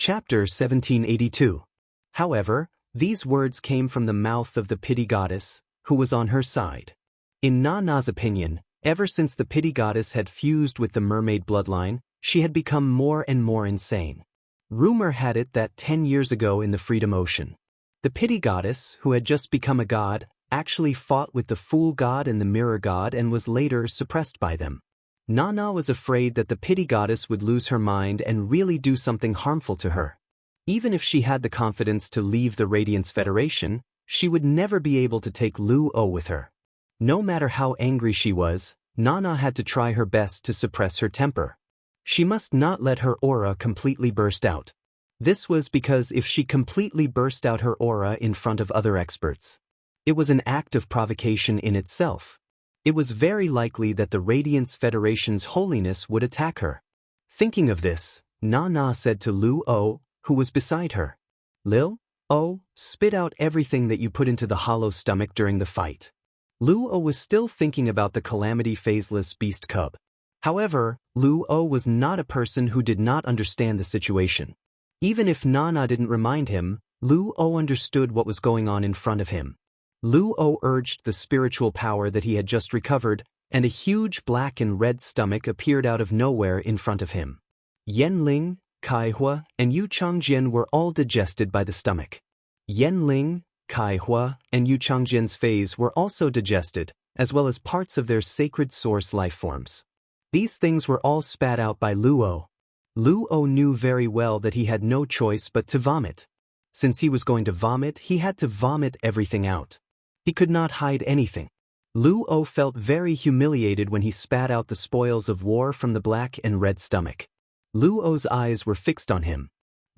Chapter 1782. However, these words came from the mouth of the pity goddess, who was on her side. In Nana's opinion, ever since the pity goddess had fused with the mermaid bloodline, she had become more and more insane. Rumor had it that 10 years ago in the Freedom Ocean, the pity goddess, who had just become a god, actually fought with the Fool God and the Mirror God and was later suppressed by them. Nana was afraid that the pity goddess would lose her mind and really do something harmful to her. Even if she had the confidence to leave the Radiance Federation, she would never be able to take Luo with her. No matter how angry she was, Nana had to try her best to suppress her temper. She must not let her aura completely burst out. This was because if she completely burst out her aura in front of other experts, it was an act of provocation in itself. It was very likely that the Radiance Federation's holiness would attack her. Thinking of this, Nana said to Luo, who was beside her, "Lil, spit out everything that you put into the hollow stomach during the fight." Luo was still thinking about the Calamity Phaseless Beast Cub. However, Luo was not a person who did not understand the situation. Even if Nana didn't remind him, Luo understood what was going on in front of him. Luo urged the spiritual power that he had just recovered, and a huge black and red stomach appeared out of nowhere in front of him. Yanling, Kaihua, and Yu Changjian were all digested by the stomach. Yanling, Kaihua, and Yu Changjian's phase were also digested, as well as parts of their sacred source life forms. These things were all spat out by Luo. Luo knew very well that he had no choice but to vomit. Since he was going to vomit, he had to vomit everything out. He could not hide anything. Luo felt very humiliated when he spat out the spoils of war from the black and red stomach. Luo's eyes were fixed on him.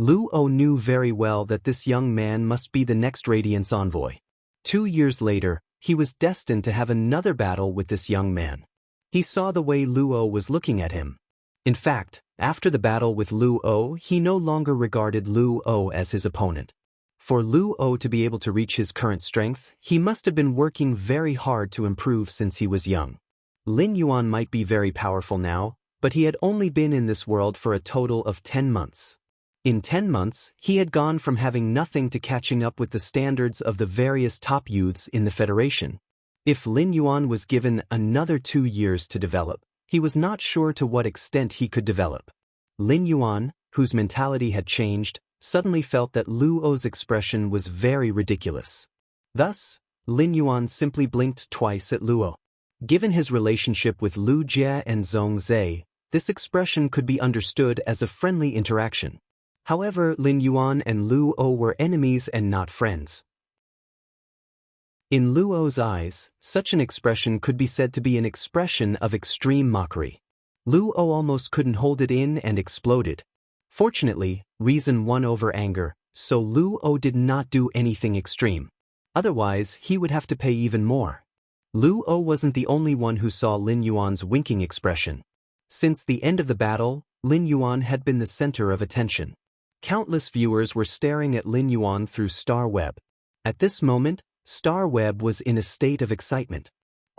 Luo knew very well that this young man must be the next Radiance envoy. 2 years later, he was destined to have another battle with this young man. He saw the way Luo was looking at him. In fact, after the battle with Luo, he no longer regarded Luo as his opponent. For Luo to be able to reach his current strength, he must have been working very hard to improve since he was young. Lin Yuan might be very powerful now, but he had only been in this world for a total of 10 months. In 10 months, he had gone from having nothing to catching up with the standards of the various top youths in the Federation. If Lin Yuan was given another 2 years to develop, he was not sure to what extent he could develop. Lin Yuan, whose mentality had changed, suddenly felt that Luo's expression was very ridiculous. Thus, Lin Yuan simply blinked twice at Luo. Given his relationship with Lu Jie and Zhong Zhe, this expression could be understood as a friendly interaction. However, Lin Yuan and Luo were enemies and not friends. In Luo's eyes, such an expression could be said to be an expression of extreme mockery. Luo almost couldn't hold it in and exploded. Fortunately, reason won over anger, so Luo did not do anything extreme. Otherwise, he would have to pay even more. Luo wasn't the only one who saw Lin Yuan's winking expression. Since the end of the battle, Lin Yuan had been the center of attention. Countless viewers were staring at Lin Yuan through Star Web. At this moment, Star Web was in a state of excitement.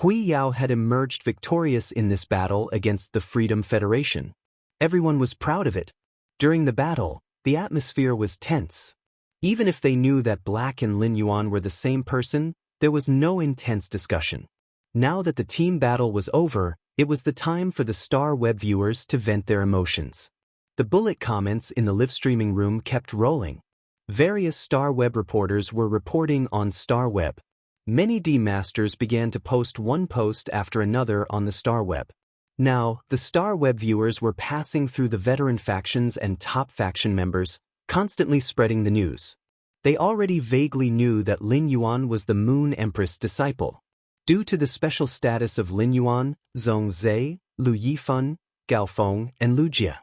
Hui Yao had emerged victorious in this battle against the Freedom Federation. Everyone was proud of it. During the battle, the atmosphere was tense. Even if they knew that Black and Lin Yuan were the same person, there was no intense discussion. Now that the team battle was over, it was the time for the Star Web viewers to vent their emotions. The bullet comments in the live streaming room kept rolling. Various Star Web reporters were reporting on Star Web. Many D-Masters began to post one post after another on the Star Web. Now, the Star Web viewers were passing through the veteran factions and top faction members, constantly spreading the news. They already vaguely knew that Lin Yuan was the Moon Empress disciple. Due to the special status of Lin Yuan, Zhong Zhe, Lu Yifan, Gao Feng, and Lu Jie,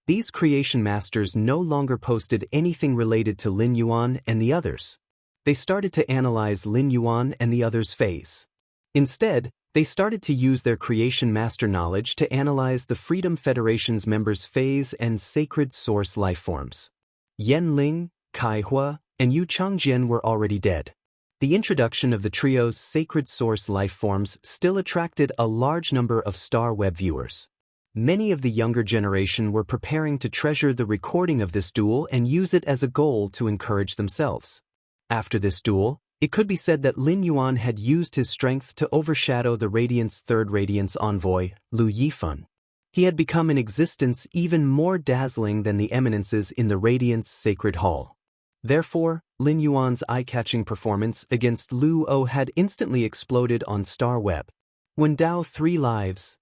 these creation masters no longer posted anything related to Lin Yuan and the others. They started to analyze Lin Yuan and the others' phase. Instead, they started to use their creation master knowledge to analyze the Freedom Federation's members' phase and sacred source life forms. Yanling, Kaihua, and Yu Changjian were already dead. The introduction of the trio's sacred source life forms still attracted a large number of Star Web viewers. Many of the younger generation were preparing to treasure the recording of this duel and use it as a goal to encourage themselves. After this duel, it could be said that Lin Yuan had used his strength to overshadow the Radiant's third Radiance envoy, Lu Yifan. He had become in existence even more dazzling than the eminences in the Radiance Sacred Hall. Therefore, Lin Yuan's eye-catching performance against Lu O had instantly exploded on Star Web. When Dao 3 lives.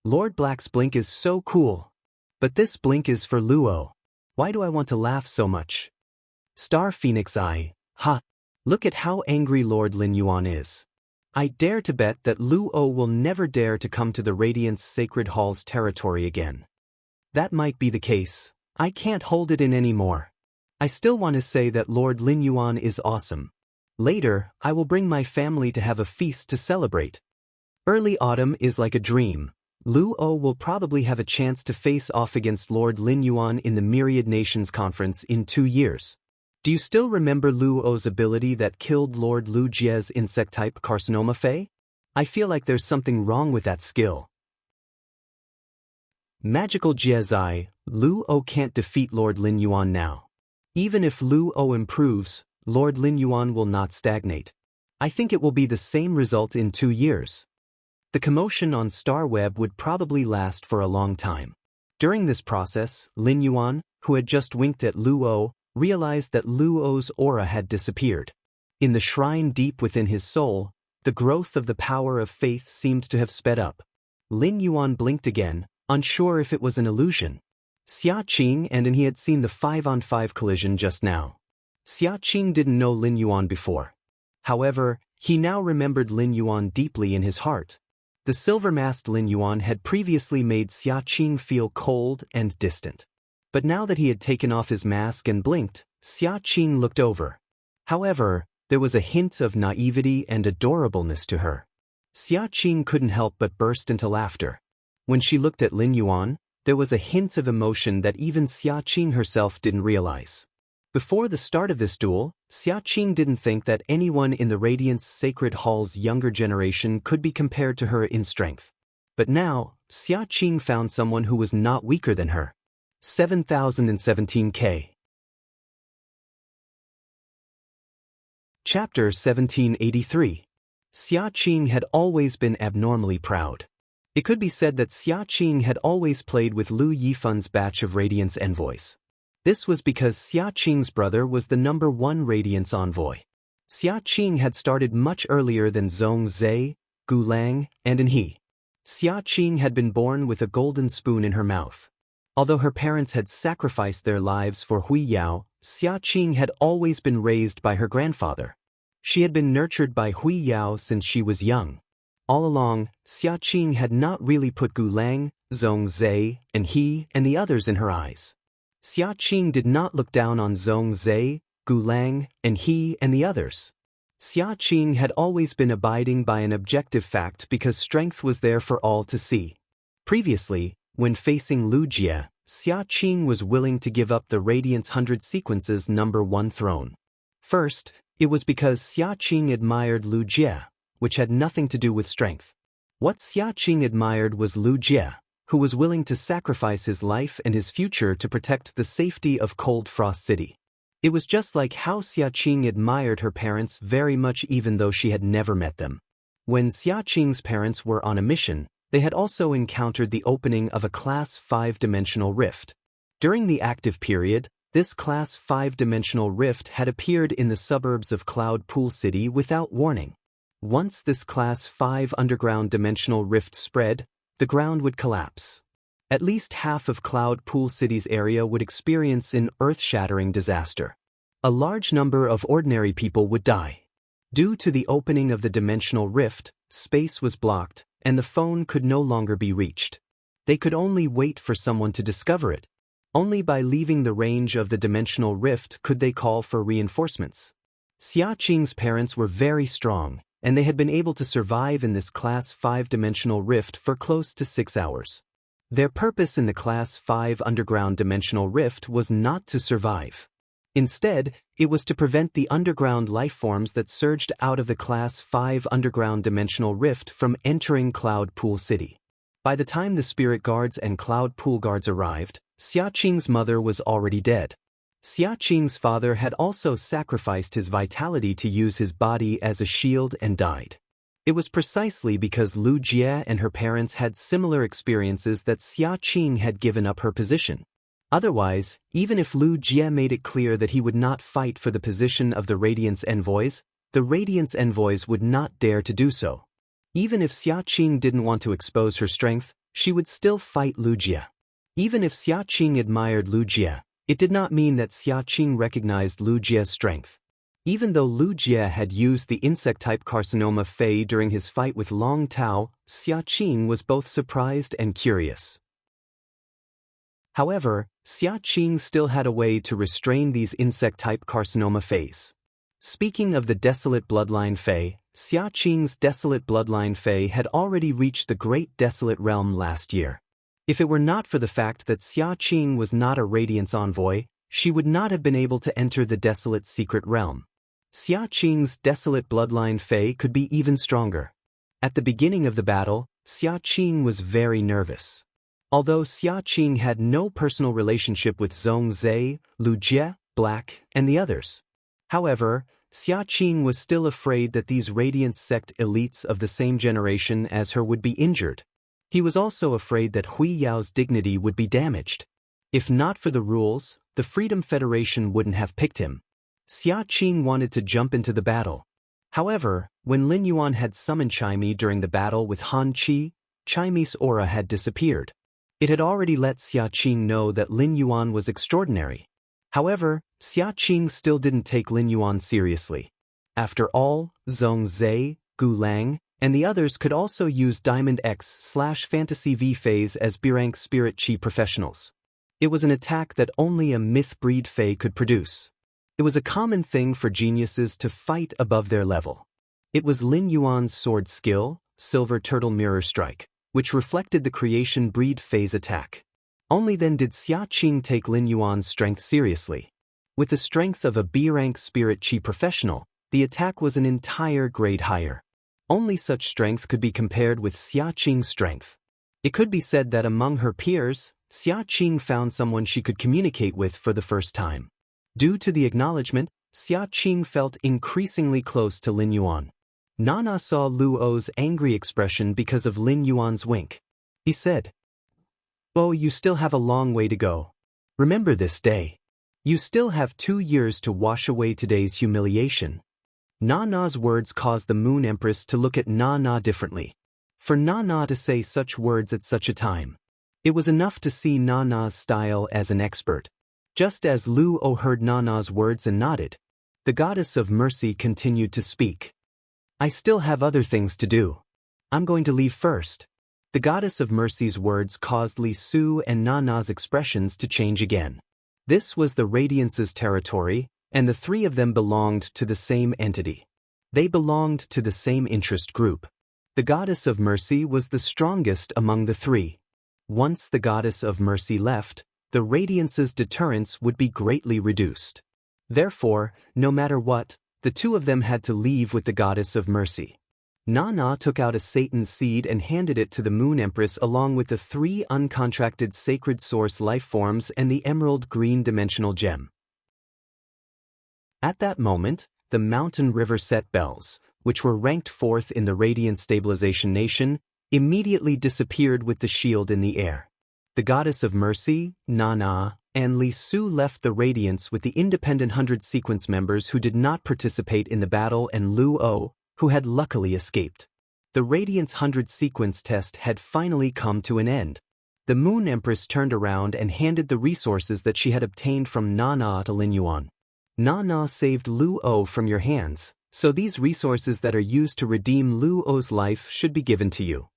Lord Black's blink is so cool. But this blink is for Luo. Why do I want to laugh so much? Star Phoenix Eye. Ha! Look at how angry Lord Lin Yuan is. I dare to bet that Luo will never dare to come to the Radiance Sacred Hall's territory again. That might be the case. I can't hold it in anymore. I still want to say that Lord Lin Yuan is awesome. Later, I will bring my family to have a feast to celebrate. Early autumn is like a dream. Luo will probably have a chance to face off against Lord Lin Yuan in the Myriad Nations Conference in 2 years. Do you still remember Luo's ability that killed Lord Lu Jie's insect-type carcinoma Fei? I feel like there's something wrong with that skill. Magical Jie's Eye. Luo can't defeat Lord Lin Yuan now. Even if Luo improves, Lord Lin Yuan will not stagnate. I think it will be the same result in 2 years. The commotion on Star Web would probably last for a long time. During this process, Lin Yuan, who had just winked at Luo, realized that Luo's aura had disappeared. In the shrine deep within his soul, the growth of the power of faith seemed to have sped up. Lin Yuan blinked again, unsure if it was an illusion. Xia Qing and he had seen the 5-on-5 collision just now. Xia Qing didn't know Lin Yuan before. However, he now remembered Lin Yuan deeply in his heart. The silver-masked Lin Yuan had previously made Xia Qing feel cold and distant. But now that he had taken off his mask and blinked, Xia Qing looked over. However, there was a hint of naivety and adorableness to her. Xia Qing couldn't help but burst into laughter. When she looked at Lin Yuan, there was a hint of emotion that even Xia Qing herself didn't realize. Before the start of this duel, Xia Qing didn't think that anyone in the Radiance Sacred Hall's younger generation could be compared to her in strength. But now, Xia Qing found someone who was not weaker than her. 7017K. Chapter 1783. Xia Qing had always been abnormally proud. It could be said that Xia Qing had always played with Lu Yifan's batch of Radiance envoys. This was because Xia Qing's brother was the #1 Radiance envoy. Xia Qing had started much earlier than Zhong Zhe, Gu Lang, and He. Xia Qing had been born with a golden spoon in her mouth. Although her parents had sacrificed their lives for Hui Yao, Xia Qing had always been raised by her grandfather. She had been nurtured by Hui Yao since she was young. All along, Xia Qing had not really put Gu Lang, Zhong Zhe, and He and the others in her eyes. Xia Qing did not look down on Zhong Zhe, Gu Lang, and He and the others. Xia Qing had always been abiding by an objective fact because strength was there for all to see. Previously, when facing Lu Jie, Xia Qing was willing to give up the Radiance 100 Sequences #1 throne. First, it was because Xia Qing admired Lu Jie, which had nothing to do with strength. What Xia Qing admired was Lu Jie, who was willing to sacrifice his life and his future to protect the safety of Cold Frost City. It was just like how Xia Qing admired her parents very much even though she had never met them. When Xia Qing's parents were on a mission, they had also encountered the opening of a Class 5-dimensional rift. During the active period, this Class 5-dimensional rift had appeared in the suburbs of Cloud Pool City without warning. Once this Class 5 underground dimensional rift spread, the ground would collapse. At least half of Cloud Pool City's area would experience an earth-shattering disaster. A large number of ordinary people would die. Due to the opening of the dimensional rift, space was blocked, and the phone could no longer be reached. They could only wait for someone to discover it. Only by leaving the range of the dimensional rift could they call for reinforcements. Xia Qing's parents were very strong, and they had been able to survive in this Class 5-dimensional rift for close to 6 hours. Their purpose in the Class 5 underground dimensional rift was not to survive. Instead, it was to prevent the underground lifeforms that surged out of the Class 5 underground dimensional rift from entering Cloud Pool City. By the time the spirit guards and cloud pool guards arrived, Xiaqing's mother was already dead. Xiaqing's father had also sacrificed his vitality to use his body as a shield and died. It was precisely because Lu Jie and her parents had similar experiences that Xiaqing had given up her position. Otherwise, even if Lu Jie made it clear that he would not fight for the position of the Radiance Envoys, the Radiance Envoys would not dare to do so. Even if Xiaqing didn't want to expose her strength, she would still fight Lu Jie. Even if Xiaqing admired Lu Jie, it did not mean that Xiaqing recognized Lu Jie's strength. Even though Lu Jie had used the insect-type carcinoma Fei during his fight with Long Tao, Xiaqing was both surprised and curious. However, Xiaqing still had a way to restrain these insect-type carcinoma Feis. Speaking of the desolate bloodline Fei, Xiaqing's desolate bloodline Fei had already reached the Great Desolate Realm last year. If it were not for the fact that Xiaqing was not a Radiance Envoy, she would not have been able to enter the Desolate Secret Realm. Xiaqing's desolate bloodline Fei could be even stronger. At the beginning of the battle, Xiaqing was very nervous. Although Xiaqing had no personal relationship with Zhongzhe, Lu Jie, Black, and the others. However, Xiaqing was still afraid that these Radiance sect elites of the same generation as her would be injured. He was also afraid that Hui Yao's dignity would be damaged. If not for the rules, the Freedom Federation wouldn't have picked him. Xiaqing wanted to jump into the battle. However, when Lin Yuan had summoned Chaimi during the battle with Han Qi, Chaimi's aura had disappeared. It had already let Xiaqing know that Lin Yuan was extraordinary. However, Xiaqing still didn't take Lin Yuan seriously. After all, Zhongzhe, Gu Lang, and the others could also use Diamond X/Fantasy V phase as B-rank Spirit Chi professionals. It was an attack that only a myth breed Fei could produce. It was a common thing for geniuses to fight above their level. It was Lin Yuan's sword skill, Silver Turtle Mirror Strike, which reflected the creation breed phase attack. Only then did Xiaqing take Lin Yuan's strength seriously. With the strength of a B-rank Spirit Chi professional, the attack was an entire grade higher. Only such strength could be compared with Xiaqing's strength. It could be said that among her peers, Xiaqing found someone she could communicate with for the first time. Due to the acknowledgement, Xiaqing felt increasingly close to Lin Yuan. Nana saw Lu O's angry expression because of Lin Yuan's wink. He said, "Oh, you still have a long way to go. Remember this day. You still have 2 years to wash away today's humiliation." Nana's words caused the Moon Empress to look at Nana differently. For Nana to say such words at such a time, it was enough to see Nana's style as an expert. Just as Lu O heard Nana's words and nodded, the Goddess of Mercy continued to speak. "I still have other things to do. I'm going to leave first." The Goddess of Mercy's words caused Li Su and Nana's expressions to change again. This was the Radiance's territory, and the three of them belonged to the same entity. They belonged to the same interest group. The Goddess of Mercy was the strongest among the three. Once the Goddess of Mercy left, the Radiance's deterrence would be greatly reduced. Therefore, no matter what, the two of them had to leave with the Goddess of Mercy. Nana took out a Satan seed and handed it to the Moon Empress along with the 3 uncontracted sacred source life forms and the emerald green dimensional gem. At that moment, the Mountain River Set bells, which were ranked 4th in the Radiant Stabilization Nation, immediately disappeared with the shield in the air. The Goddess of Mercy, Nana, and Li Su left the Radiance with the independent 100 sequence members who did not participate in the battle and Lu O, who had luckily escaped. The Radiance 100 sequence test had finally come to an end. The Moon Empress turned around and handed the resources that she had obtained from Nana to Lin Yuan. "Nana saved Lu O from your hands, so these resources that are used to redeem Lu O's life should be given to you.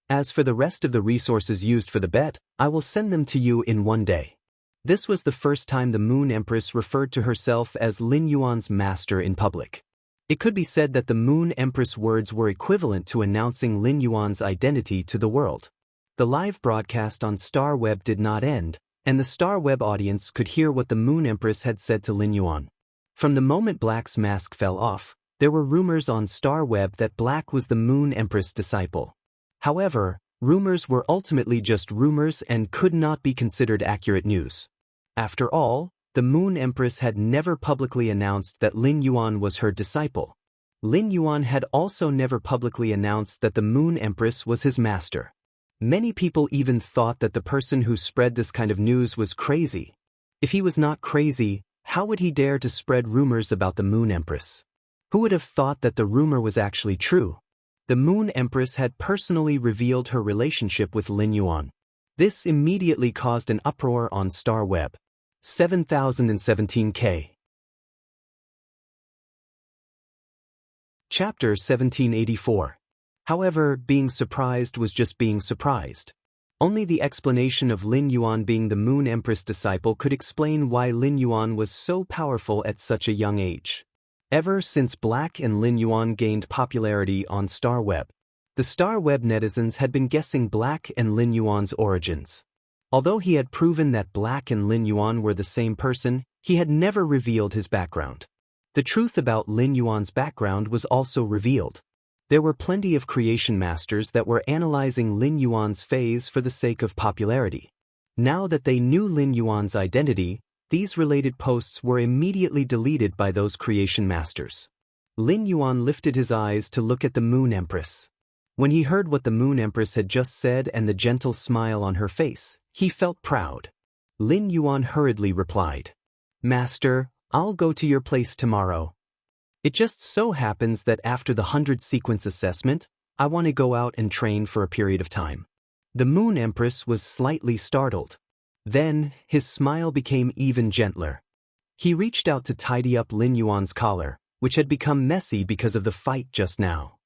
As for the rest of the resources used for the bet, I will send them to you in 1 day." This was the first time the Moon Empress referred to herself as Lin Yuan's master in public. It could be said that the Moon Empress' words were equivalent to announcing Lin Yuan's identity to the world. The live broadcast on StarWeb did not end, and the StarWeb audience could hear what the Moon Empress had said to Lin Yuan. From the moment Black's mask fell off, there were rumors on StarWeb that Black was the Moon Empress' disciple. However, Rumors were ultimately just rumors and could not be considered accurate news. After all, the Moon Empress had never publicly announced that Lin Yuan was her disciple. Lin Yuan had also never publicly announced that the Moon Empress was his master. Many people even thought that the person who spread this kind of news was crazy. If he was not crazy, how would he dare to spread rumors about the Moon Empress? Who would have thought that the rumor was actually true? The Moon Empress had personally revealed her relationship with Lin Yuan. This immediately caused an uproar on Star Web. 7017K. Chapter 1784. However, being surprised was just being surprised. Only the explanation of Lin Yuan being the Moon Empress disciple could explain why Lin Yuan was so powerful at such a young age. Ever since Black and Lin Yuan gained popularity on Star Web, the Star Web netizens had been guessing Black and Lin Yuan's origins. Although he had proven that Black and Lin Yuan were the same person, he had never revealed his background. The truth about Lin Yuan's background was also revealed. There were plenty of creation masters that were analyzing Lin Yuan's phase for the sake of popularity. Now that they knew Lin Yuan's identity, these related posts were immediately deleted by those creation masters. Lin Yuan lifted his eyes to look at the Moon Empress. When he heard what the Moon Empress had just said and the gentle smile on her face, he felt proud. Lin Yuan hurriedly replied, "Master, I'll go to your place tomorrow. It just so happens that after the 100 sequence assessment, I want to go out and train for a period of time." The Moon Empress was slightly startled. Then, his smile became even gentler. He reached out to tidy up Lin Yuan's collar, which had become messy because of the fight just now.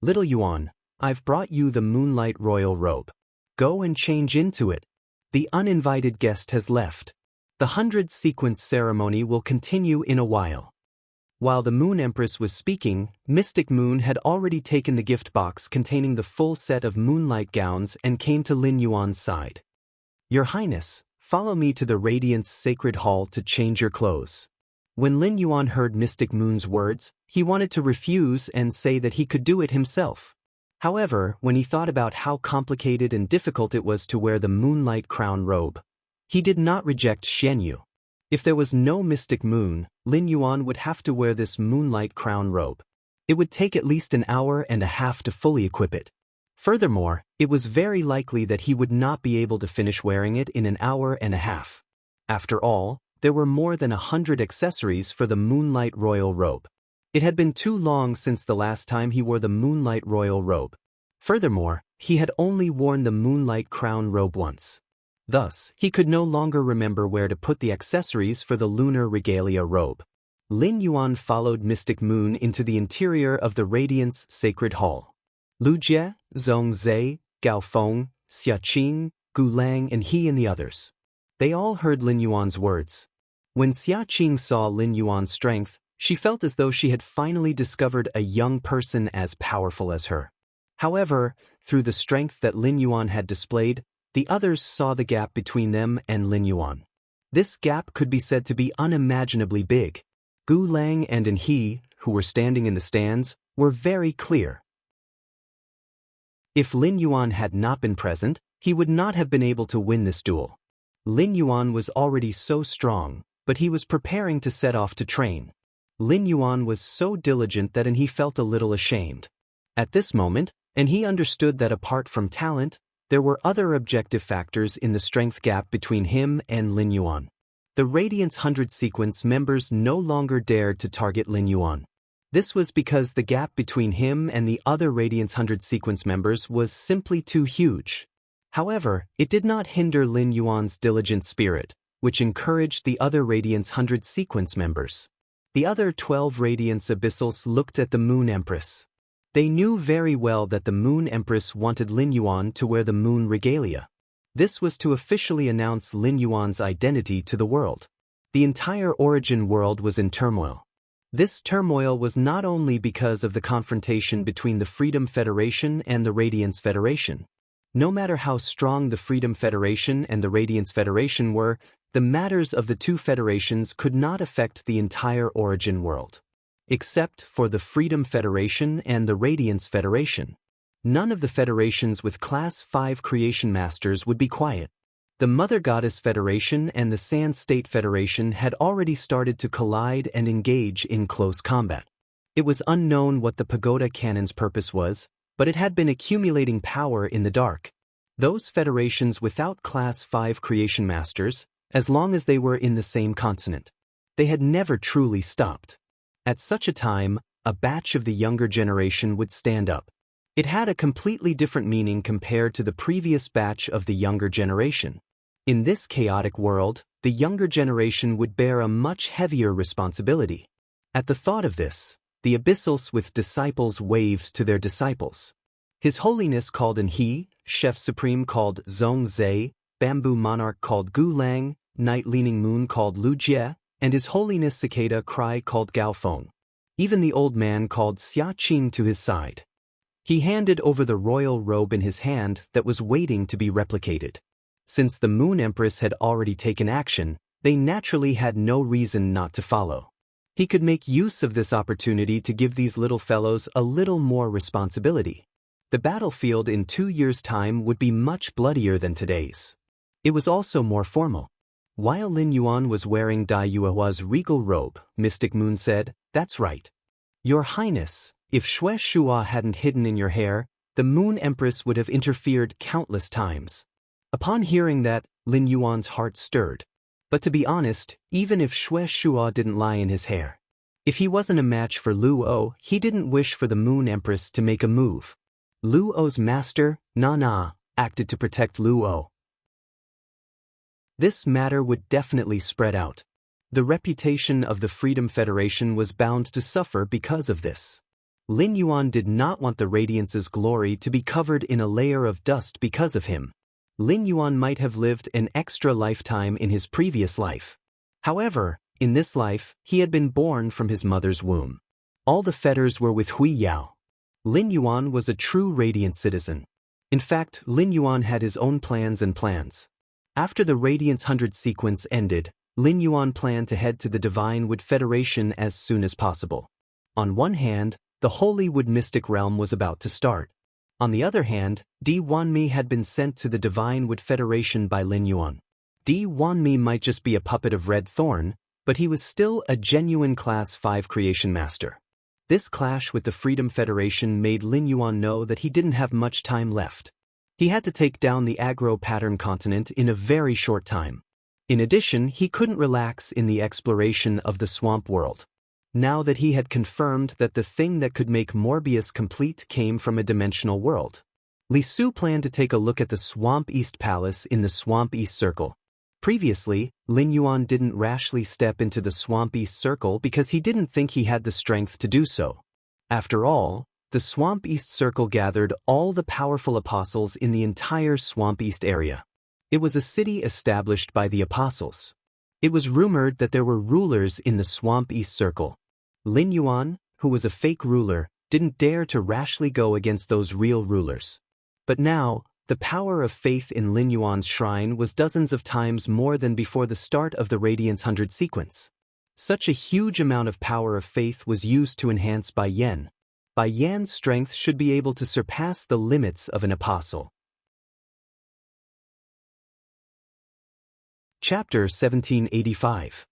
"Little Yuan, I've brought you the Moonlight Royal Robe. Go and change into it. The uninvited guest has left. The 100 sequence ceremony will continue in a while." While the Moon Empress was speaking, Mystic Moon had already taken the gift box containing the full set of moonlight gowns and came to Lin Yuan's side. "Your Highness, follow me to the Radiance Sacred Hall to change your clothes." When Lin Yuan heard Mystic Moon's words, he wanted to refuse and say that he could do it himself. However, when he thought about how complicated and difficult it was to wear the Moonlight Crown robe, he did not reject Shenyu. If there was no Mystic Moon, Lin Yuan would have to wear this Moonlight Crown robe. It would take at least an hour and a half to fully equip it. Furthermore, it was very likely that he would not be able to finish wearing it in an hour and a half. After all, there were more than 100 accessories for the Moonlight Royal Robe. It had been too long since the last time he wore the Moonlight Royal Robe. Furthermore, he had only worn the Moonlight Crown robe once. Thus, he could no longer remember where to put the accessories for the Lunar Regalia robe. Lin Yuan followed Mystic Moon into the interior of the Radiance Sacred Hall. Lu Jie, Zhong Zhe, Gao Feng, Xia Qing, Gu Lang and he and the others. They all heard Lin Yuan's words. When Xia Qing saw Lin Yuan's strength, she felt as though she had finally discovered a young person as powerful as her. However, through the strength that Lin Yuan had displayed, the others saw the gap between them and Lin Yuan. This gap could be said to be unimaginably big. Gu Lang and An He, who were standing in the stands, were very clear. If Lin Yuan had not been present, he would not have been able to win this duel. Lin Yuan was already so strong, but he was preparing to set off to train. Lin Yuan was so diligent that An He felt a little ashamed. At this moment, An He understood that apart from talent, there were other objective factors in the strength gap between him and Lin Yuan. The Radiance 100 sequence members no longer dared to target Lin Yuan. This was because the gap between him and the other Radiance 100 sequence members was simply too huge. However, it did not hinder Lin Yuan's diligent spirit, which encouraged the other Radiance 100 sequence members. The other 12 Radiance Abyssals looked at the Moon Empress. They knew very well that the Moon Empress wanted Lin Yuan to wear the Moon Regalia. This was to officially announce Lin Yuan's identity to the world. The entire origin world was in turmoil. This turmoil was not only because of the confrontation between the Freedom Federation and the Radiance Federation. No matter how strong the Freedom Federation and the Radiance Federation were, the matters of the two federations could not affect the entire origin world. Except for the Freedom Federation and the Radiance Federation. None of the federations with Class 5 creation masters would be quiet. The Mother Goddess Federation and the Sand State Federation had already started to collide and engage in close combat. It was unknown what the Pagoda Cannon's purpose was, but it had been accumulating power in the dark. Those federations without Class 5 creation masters, as long as they were in the same continent, they had never truly stopped. At such a time, a batch of the younger generation would stand up. It had a completely different meaning compared to the previous batch of the younger generation. In this chaotic world, the younger generation would bear a much heavier responsibility. At the thought of this, the Abyssals with disciples waved to their disciples. His Holiness called an He, Chef Supreme called Zhong Zhe, Bamboo Monarch called Gu Lang, Night Leaning Moon called Lu Jie, and His Holiness Cicada Cry called Gao Feng. Even the old man called Xia Qing to his side. He handed over the royal robe in his hand that was waiting to be replicated. Since the Moon Empress had already taken action, they naturally had no reason not to follow. He could make use of this opportunity to give these little fellows a little more responsibility. The battlefield in 2 years' time would be much bloodier than today's. It was also more formal. While Lin Yuan was wearing Dai Yuehua's regal robe, Mystic Moon said, "That's right. Your Highness, if Xue Shua hadn't hidden in your hair, the Moon Empress would have interfered countless times." Upon hearing that, Lin Yuan's heart stirred. But to be honest, even if Xue Shua didn't lie in his hair, if he wasn't a match for Lu O, he didn't wish for the Moon Empress to make a move. Lu O's master, Na, acted to protect Lu O. This matter would definitely spread out. The reputation of the Freedom Federation was bound to suffer because of this. Lin Yuan did not want the Radiance's glory to be covered in a layer of dust because of him. Lin Yuan might have lived an extra lifetime in his previous life. However, in this life, he had been born from his mother's womb. All the fetters were with Hui Yao. Lin Yuan was a true Radiant citizen. In fact, Lin Yuan had his own plans. After the Radiance 100 sequence ended, Lin Yuan planned to head to the Divine Wood Federation as soon as possible. On one hand, the Holy Wood Mystic Realm was about to start. On the other hand, Di Wanmi had been sent to the Divine Wood Federation by Lin Yuan. Di Wanmi might just be a puppet of Red Thorn, but he was still a genuine Class 5 creation master. This clash with the Freedom Federation made Lin Yuan know that he didn't have much time left. He had to take down the Agro Pattern continent in a very short time. In addition, he couldn't relax in the exploration of the swamp world. Now that he had confirmed that the thing that could make Morbius complete came from a dimensional world, Li Su planned to take a look at the Swamp East Palace in the Swamp East Circle. Previously, Lin Yuan didn't rashly step into the Swamp East Circle because he didn't think he had the strength to do so. After all, the Swamp East Circle gathered all the powerful apostles in the entire Swamp East area. It was a city established by the apostles. It was rumored that there were rulers in the Swamp East Circle. Lin Yuan, who was a fake ruler, didn't dare to rashly go against those real rulers. But now, the power of faith in Lin Yuan's shrine was dozens of times more than before the start of the Radiance 100 sequence. Such a huge amount of power of faith was used to enhance Bai Yan. Bai Yan's strength should be able to surpass the limits of an apostle. Chapter 1785.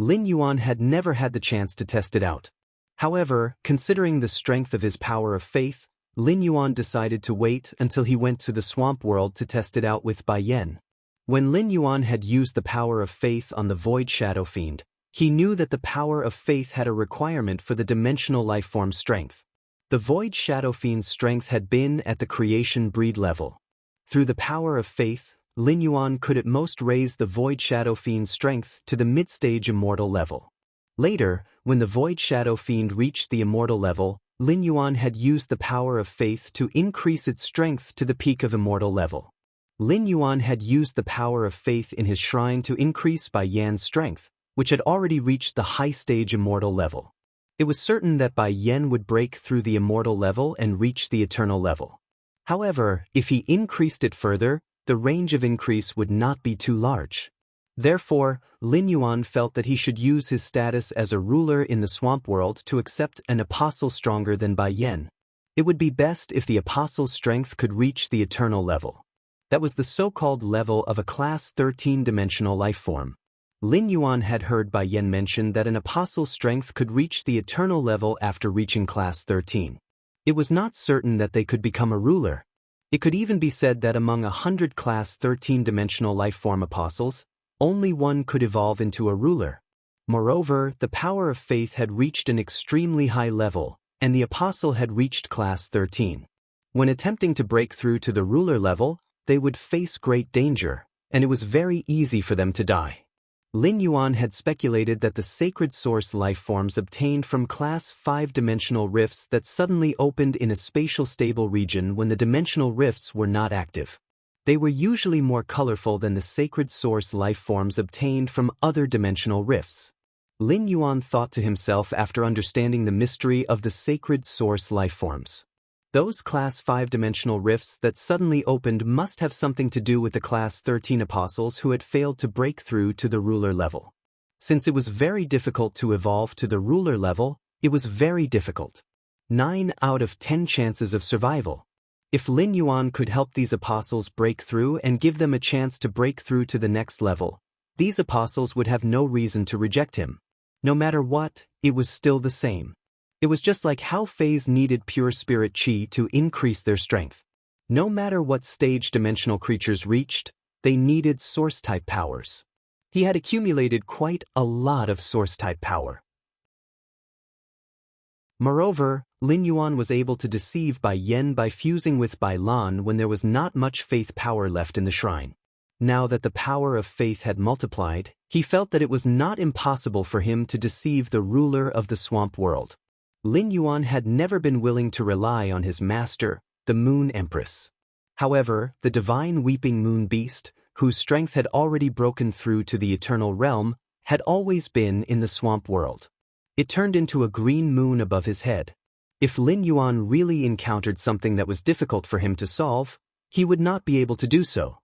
Lin Yuan had never had the chance to test it out. However, considering the strength of his power of faith, Lin Yuan decided to wait until he went to the swamp world to test it out with Bai Yan. When Lin Yuan had used the power of faith on the Void Shadow Fiend, he knew that the power of faith had a requirement for the dimensional lifeform strength. The Void Shadow Fiend's strength had been at the creation breed level. Through the power of faith, Lin Yuan could at most raise the Void Shadow Fiend's strength to the mid-stage immortal level. Later, when the Void Shadow Fiend reached the immortal level, Lin Yuan had used the power of faith to increase its strength to the peak of immortal level. Lin Yuan had used the power of faith in his shrine to increase Bai Yan's strength, which had already reached the high-stage immortal level. It was certain that Bai Yan would break through the immortal level and reach the eternal level. However, if he increased it further, the range of increase would not be too large. Therefore, Lin Yuan felt that he should use his status as a ruler in the swamp world to accept an apostle stronger than Bai Yan. It would be best if the apostle's strength could reach the eternal level. That was the so-called level of a class 13-dimensional life form. Lin Yuan had heard Bai Yan mention that an apostle's strength could reach the eternal level after reaching class 13. It was not certain that they could become a ruler. It could even be said that among 100 class 13-dimensional life form apostles, only one could evolve into a ruler. Moreover, the power of faith had reached an extremely high level, and the apostle had reached class 13. When attempting to break through to the ruler level, they would face great danger, and it was very easy for them to die. Lin Yuan had speculated that the sacred source life forms obtained from class 5-dimensional rifts that suddenly opened in a spatial stable region when the dimensional rifts were not active. They were usually more colorful than the sacred source life forms obtained from other dimensional rifts. Lin Yuan thought to himself after understanding the mystery of the sacred source life forms. Those class 5-dimensional rifts that suddenly opened must have something to do with the class 13 apostles who had failed to break through to the ruler level. Since it was very difficult to evolve to the ruler level, it was very difficult. 9 out of 10 chances of survival. If Lin Yuan could help these apostles break through and give them a chance to break through to the next level, these apostles would have no reason to reject him. No matter what, it was still the same. It was just like how Fays needed pure spirit chi to increase their strength. No matter what stage dimensional creatures reached, they needed source-type powers. He had accumulated quite a lot of source-type power. Moreover, Lin Yuan was able to deceive Bai Yan by fusing with Bai Lan when there was not much faith power left in the shrine. Now that the power of faith had multiplied, he felt that it was not impossible for him to deceive the ruler of the swamp world. Lin Yuan had never been willing to rely on his master, the Moon Empress. However, the divine weeping moon beast, whose strength had already broken through to the eternal realm, had always been in the swamp world. It turned into a green moon above his head. If Lin Yuan really encountered something that was difficult for him to solve, he would not be able to do so.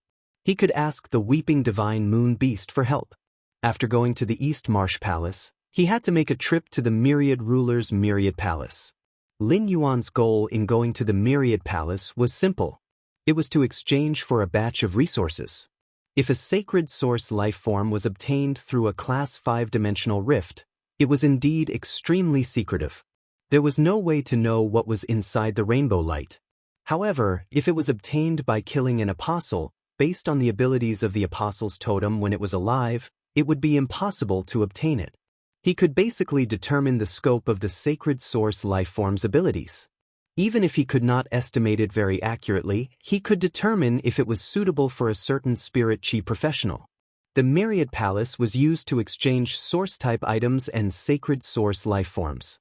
He could ask the weeping divine moon beast for help. After going to the East Marsh Palace, he had to make a trip to the Myriad Ruler's Myriad Palace. Lin Yuan's goal in going to the Myriad Palace was simple. It was to exchange for a batch of resources. If a sacred source life form was obtained through a class 5-dimensional rift, it was indeed extremely secretive. There was no way to know what was inside the rainbow light. However, if it was obtained by killing an apostle, based on the abilities of the apostle's totem when it was alive, it would be impossible to obtain it. He could basically determine the scope of the sacred source life form's abilities. Even if he could not estimate it very accurately, he could determine if it was suitable for a certain spirit chi professional. The Myriad Palace was used to exchange source-type items and sacred source life forms.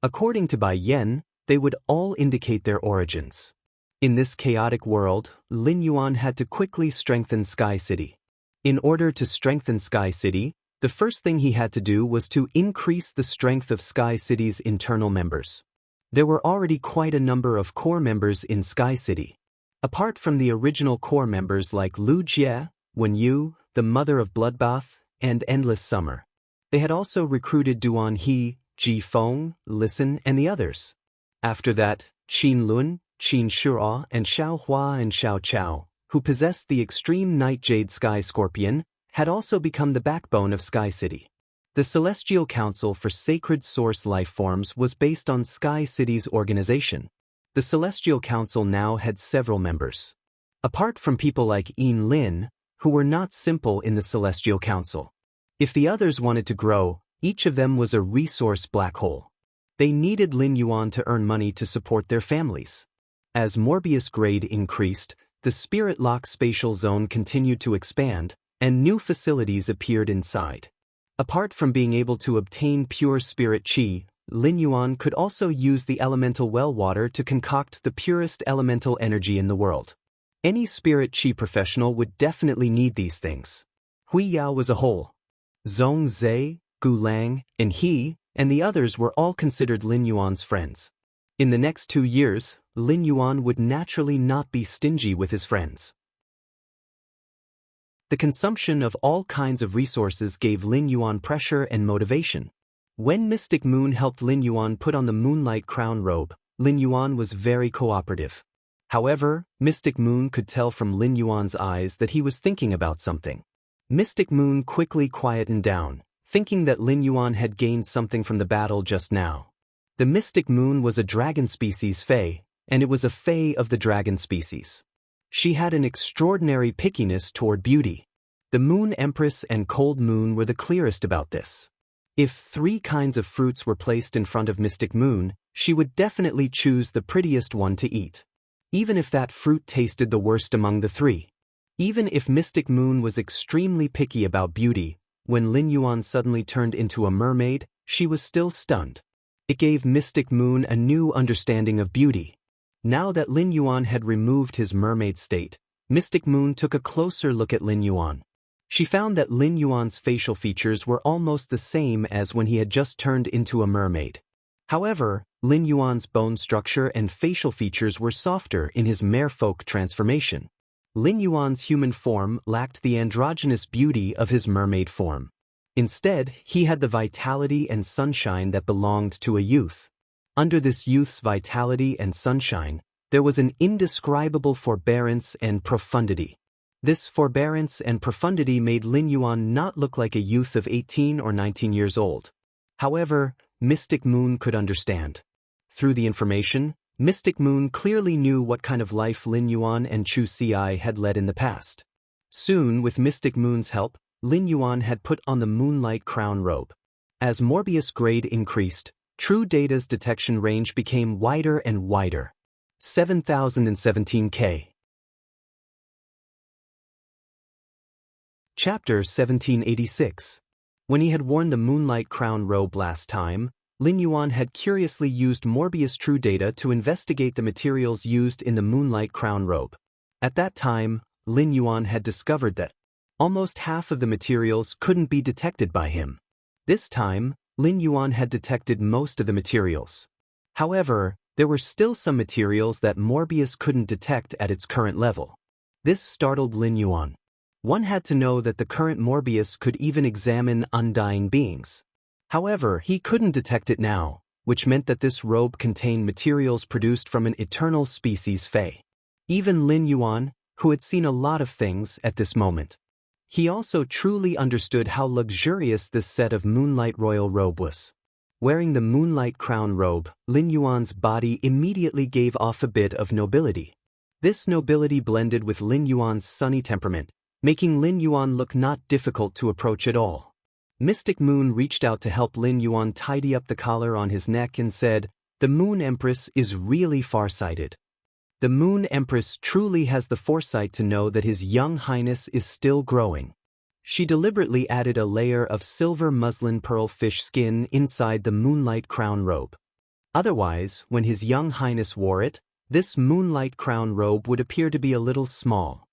According to Bai Yan, they would all indicate their origins. In this chaotic world, Lin Yuan had to quickly strengthen Sky City. In order to strengthen Sky City, the first thing he had to do was to increase the strength of Sky City's internal members. There were already quite a number of core members in Sky City. Apart from the original core members like Lu Jie, Wen Yu, the Mother of Bloodbath, and Endless Summer, they had also recruited Duan He, Ji Feng, Listen, and the others. After that, Qin Lun, Qin Shuo, and Xiao Hua and Xiao Chao, who possessed the extreme Nightjade Sky Scorpion, had also become the backbone of Sky City. The Celestial Council for Sacred Source Life Forms was based on Sky City's organization. The Celestial Council now had several members. Apart from people like Yin Lin, who were not simple in the Celestial Council. If the others wanted to grow, each of them was a resource black hole. They needed Lin Yuan to earn money to support their families. As Morbius grade increased, the Spirit Lock spatial zone continued to expand, and new facilities appeared inside. Apart from being able to obtain pure spirit chi, Lin Yuan could also use the elemental well water to concoct the purest elemental energy in the world. Any spirit chi professional would definitely need these things. Hui Yao was a whole. Zhong Zhe, Gu Lang, and he, and the others were all considered Lin Yuan's friends. In the next 2 years, Lin Yuan would naturally not be stingy with his friends. The consumption of all kinds of resources gave Lin Yuan pressure and motivation. When Mystic Moon helped Lin Yuan put on the Moonlight Crown robe, Lin Yuan was very cooperative. However, Mystic Moon could tell from Lin Yuan's eyes that he was thinking about something. Mystic Moon quickly quietened down, thinking that Lin Yuan had gained something from the battle just now. The Mystic Moon was a dragon species Fae, and it was a Fae of the dragon species. She had an extraordinary pickiness toward beauty. The Moon Empress and Cold Moon were the clearest about this. If 3 kinds of fruits were placed in front of Mystic Moon, she would definitely choose the prettiest one to eat, even if that fruit tasted the worst among the 3. Even if Mystic Moon was extremely picky about beauty, when Lin Yuan suddenly turned into a mermaid, she was still stunned. It gave Mystic Moon a new understanding of beauty. Now that Lin Yuan had removed his mermaid state, Mystic Moon took a closer look at Lin Yuan. She found that Lin Yuan's facial features were almost the same as when he had just turned into a mermaid. However, Lin Yuan's bone structure and facial features were softer in his merfolk transformation. Lin Yuan's human form lacked the androgynous beauty of his mermaid form. Instead, he had the vitality and sunshine that belonged to a youth. Under this youth's vitality and sunshine, there was an indescribable forbearance and profundity. This forbearance and profundity made Lin Yuan not look like a youth of 18 or 19 years old. However, Mystic Moon could understand. Through the information, Mystic Moon clearly knew what kind of life Lin Yuan and Chu Ci had led in the past. Soon, with Mystic Moon's help, Lin Yuan had put on the Moonlight Crown robe. As Morbius grade increased, True Data's detection range became wider and wider. 7017K. Chapter 1786. When he had worn the Moonlight Crown robe last time, Lin Yuan had curiously used Morbius True Data to investigate the materials used in the Moonlight Crown robe. At that time, Lin Yuan had discovered that almost half of the materials couldn't be detected by him. This time, Lin Yuan had detected most of the materials. However, there were still some materials that Morbius couldn't detect at its current level. This startled Lin Yuan. One had to know that the current Morbius could even examine undying beings. However, he couldn't detect it now, which meant that this robe contained materials produced from an eternal species Fae. Even Lin Yuan, who had seen a lot of things at this moment. He also truly understood how luxurious this set of Moonlight Royal robe was. Wearing the Moonlight Crown robe, Lin Yuan's body immediately gave off a bit of nobility. This nobility blended with Lin Yuan's sunny temperament, making Lin Yuan look not difficult to approach at all. Mystic Moon reached out to help Lin Yuan tidy up the collar on his neck and said, "The Moon Empress is really farsighted. The Moon Empress truly has the foresight to know that His Young Highness is still growing." She deliberately added a layer of silver muslin pearl fish skin inside the Moonlight Crown robe. Otherwise, when His Young Highness wore it, this Moonlight Crown robe would appear to be a little small.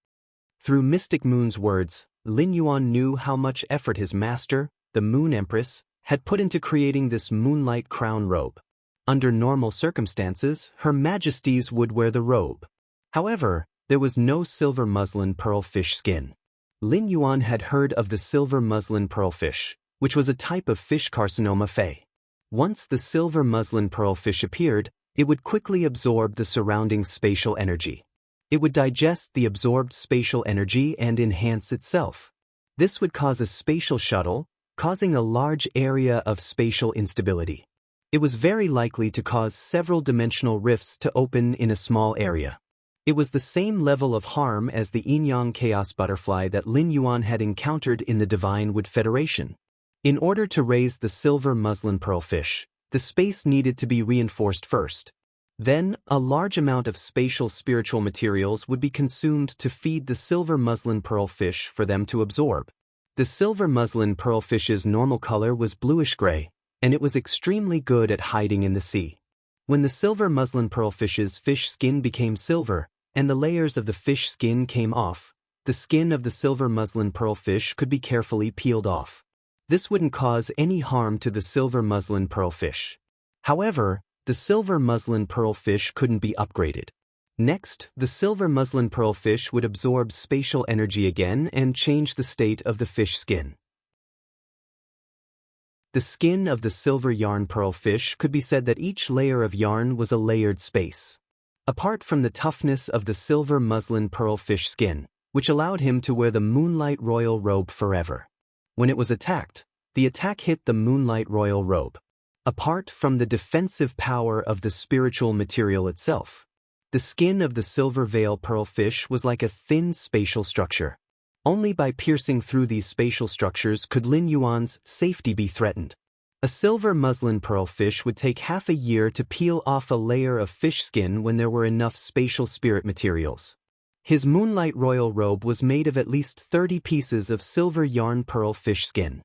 Through Mystic Moon's words, Lin Yuan knew how much effort his master, the Moon Empress, had put into creating this Moonlight Crown robe. Under normal circumstances, Her Majesties would wear the robe. However, there was no silver muslin pearl fish skin. Lin Yuan had heard of the silver muslin pearl fish, which was a type of fish carcinoma Fae. Once the silver muslin pearl fish appeared, it would quickly absorb the surrounding spatial energy. It would digest the absorbed spatial energy and enhance itself. This would cause a spatial shuttle, causing a large area of spatial instability. It was very likely to cause several dimensional rifts to open in a small area. It was the same level of harm as the Yin-Yang Chaos Butterfly that Lin Yuan had encountered in the Divine Wood Federation. In order to raise the silver muslin pearl fish, the space needed to be reinforced first. Then, a large amount of spatial spiritual materials would be consumed to feed the silver muslin pearl fish for them to absorb. The silver muslin pearl fish's normal color was bluish-gray, and it was extremely good at hiding in the sea. When the silver muslin pearl fish's fish skin became silver, and the layers of the fish skin came off, the skin of the silver muslin pearl fish could be carefully peeled off. This wouldn't cause any harm to the silver muslin pearl fish. However, the silver muslin pearl fish couldn't be upgraded. Next, the silver muslin pearl fish would absorb spatial energy again and change the state of the fish skin. The skin of the silver yarn pearlfish could be said that each layer of yarn was a layered space. Apart from the toughness of the silver muslin pearlfish skin, which allowed him to wear the moonlight royal robe forever. When it was attacked, the attack hit the moonlight royal robe. Apart from the defensive power of the spiritual material itself, the skin of the silver veil pearlfish was like a thin spatial structure. Only by piercing through these spatial structures could Lin Yuan's safety be threatened. A silver muslin pearlfish would take half a year to peel off a layer of fish skin when there were enough spatial spirit materials. His moonlight royal robe was made of at least 30 pieces of silver yarn pearl fish skin.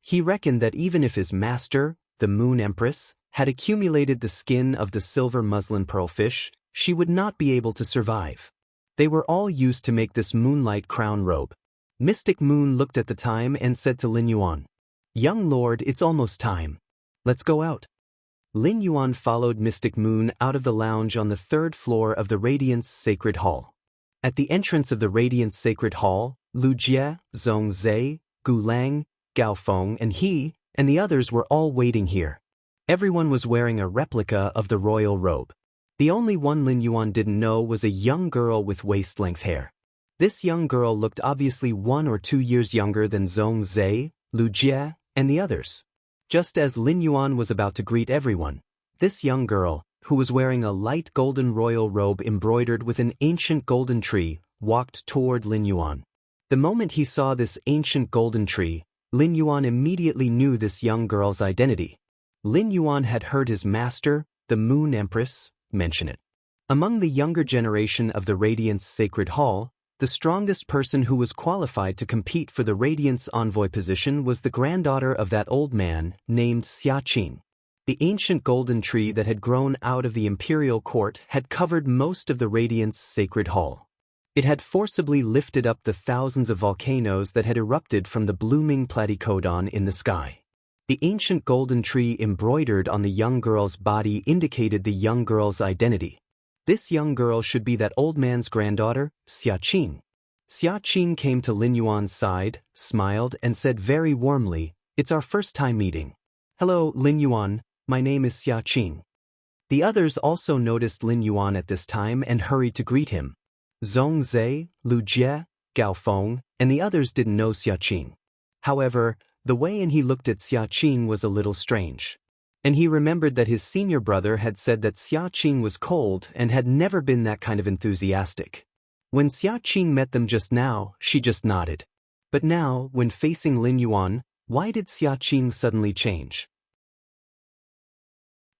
He reckoned that even if his master, the Moon Empress, had accumulated the skin of the silver muslin pearlfish, she would not be able to survive. They were all used to make this moonlight crown robe. Mystic Moon looked at the time and said to Lin Yuan, "Young lord, it's almost time. Let's go out." Lin Yuan followed Mystic Moon out of the lounge on the 3rd floor of the Radiance Sacred Hall. At the entrance of the Radiance Sacred Hall, Lu Jie, Zhong Zhe, Gu Lang, Gao Feng and he, and the others were all waiting here. Everyone was wearing a replica of the royal robe. The only one Lin Yuan didn't know was a young girl with waist-length hair. This young girl looked obviously 1 or 2 years younger than Zhong Zhe, Lu Jie, and the others. Just as Lin Yuan was about to greet everyone, this young girl, who was wearing a light golden royal robe embroidered with an ancient golden tree, walked toward Lin Yuan. The moment he saw this ancient golden tree, Lin Yuan immediately knew this young girl's identity. Lin Yuan had heard his master, the Moon Empress, mention it. Among the younger generation of the Radiance Sacred Hall, the strongest person who was qualified to compete for the Radiance Envoy position was the granddaughter of that old man, named Xia Qing. The ancient golden tree that had grown out of the imperial court had covered most of the Radiance Sacred Hall. It had forcibly lifted up the thousands of volcanoes that had erupted from the blooming platycodon in the sky. The ancient golden tree embroidered on the young girl's body indicated the young girl's identity. This young girl should be that old man's granddaughter, Xia Qing. Xia Qing came to Lin Yuan's side, smiled, and said very warmly, "It's our first time meeting." "Hello, Lin Yuan, my name is Xia Qing." The others also noticed Lin Yuan at this time and hurried to greet him. Zhong Zhe, Lu Jie, Gao Feng, and the others didn't know Xia Qing. However, the way he looked at Xia Qing was a little strange. And he remembered that his senior brother had said that Xia Qing was cold and had never been that kind of enthusiastic. When Xia Qing met them just now, she just nodded. But now, when facing Lin Yuan, why did Xia Qing suddenly change?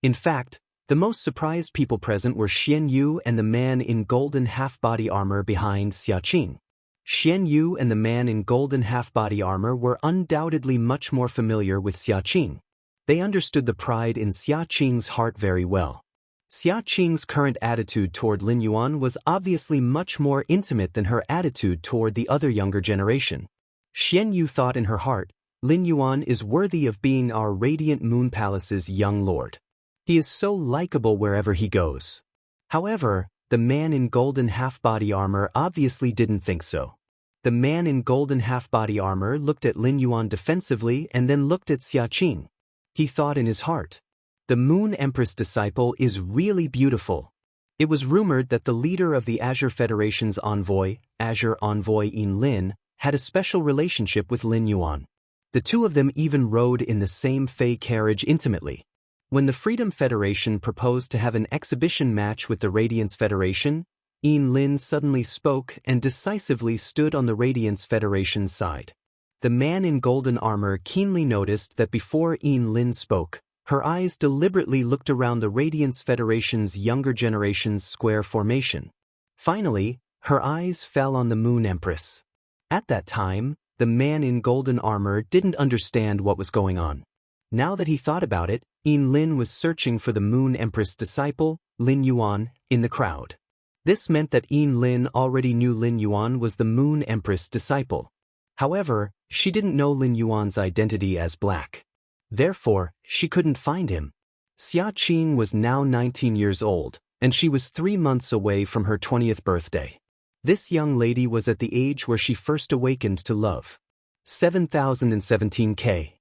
In fact, the most surprised people present were Xian Yu and the man in golden half-body armor behind Xia Qing. Xian Yu and the man in golden half-body armor were undoubtedly much more familiar with Xia Qing. They understood the pride in Xia Qing's heart very well. Xia Qing's current attitude toward Lin Yuan was obviously much more intimate than her attitude toward the other younger generation. Xian Yu thought in her heart, Lin Yuan is worthy of being our Radiant Moon Palace's young lord. He is so likable wherever he goes. However, the man in golden half-body armor obviously didn't think so. The man in golden half-body armor looked at Lin Yuan defensively and then looked at Xia Qing. He thought in his heart, the Moon Empress disciple is really beautiful. It was rumored that the leader of the Azure Federation's envoy, Azure Envoy Yin Lin, had a special relationship with Lin Yuan. The two of them even rode in the same Fey carriage intimately. When the Freedom Federation proposed to have an exhibition match with the Radiance Federation, Yin Lin suddenly spoke and decisively stood on the Radiance Federation's side. The man in golden armor keenly noticed that before Yin Lin spoke, her eyes deliberately looked around the Radiance Federation's younger generation's square formation. Finally, her eyes fell on the Moon Empress. At that time, the man in golden armor didn't understand what was going on. Now that he thought about it, Yin Lin was searching for the Moon Empress disciple, Lin Yuan, in the crowd. This meant that Yin Lin already knew Lin Yuan was the Moon Empress disciple. However, she didn't know Lin Yuan's identity as black. Therefore, she couldn't find him. Xia Qing was now 19 years old, and she was 3 months away from her 20th birthday. This young lady was at the age where she first awakened to love. 7017K.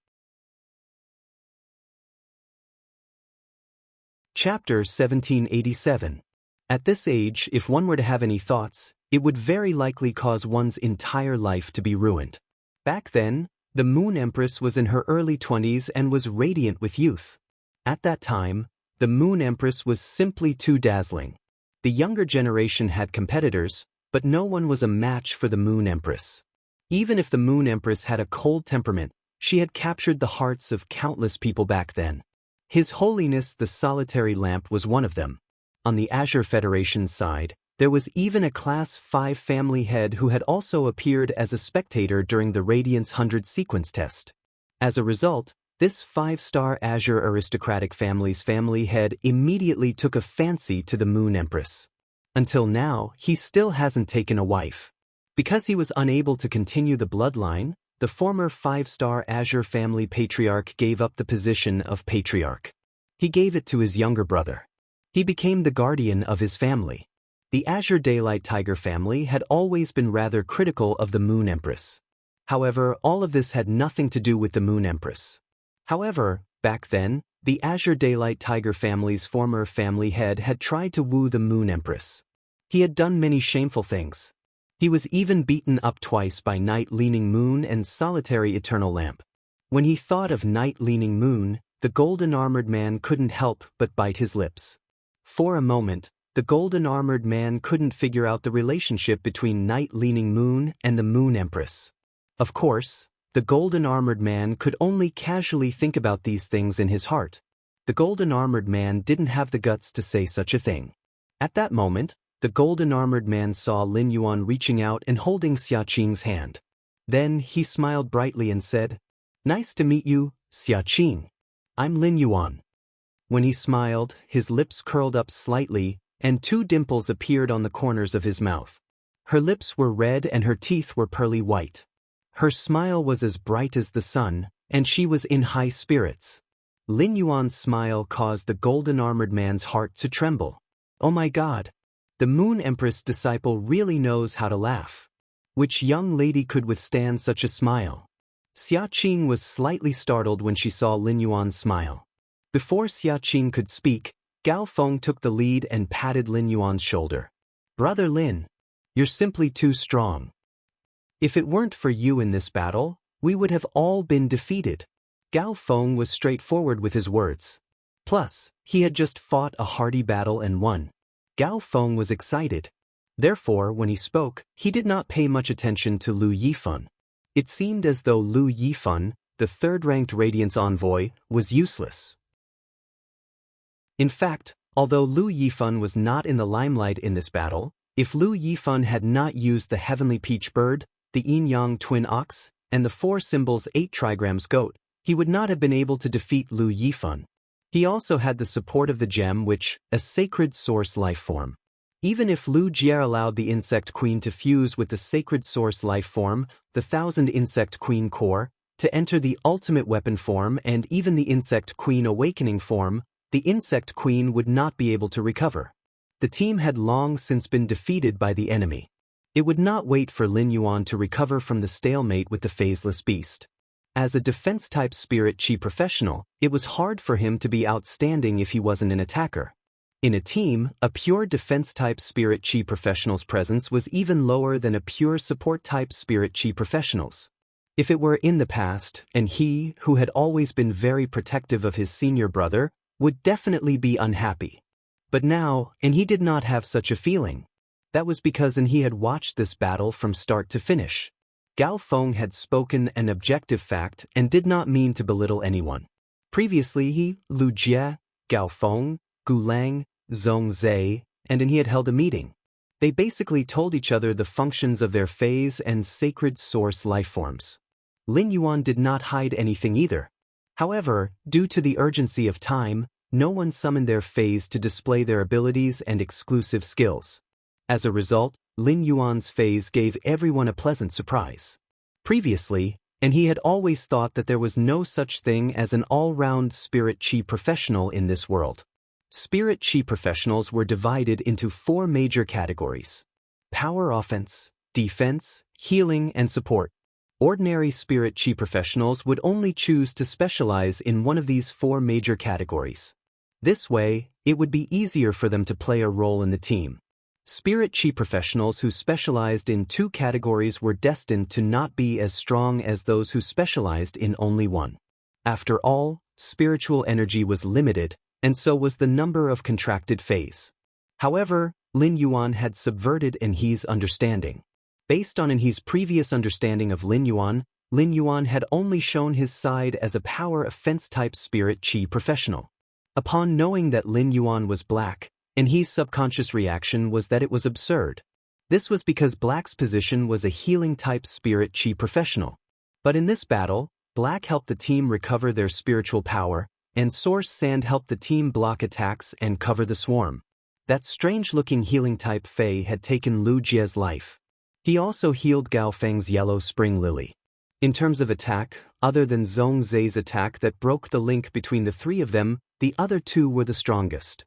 Chapter 1787. At this age, if one were to have any thoughts, it would very likely cause one's entire life to be ruined. Back then, the Moon Empress was in her early 20s and was radiant with youth. At that time, the Moon Empress was simply too dazzling. The younger generation had competitors, but no one was a match for the Moon Empress. Even if the Moon Empress had a cold temperament, she had captured the hearts of countless people back then. His Holiness the Solitary Lamp was one of them. On the Azure Federation's side, there was even a Class 5 family head who had also appeared as a spectator during the Radiance 100 sequence test. As a result, this 5-star Azure aristocratic family's family head immediately took a fancy to the Moon Empress. Until now, he still hasn't taken a wife. Because he was unable to continue the bloodline, the former 5-star Azure family patriarch gave up the position of patriarch. He gave it to his younger brother. He became the guardian of his family. The Azure Daylight Tiger family had always been rather critical of the Moon Empress. However, all of this had nothing to do with the Moon Empress. However, back then, the Azure Daylight Tiger family's former family head had tried to woo the Moon Empress. He had done many shameful things. He was even beaten up twice by Night Leaning Moon and Solitary Eternal Lamp. When he thought of Night Leaning Moon, the golden-armored man couldn't help but bite his lips. For a moment, the golden-armored man couldn't figure out the relationship between Night Leaning Moon and the Moon Empress. Of course, the golden-armored man could only casually think about these things in his heart. The golden-armored man didn't have the guts to say such a thing. At that moment, the golden-armored man saw Lin Yuan reaching out and holding Xia Qing's hand. Then he smiled brightly and said, "Nice to meet you, Xia Qing. I'm Lin Yuan." When he smiled, his lips curled up slightly, and 2 dimples appeared on the corners of his mouth. Her lips were red and her teeth were pearly white. Her smile was as bright as the sun, and she was in high spirits. Lin Yuan's smile caused the golden-armored man's heart to tremble. Oh my God! The Moon Empress disciple really knows how to laugh. Which young lady could withstand such a smile? Xia Qing was slightly startled when she saw Lin Yuan's smile. Before Xia Qing could speak, Gao Feng took the lead and patted Lin Yuan's shoulder. "Brother Lin, you're simply too strong. If it weren't for you in this battle, we would have all been defeated." Gao Feng was straightforward with his words. Plus, he had just fought a hardy battle and won. Gao Feng was excited. Therefore, when he spoke, he did not pay much attention to Lu Yifan. It seemed as though Lu Yifan, the 3rd-ranked Radiance envoy, was useless. In fact, although Lu Yifan was not in the limelight in this battle, if Lu Yifan had not used the Heavenly Peach Bird, the Yin-Yang Twin Ox, and the 4 symbols 8 trigrams goat, he would not have been able to defeat Lu Yifan. He also had the support of the gem which, a sacred source life form. Even if Lu Jie allowed the Insect Queen to fuse with the sacred source life form, the 1000 Insect Queen core, to enter the ultimate weapon form and even the Insect Queen awakening form, the Insect Queen would not be able to recover. The team had long since been defeated by the enemy. It would not wait for Lin Yuan to recover from the stalemate with the phaseless beast. As a defense-type spirit chi professional, it was hard for him to be outstanding if he wasn't an attacker. In a team, a pure defense-type spirit chi professional's presence was even lower than a pure support-type spirit chi professional's. If it were in the past, and he, who had always been very protective of his senior brother, would definitely be unhappy. But now, and he did not have such a feeling. That was because he had watched this battle from start to finish. Gao Feng had spoken an objective fact and did not mean to belittle anyone. Previously he, Lu Jie, Gao Feng, Gu Lang, Zhong Zhe, and he had held a meeting. They basically told each other the functions of their phase and sacred source lifeforms. Lin Yuan did not hide anything either. However, due to the urgency of time, no one summoned their phase to display their abilities and exclusive skills. As a result, Lin Yuan's phase gave everyone a pleasant surprise. Previously, and he had always thought that there was no such thing as an all-round spirit chi professional in this world. Spirit chi professionals were divided into 4 major categories: power offense, defense, healing, and support. Ordinary spirit chi professionals would only choose to specialize in one of these 4 major categories. This way, it would be easier for them to play a role in the team. Spirit Chi professionals who specialized in two categories were destined to not be as strong as those who specialized in only one. After all, spiritual energy was limited, and so was the number of contracted phase. However, Lin Yuan had subverted Enhe's understanding. Based on Enhe's previous understanding of Lin Yuan had only shown his side as a power offense-type Spirit Chi professional. Upon knowing that Lin Yuan was black, Enhe's subconscious reaction was that it was absurd. This was because Black's position was a healing-type Spirit Chi professional. But in this battle, Black helped the team recover their spiritual power, and Source Sand helped the team block attacks and cover the swarm. That strange-looking healing-type Fei had taken Lu Jie's life. He also healed Gao Feng's Yellow Spring Lily. In terms of attack, other than Zhong Zai's attack that broke the link between the three of them, the other two were the strongest.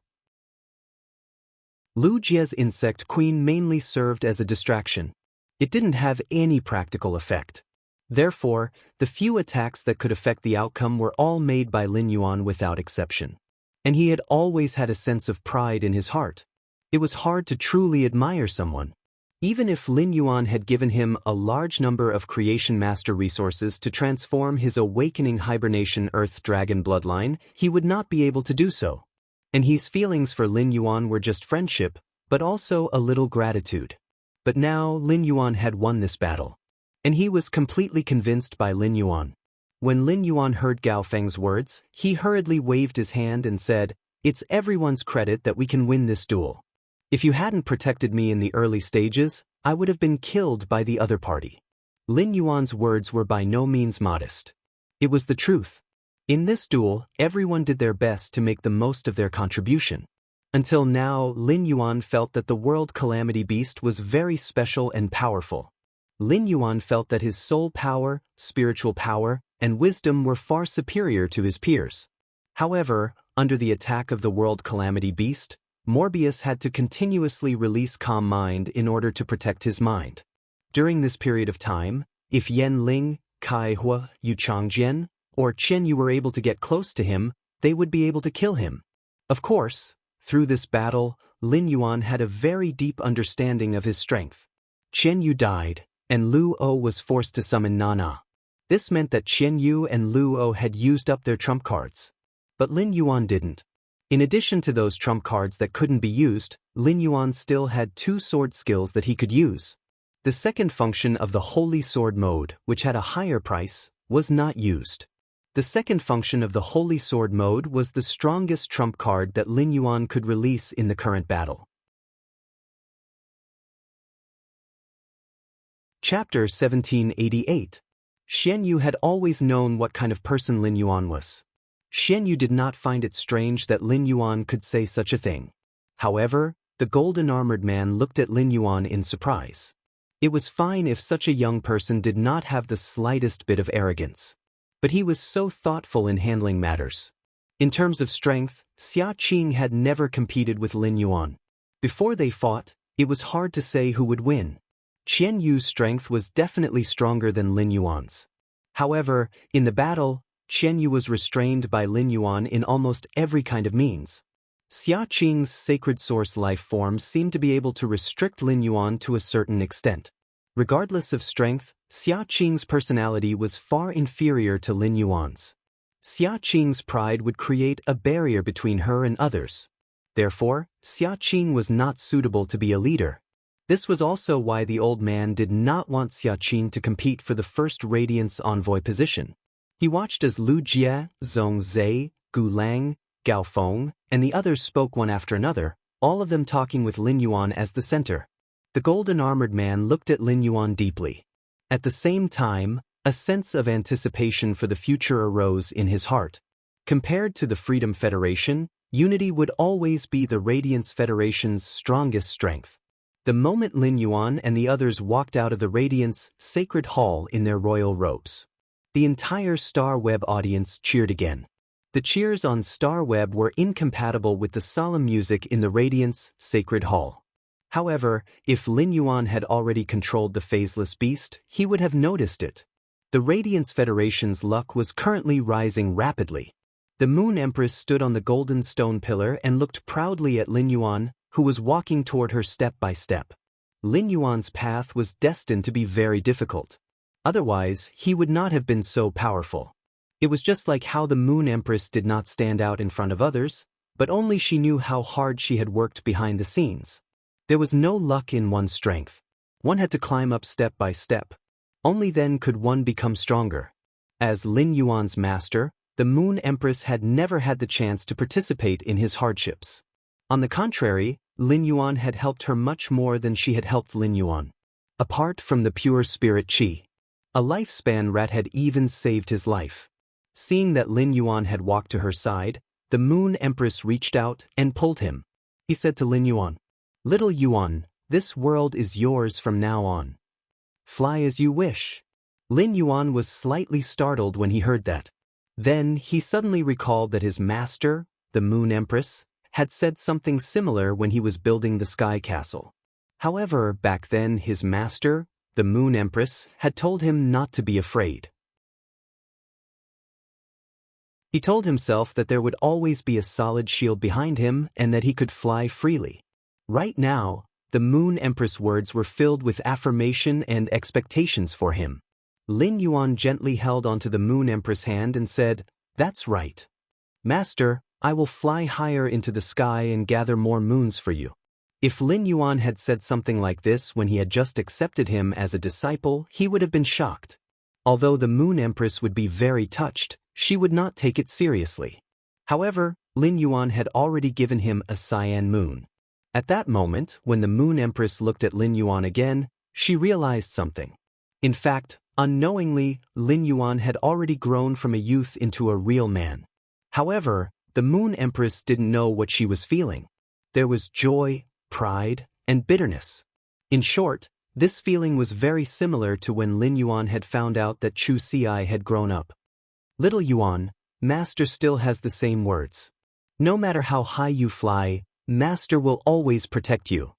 Lu Jie's Insect Queen mainly served as a distraction. It didn't have any practical effect. Therefore, the few attacks that could affect the outcome were all made by Lin Yuan without exception. And he had always had a sense of pride in his heart. It was hard to truly admire someone. Even if Lin Yuan had given him a large number of Creation Master resources to transform his awakening hibernation Earth Dragon bloodline, he would not be able to do so. And his feelings for Lin Yuan were just friendship, but also a little gratitude. But now Lin Yuan had won this battle. And he was completely convinced by Lin Yuan. When Lin Yuan heard Gao Feng's words, he hurriedly waved his hand and said, "It's everyone's credit that we can win this duel. If you hadn't protected me in the early stages, I would have been killed by the other party." Lin Yuan's words were by no means modest. It was the truth. In this duel, everyone did their best to make the most of their contribution. Until now, Lin Yuan felt that the World Calamity Beast was very special and powerful. Lin Yuan felt that his soul power, spiritual power, and wisdom were far superior to his peers. However, under the attack of the World Calamity Beast, Morbius had to continuously release Calm Mind in order to protect his mind. During this period of time, if Yan Ling, Kai Hua, Yu Changjian, or Chen Yu were able to get close to him, they would be able to kill him. Of course, through this battle, Lin Yuan had a very deep understanding of his strength. Chen Yu died, and Lu O was forced to summon Nana. This meant that Chen Yu and Lu O had used up their trump cards. But Lin Yuan didn't. In addition to those trump cards that couldn't be used, Lin Yuan still had two sword skills that he could use. The second function of the Holy Sword mode, which had a higher price, was not used. The second function of the Holy Sword mode was the strongest trump card that Lin Yuan could release in the current battle. Chapter 1788. Xian Yu had always known what kind of person Lin Yuan was. Xian Yu did not find it strange that Lin Yuan could say such a thing. However, the golden-armored man looked at Lin Yuan in surprise. It was fine if such a young person did not have the slightest bit of arrogance. But he was so thoughtful in handling matters. In terms of strength, Xia Qing had never competed with Lin Yuan. Before they fought, it was hard to say who would win. Qian Yu's strength was definitely stronger than Lin Yuan's. However, in the battle, Qian Yu was restrained by Lin Yuan in almost every kind of means. Xia Qing's sacred source life form seemed to be able to restrict Lin Yuan to a certain extent. Regardless of strength, Xia Qing's personality was far inferior to Lin Yuan's. Xia Qing's pride would create a barrier between her and others. Therefore, Xia Qing was not suitable to be a leader. This was also why the old man did not want Xia Qing to compete for the first Radiance Envoy position. He watched as Lu Jie, Zhong Zai, Gu Lang, Gao Feng, and the others spoke one after another, all of them talking with Lin Yuan as the center. The golden-armored man looked at Lin Yuan deeply. At the same time, a sense of anticipation for the future arose in his heart. Compared to the Freedom Federation, unity would always be the Radiance Federation's strongest strength. The moment Lin Yuan and the others walked out of the Radiance Sacred Hall in their royal robes, the entire Star Web audience cheered again. The cheers on Star Web were incompatible with the solemn music in the Radiance Sacred Hall. However, if Lin Yuan had already controlled the phaseless beast, he would have noticed it. The Radiance Federation's luck was currently rising rapidly. The Moon Empress stood on the golden stone pillar and looked proudly at Lin Yuan, who was walking toward her step by step. Lin Yuan's path was destined to be very difficult. Otherwise, he would not have been so powerful. It was just like how the Moon Empress did not stand out in front of others, but only she knew how hard she had worked behind the scenes. There was no luck in one's strength. One had to climb up step by step. Only then could one become stronger. As Lin Yuan's master, the Moon Empress had never had the chance to participate in his hardships. On the contrary, Lin Yuan had helped her much more than she had helped Lin Yuan. Apart from the pure spirit qi, a lifespan rat had even saved his life. Seeing that Lin Yuan had walked to her side, the Moon Empress reached out and pulled him. He said to Lin Yuan, "Little Yuan, this world is yours from now on. Fly as you wish." Lin Yuan was slightly startled when he heard that. Then he suddenly recalled that his master, the Moon Empress, had said something similar when he was building the Sky Castle. However, back then his master, the Moon Empress, had told him not to be afraid. He told himself that there would always be a solid shield behind him and that he could fly freely. Right now, the Moon Empress' words were filled with affirmation and expectations for him. Lin Yuan gently held onto the Moon Empress' hand and said, "That's right. Master, I will fly higher into the sky and gather more moons for you." If Lin Yuan had said something like this when he had just accepted him as a disciple, he would have been shocked. Although the Moon Empress would be very touched, she would not take it seriously. However, Lin Yuan had already given him a cyan moon. At that moment, when the Moon Empress looked at Lin Yuan again, she realized something. In fact, unknowingly, Lin Yuan had already grown from a youth into a real man. However, the Moon Empress didn't know what she was feeling. There was joy, pride, and bitterness. In short, this feeling was very similar to when Lin Yuan had found out that Chu Xi had grown up. "Little Yuan, Master still has the same words. No matter how high you fly, Master will always protect you.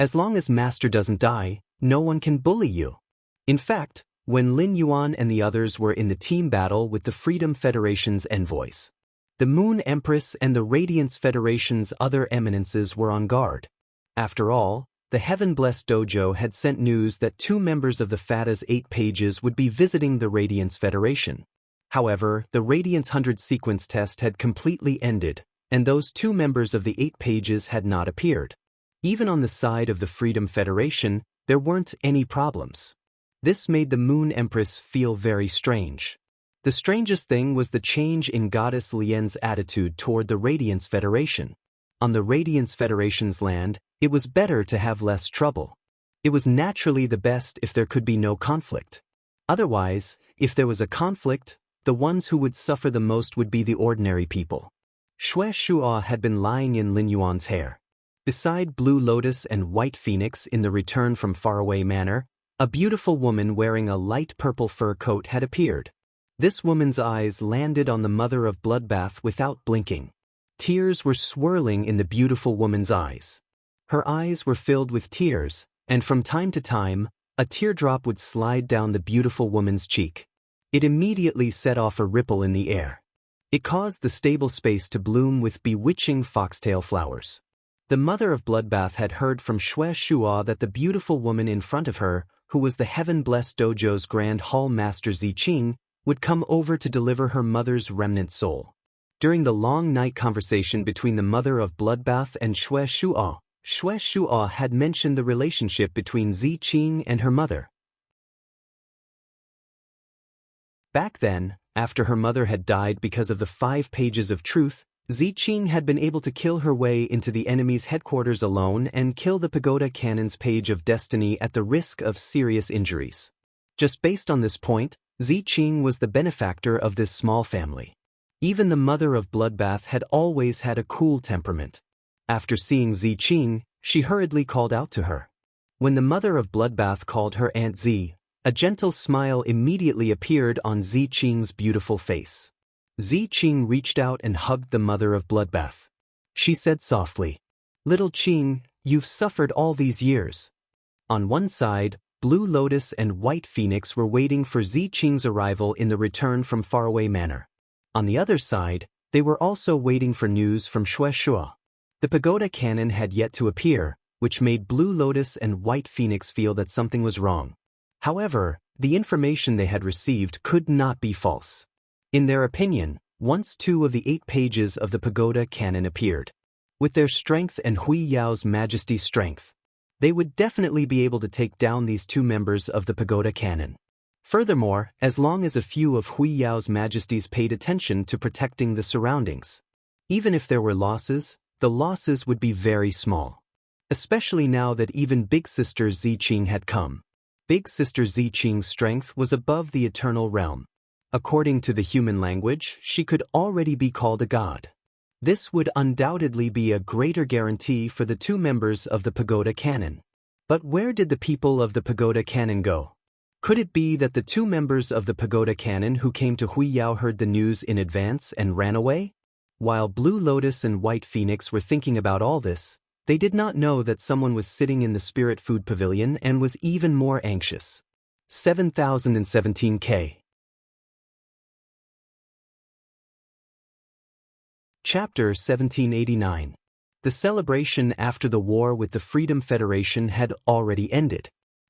As long as Master doesn't die, no one can bully you." In fact, when Lin Yuan and the others were in the team battle with the Freedom Federation's envoys, the Moon Empress and the Radiance Federation's other eminences were on guard. After all, the Heaven-Blessed Dojo had sent news that 2 members of the FATA's 8 pages would be visiting the Radiance Federation. However, the Radiance 100 sequence test had completely ended, and those 2 members of the 8 pages had not appeared. Even on the side of the Freedom Federation, there weren't any problems. This made the Moon Empress feel very strange. The strangest thing was the change in Goddess Lien's attitude toward the Radiance Federation. On the Radiance Federation's land, it was better to have less trouble. It was naturally the best if there could be no conflict. Otherwise, if there was a conflict, the ones who would suffer the most would be the ordinary people. Xue Shuo had been lying in Lin Yuan's hair. Beside Blue Lotus and White Phoenix in the Return from Faraway Manor, a beautiful woman wearing a light purple fur coat had appeared. This woman's eyes landed on the Mother of Bloodbath without blinking. Tears were swirling in the beautiful woman's eyes. Her eyes were filled with tears, and from time to time, a teardrop would slide down the beautiful woman's cheek. It immediately set off a ripple in the air. It caused the stable space to bloom with bewitching foxtail flowers. The Mother of Bloodbath had heard from Xue Shuo that the beautiful woman in front of her, who was the Heaven-Blessed Dojo's Grand Hall Master Ziqing, would come over to deliver her mother's remnant soul. During the long night conversation between the Mother of Bloodbath and Xue Shuo had mentioned the relationship between Ziqing and her mother. Back then, after her mother had died because of the 5 pages of truth, Ziqing had been able to kill her way into the enemy's headquarters alone and kill the Pagoda Cannon's Page of Destiny at the risk of serious injuries. Just based on this point, Ziqing was the benefactor of this small family. Even the Mother of Bloodbath had always had a cool temperament. After seeing Ziqing, she hurriedly called out to her. When the Mother of Bloodbath called her Aunt Z, a gentle smile immediately appeared on Ziqing's beautiful face. Ziqing reached out and hugged the Mother of Bloodbath. She said softly, "Little Qing, you've suffered all these years." On one side, Blue Lotus and White Phoenix were waiting for Ziqing's arrival in the Return from Faraway Manor. On the other side, They were also waiting for news from Shueshua. The pagoda cannon had yet to appear, which made Blue Lotus and White Phoenix feel that something was wrong. However, the information they had received could not be false. In their opinion, once 2 of the 8 pages of the pagoda cannon appeared, with their strength and Hui Yao's majesty's strength, they would definitely be able to take down these 2 members of the pagoda cannon. Furthermore, as long as a few of Hui Yao's majesties paid attention to protecting the surroundings, even if there were losses, the losses would be very small. Especially now that even Big Sister Ziqing had come. Big Sister Ziqing's strength was above the eternal realm. According to the human language, she could already be called a god. This would undoubtedly be a greater guarantee for the 2 members of the pagoda cannon. But where did the people of the pagoda cannon go? Could it be that the 2 members of the pagoda cannon who came to Hui Yao heard the news in advance and ran away? While Blue Lotus and White Phoenix were thinking about all this, they did not know that someone was sitting in the Spirit Food Pavilion and was even more anxious. 7017K. Chapter 1789. The celebration after the war with the Freedom Federation had already ended.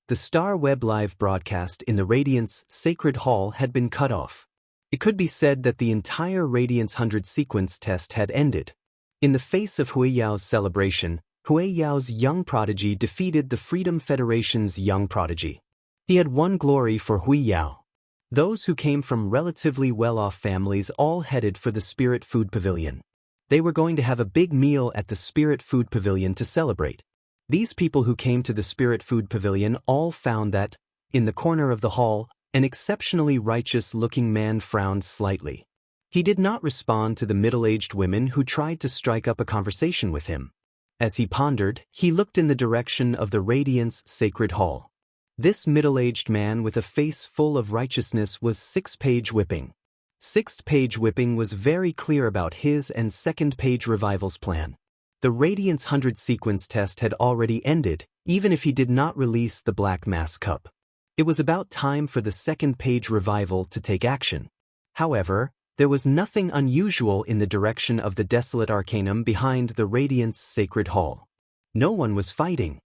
The Star Web live broadcast in the Radiance Sacred Hall had been cut off. It could be said that the entire Radiance 100 sequence test had ended. In the face of Hui Yao's celebration, Hui Yao's young prodigy defeated the Freedom Federation's young prodigy. He had won glory for Hui Yao. Those who came from relatively well-off families all headed for the Spirit Food Pavilion. They were going to have a big meal at the Spirit Food Pavilion to celebrate. These people who came to the Spirit Food Pavilion all found that, in the corner of the hall, an exceptionally righteous-looking man frowned slightly. He did not respond to the middle-aged women who tried to strike up a conversation with him. As he pondered, he looked in the direction of the Radiance Sacred Hall. This middle-aged man with a face full of righteousness was 6-page whipping. 6th-page whipping was very clear about his and 2nd-page revival's plan. The Radiance 100 sequence test had already ended, even if he did not release the Black Mass Cup. It was about time for the 2nd-page revival to take action. However, there was nothing unusual in the direction of the desolate arcanum behind the Radiance Sacred Hall. No one was fighting.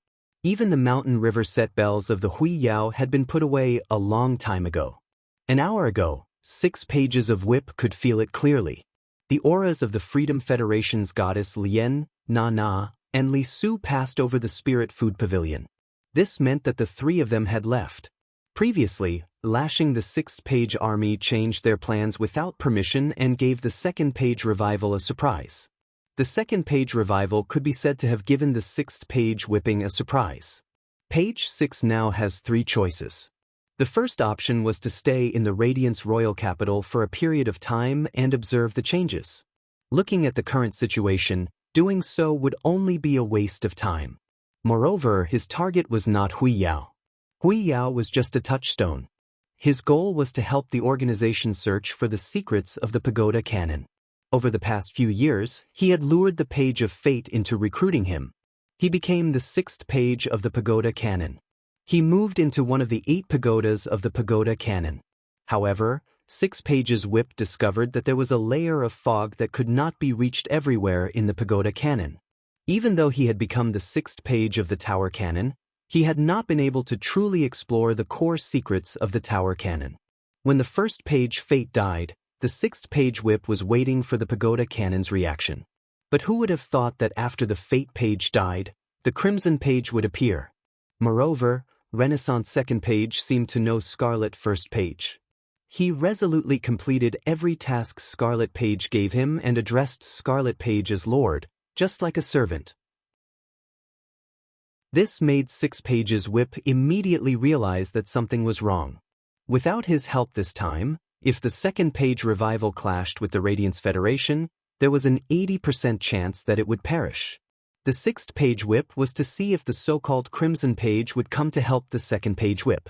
Even the mountain river set bells of the Hui Yao had been put away a long time ago. An hour ago, 6 pages of whip could feel it clearly. The auras of the Freedom Federation's goddess Lien, Na, and Li Su passed over the Spirit Food Pavilion. This meant that the 3 of them had left. Previously, Lashing the 6th-page army changed their plans without permission and gave the 2nd-page revival a surprise. The 2nd-page revival could be said to have given the 6th-page whipping a surprise. Page 6 now has 3 choices. The first option was to stay in the Radiance Royal Capital for a period of time and observe the changes. Looking at the current situation, doing so would only be a waste of time. Moreover, his target was not Hui Yao. Hui Yao was just a touchstone. His goal was to help the organization search for the secrets of the pagoda cannon. Over the past few years, he had lured the Page of Fate into recruiting him. He became the 6th page of the pagoda cannon. He moved into one of the 8 pagodas of the pagoda cannon. However, 6 pages whip discovered that there was a layer of fog that could not be reached everywhere in the pagoda cannon. Even though he had become the 6th page of the tower cannon, he had not been able to truly explore the core secrets of the tower cannon. When the 1st page Fate died, the 6th page whip was waiting for the pagoda cannon's reaction. But who would have thought that after the Fate page died, the Crimson page would appear? Moreover, Renaissance 2nd page seemed to know Scarlet 1st page. He resolutely completed every task Scarlet Page gave him and addressed Scarlet Page as Lord, just like a servant. This made 6 pages whip immediately realize that something was wrong. Without his help this time, if the 2nd page revival clashed with the Radiance Federation, there was an 80% chance that it would perish. The 6th page whip was to see if the so-called Crimson Page would come to help the 2nd page whip.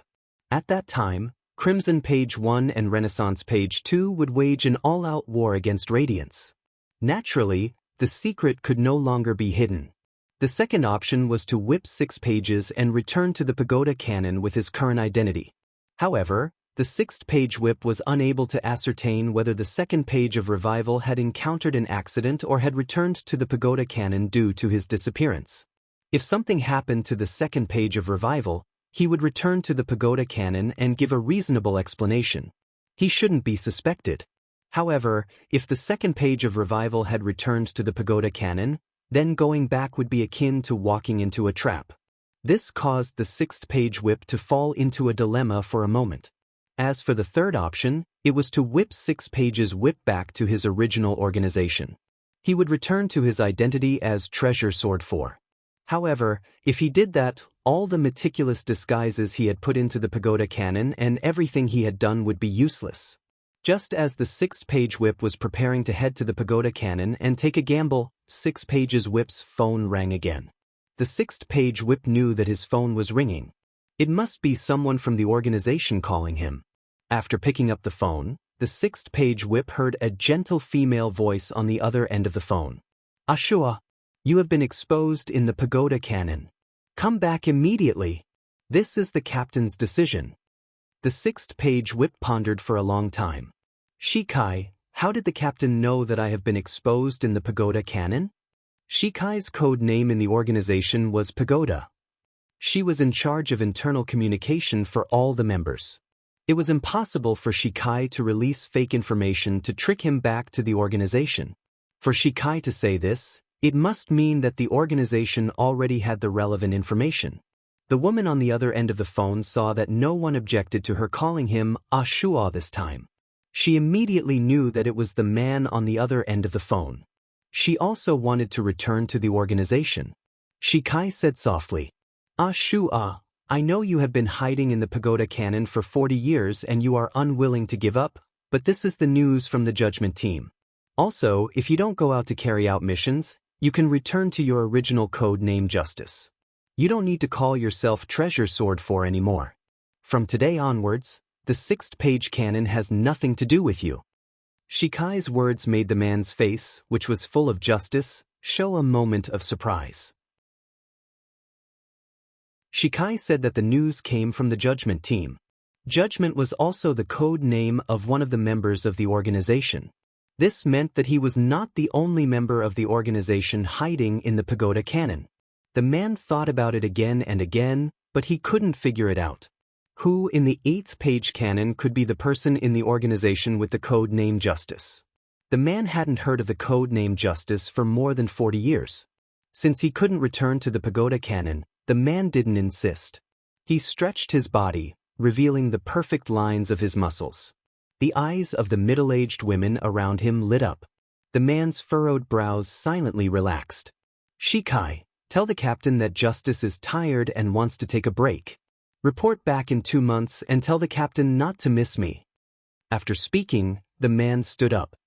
At that time, Crimson Page 1 and Renaissance Page 2 would wage an all-out war against Radiance. Naturally, the secret could no longer be hidden. The second option was to whip 6 pages and return to the pagoda cannon with his current identity. However, The sixth-page whip was unable to ascertain whether the second page of Revival had encountered an accident or had returned to the pagoda cannon due to his disappearance. If something happened to the second page of Revival, he would return to the pagoda cannon and give a reasonable explanation. He shouldn't be suspected. However, if the second page of Revival had returned to the pagoda cannon, then going back would be akin to walking into a trap. This caused the sixth-page whip to fall into a dilemma for a moment. As for the third option, it was to whip 6 pages whip back to his original organization. He would return to his identity as Treasure Sword 4. However, if he did that, all the meticulous disguises he had put into the pagoda cannon and everything he had done would be useless. Just as the sixth-page whip was preparing to head to the pagoda cannon and take a gamble, 6 pages whip's phone rang again. The sixth-page whip knew that his phone was ringing. It must be someone from the organization calling him. After picking up the phone, the sixth-page whip heard a gentle female voice on the other end of the phone. Ashua, you have been exposed in the pagoda cannon. Come back immediately. This is the captain's decision. The sixth-page whip pondered for a long time. Shikai, how did the captain know that I have been exposed in the pagoda cannon? Shikai's code name in the organization was Pagoda. She was in charge of internal communication for all the members. It was impossible for Shikai to release fake information to trick him back to the organization. For Shikai to say this, it must mean that the organization already had the relevant information. The woman on the other end of the phone saw that no one objected to her calling him Ashua this time. She immediately knew that it was the man on the other end of the phone. She also wanted to return to the organization. Shikai said softly, Ashua, I know you have been hiding in the pagoda cannon for 40 years and you are unwilling to give up, but this is the news from the judgment team. Also, if you don't go out to carry out missions, you can return to your original code name Justice. You don't need to call yourself Treasure Sword 4 anymore. From today onwards, the sixth-page cannon has nothing to do with you. Shikai's words made the man's face, which was full of justice, show a moment of surprise. Shikai said that the news came from the Judgment team. Judgment was also the code name of one of the members of the organization. This meant that he was not the only member of the organization hiding in the pagoda cannon. The man thought about it again and again, but he couldn't figure it out. Who in the 8th-page canon could be the person in the organization with the code name Justice? The man hadn't heard of the code name Justice for more than 40 years. Since he couldn't return to the pagoda cannon, the man didn't insist. He stretched his body, revealing the perfect lines of his muscles. The eyes of the middle-aged women around him lit up. The man's furrowed brows silently relaxed. Shikai, tell the captain that Justice is tired and wants to take a break. Report back in 2 months and tell the captain not to miss me. After speaking, the man stood up.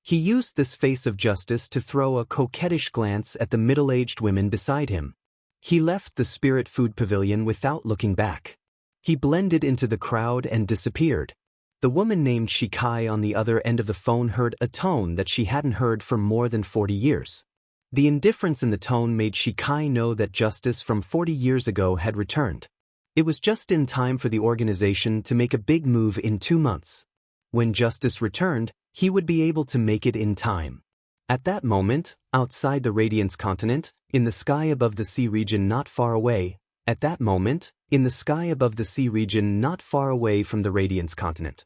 He used this face of justice to throw a coquettish glance at the middle-aged women beside him. He left the Spirit Food Pavilion without looking back. He blended into the crowd and disappeared. The woman named Shikai on the other end of the phone heard a tone that she hadn't heard for more than 40 years. The indifference in the tone made Shikai know that Justice from 40 years ago had returned. It was just in time for the organization to make a big move in 2 months. When Justice returned, he would be able to make it in time. At that moment, outside the Radiance continent, in the sky above the sea region not far away, at that moment, in the sky above the sea region not far away from the Radiance continent.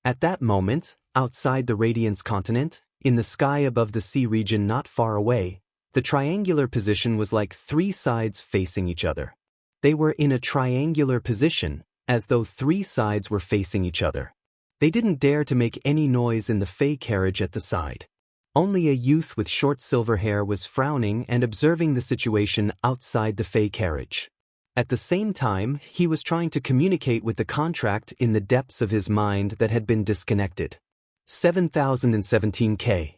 At that moment, outside the Radiance continent, in the sky above the sea region not far away, the triangular position was like 3 sides facing each other. They were in a triangular position, as though 3 sides were facing each other. They didn't dare to make any noise in the Fey carriage at the side. Only a youth with short silver hair was frowning and observing the situation outside the Fey carriage. At the same time, he was trying to communicate with the contract in the depths of his mind that had been disconnected. 7017K.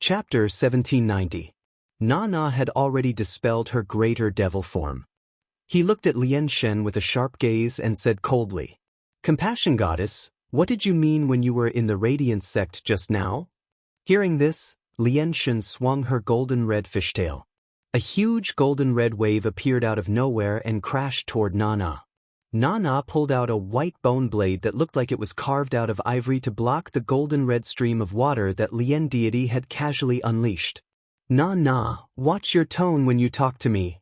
Chapter 1790. Nana had already dispelled her greater devil form. He looked at Lian Shen with a sharp gaze and said coldly, "Compassion Goddess, what did you mean when you were in the Radiance sect just now?" Hearing this, Lian Shen swung her golden red fishtail. A huge golden-red wave appeared out of nowhere and crashed toward Nana. Nana pulled out a white bone blade that looked like it was carved out of ivory to block the golden-red stream of water that Lien deity had casually unleashed. Nana, watch your tone when you talk to me.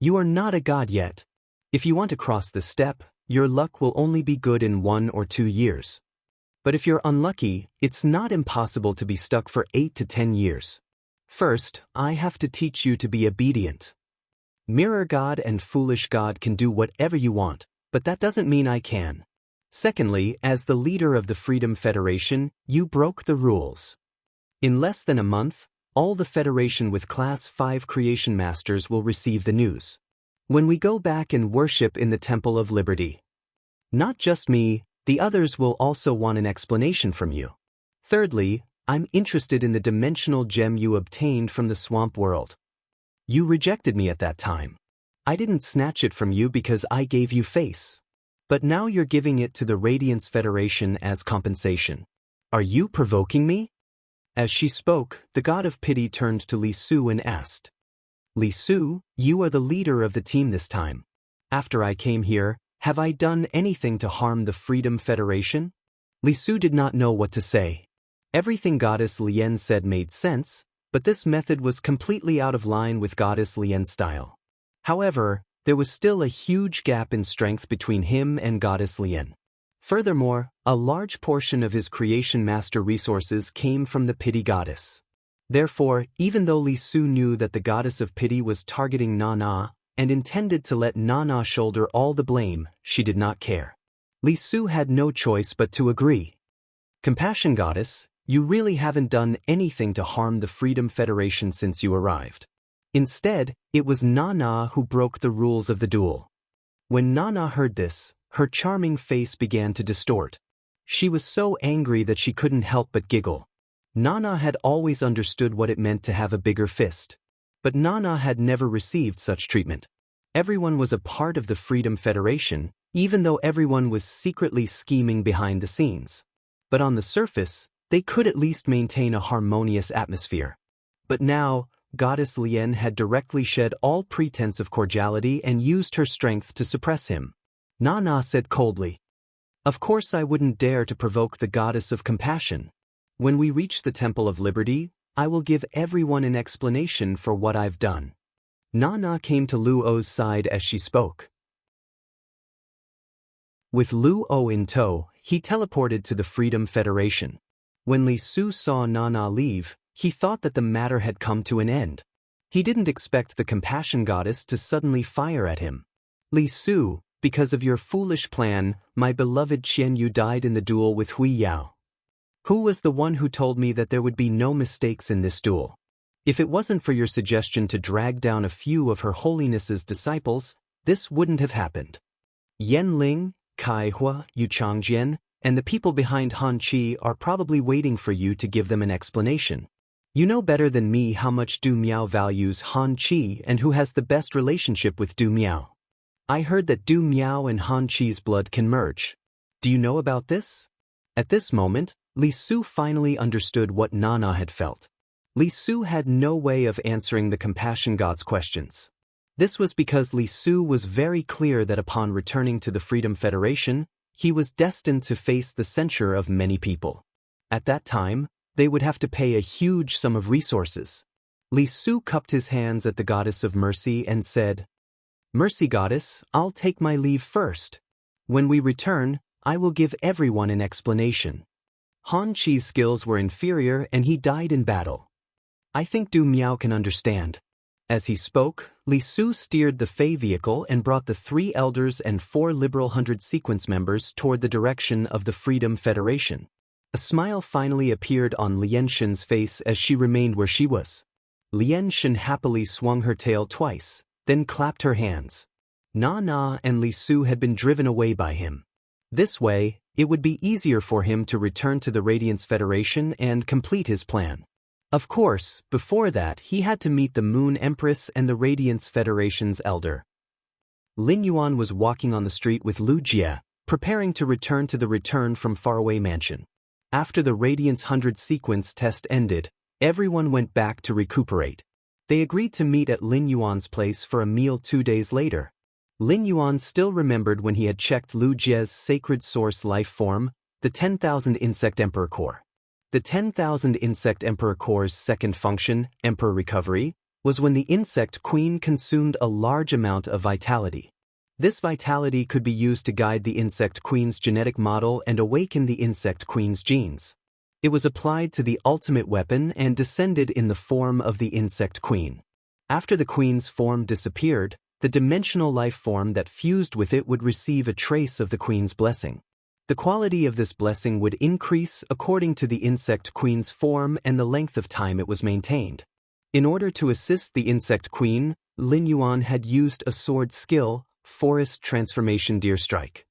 You are not a god yet. If you want to cross the step, your luck will only be good in 1 or 2 years. But if you're unlucky, it's not impossible to be stuck for 8 to 10 years. First, I have to teach you to be obedient. Mirror God and Foolish God can do whatever you want, but that doesn't mean I can. Secondly, as the leader of the Freedom Federation, you broke the rules. In less than a month, all the Federation with Class 5 Creation Masters will receive the news. When we go back and worship in the Temple of Liberty. Not just me, the others will also want an explanation from you. Thirdly, I'm interested in the dimensional gem you obtained from the swamp world. You rejected me at that time. I didn't snatch it from you because I gave you face. But now you're giving it to the Radiance Federation as compensation. Are you provoking me? As she spoke, the god of pity turned to Li Su and asked, Li Su, you are the leader of the team this time. After I came here, have I done anything to harm the Freedom Federation? Li Su did not know what to say. Everything Goddess Lien said made sense, but this method was completely out of line with Goddess Lien's style. However, there was still a huge gap in strength between him and Goddess Lien. Furthermore, a large portion of his creation master resources came from the pity goddess. Therefore, even though Li Su knew that the goddess of pity was targeting Nana and intended to let Nana shoulder all the blame, she did not care. Li Su had no choice but to agree. Compassion Goddess, you really haven't done anything to harm the Freedom Federation since you arrived. Instead, it was Nana who broke the rules of the duel. When Nana heard this, her charming face began to distort. She was so angry that she couldn't help but giggle. Nana had always understood what it meant to have a bigger fist. But Nana had never received such treatment. Everyone was a part of the Freedom Federation, even though everyone was secretly scheming behind the scenes. But on the surface, they could at least maintain a harmonious atmosphere. But now, Goddess Lien had directly shed all pretense of cordiality and used her strength to suppress him. Nana said coldly, Of course I wouldn't dare to provoke the Goddess of Compassion. When we reach the Temple of Liberty, I will give everyone an explanation for what I've done. Nana came to Lu O's side as she spoke. With Lu O in tow, he teleported to the Freedom Federation. When Li Su saw Nana leave, he thought that the matter had come to an end. He didn't expect the Compassion Goddess to suddenly fire at him. Li Su, because of your foolish plan, my beloved Qian Yu died in the duel with Hui Yao. Who was the one who told me that there would be no mistakes in this duel? If it wasn't for your suggestion to drag down a few of Her Holiness's disciples, this wouldn't have happened. Yan Ling, Kai Hua, Yu Changjian, and the people behind Han Qi are probably waiting for you to give them an explanation. You know better than me how much Du Miao values Han Qi and who has the best relationship with Du Miao. I heard that Du Miao and Han Qi's blood can merge. Do you know about this? At this moment, Li Su finally understood what Nana had felt. Li Su had no way of answering the Compassion God's questions. This was because Li Su was very clear that upon returning to the Freedom Federation, he was destined to face the censure of many people. At that time, they would have to pay a huge sum of resources. Li Su cupped his hands at the Goddess of Mercy and said, Mercy Goddess, I'll take my leave first. When we return, I will give everyone an explanation. Han Qi's skills were inferior and he died in battle. I think Du Miao can understand. As he spoke, Li Su steered the Fey vehicle and brought the 3 elders and 4 Liberal 100 sequence members toward the direction of the Freedom Federation. A smile finally appeared on Lien Shen's face as she remained where she was. Lien Shen happily swung her tail twice, then clapped her hands. Nana and Li Su had been driven away by him. This way, it would be easier for him to return to the Radiance Federation and complete his plan. Of course, before that he had to meet the Moon Empress and the Radiance Federation's elder. Lin Yuan was walking on the street with Lu Jie, preparing to return to the return from faraway mansion. After the Radiance 100 sequence test ended, everyone went back to recuperate. They agreed to meet at Lin Yuan's place for a meal 2 days later. Lin Yuan still remembered when he had checked Lu Jie's sacred source life form, the 10,000 Insect Emperor Core. The 10,000 Insect Emperor Core's second function, Emperor Recovery, was when the insect queen consumed a large amount of vitality. This vitality could be used to guide the insect queen's genetic model and awaken the insect queen's genes. It was applied to the ultimate weapon and descended in the form of the insect queen. After the queen's form disappeared, the dimensional life form that fused with it would receive a trace of the queen's blessing. The quality of this blessing would increase according to the insect queen's form and the length of time it was maintained. In order to assist the insect queen, Lin Yuan had used a sword skill, Forest Transformation Deer Strike.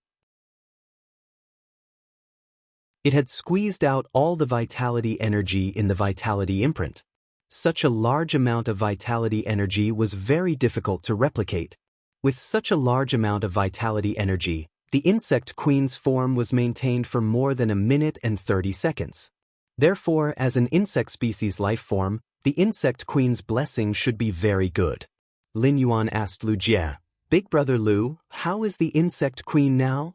It had squeezed out all the vitality energy in the vitality imprint. Such a large amount of vitality energy was very difficult to replicate. With such a large amount of vitality energy, the insect queen's form was maintained for more than a minute and 30 seconds. Therefore, as an insect species life form, the insect queen's blessing should be very good. Lin Yuan asked Lu Jie, "Big brother Lu, how is the insect queen now?"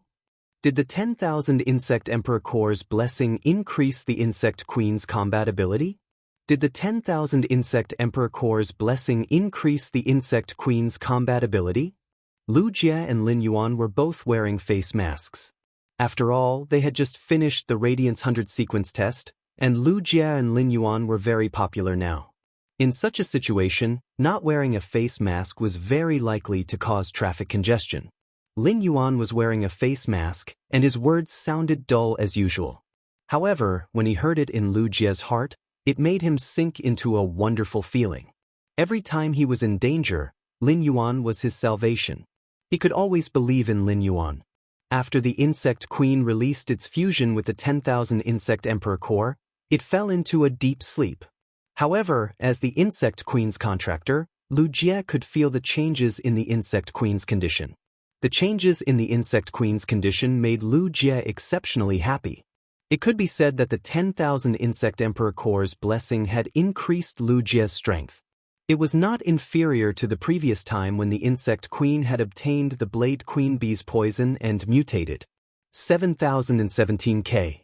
Did the 10,000 Insect Emperor Core's blessing increase the insect queen's combat ability? Did the 10,000 Insect Emperor Core's blessing increase the insect queen's combat ability? Lu Jie and Lin Yuan were both wearing face masks. After all, they had just finished the Radiance 100 sequence test, and Lu Jie and Lin Yuan were very popular now. In such a situation, not wearing a face mask was very likely to cause traffic congestion. Lin Yuan was wearing a face mask, and his words sounded dull as usual. However, when he heard it in Lu Jie's heart, it made him sink into a wonderful feeling. Every time he was in danger, Lin Yuan was his salvation. He could always believe in Lin Yuan. After the insect queen released its fusion with the 10,000 Insect Emperor Core, it fell into a deep sleep. However, as the insect queen's contractor, Lu Jie could feel the changes in the insect queen's condition. The changes in the insect queen's condition made Lu Jie exceptionally happy. It could be said that the 10,000 Insect Emperor Core's blessing had increased Lu Jie's strength. It was not inferior to the previous time when the insect queen had obtained the Blade Queen Bee's poison and mutated. 7017K.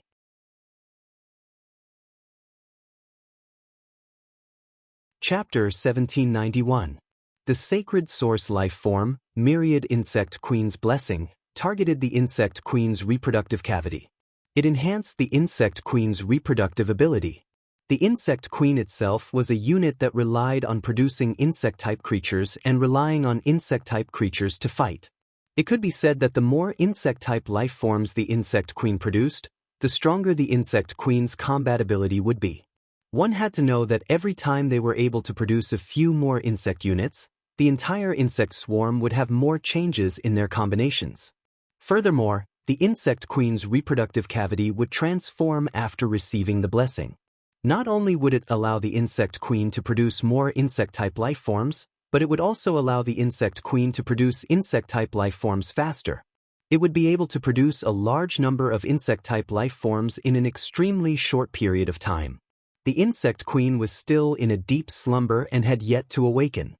Chapter 1791. The Sacred Source Life Form, Myriad Insect Queen's Blessing, targeted the insect queen's reproductive cavity. It enhanced the insect queen's reproductive ability. The insect queen itself was a unit that relied on producing insect-type creatures and relying on insect-type creatures to fight. It could be said that the more insect-type life forms the insect queen produced, the stronger the insect queen's combat ability would be. One had to know that every time they were able to produce a few more insect units, the entire insect swarm would have more changes in their combinations. Furthermore, the insect queen's reproductive cavity would transform after receiving the blessing. Not only would it allow the insect queen to produce more insect-type life forms, but it would also allow the insect queen to produce insect-type life forms faster. It would be able to produce a large number of insect-type life forms in an extremely short period of time. The insect queen was still in a deep slumber and had yet to awaken.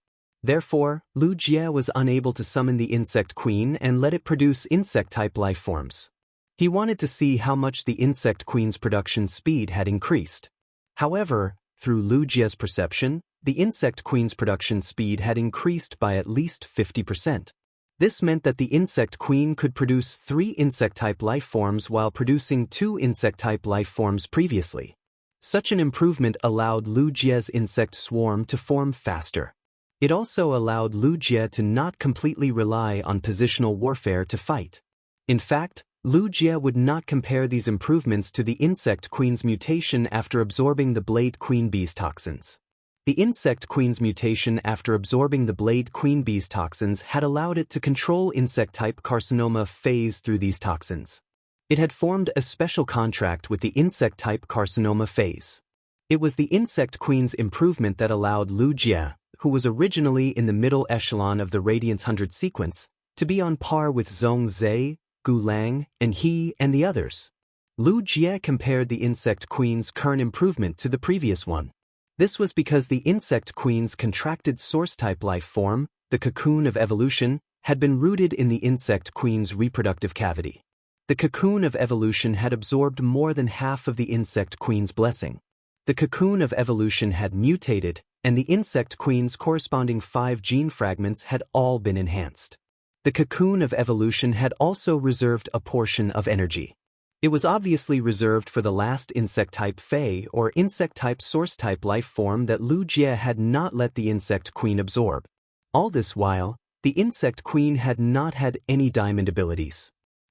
Therefore, Lu Jie was unable to summon the insect queen and let it produce insect-type life forms. He wanted to see how much the insect queen's production speed had increased. However, through Lu Jie's perception, the insect queen's production speed had increased by at least 50%. This meant that the insect queen could produce 3 insect-type life forms while producing 2 insect-type life forms previously. Such an improvement allowed Lu Jie's insect swarm to form faster. It also allowed Lu Jie to not completely rely on positional warfare to fight. In fact, Lu Jie would not compare these improvements to the insect queen's mutation after absorbing the Blade Queen Bee's toxins. The insect queen's mutation after absorbing the Blade Queen Bee's toxins had allowed it to control insect-type carcinoma phase through these toxins. It had formed a special contract with the insect-type carcinoma phase. It was the insect queen's improvement that allowed Lu Jie, who was originally in the middle echelon of the Radiance 100 sequence, to be on par with Zhong Zhe, Gu Lang, and He and the others. Lu Jie compared the insect queen's current improvement to the previous one. This was because the insect queen's contracted source-type life form, the cocoon of evolution, had been rooted in the insect queen's reproductive cavity. The cocoon of evolution had absorbed more than half of the insect queen's blessing. The cocoon of evolution had mutated, and the insect queen's corresponding 5 gene fragments had all been enhanced. The cocoon of evolution had also reserved a portion of energy. It was obviously reserved for the last insect-type Fae or insect-type source-type life form that Lu Jie had not let the insect queen absorb. All this while, the insect queen had not had any diamond abilities.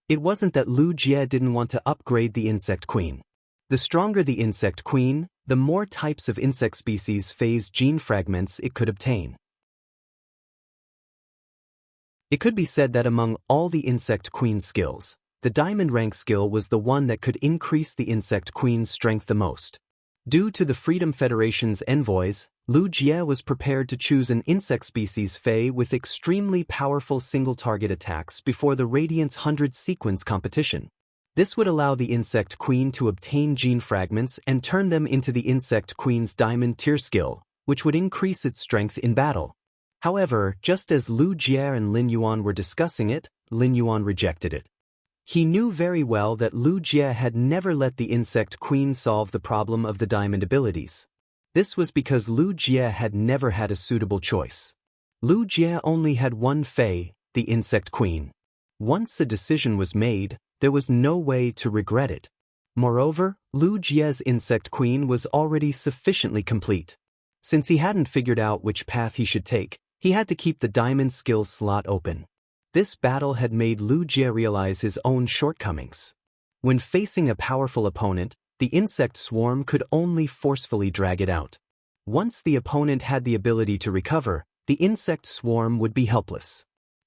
It wasn't that Lu Jie didn't want to upgrade the insect queen. The stronger the insect queen, the more types of insect species phase gene fragments it could obtain. It could be said that among all the insect queen's skills, the diamond rank skill was the one that could increase the insect queen's strength the most. Due to the Freedom Federation's envoys, Lu Jie was prepared to choose an insect species Fae with extremely powerful single-target attacks before the Radiance 100 sequence competition. This would allow the insect queen to obtain gene fragments and turn them into the insect queen's diamond tier skill, which would increase its strength in battle. However, just as Lu Jie and Lin Yuan were discussing it, Lin Yuan rejected it. He knew very well that Lu Jie had never let the insect queen solve the problem of the diamond abilities. This was because Lu Jie had never had a suitable choice. Lu Jie only had one Fae, the insect queen. Once a decision was made, there was no way to regret it. Moreover, Lu Jie's insect queen was already sufficiently complete. Since he hadn't figured out which path he should take, he had to keep the diamond skill slot open. This battle had made Lu Jie realize his own shortcomings. When facing a powerful opponent, the insect swarm could only forcefully drag it out. Once the opponent had the ability to recover, the insect swarm would be helpless.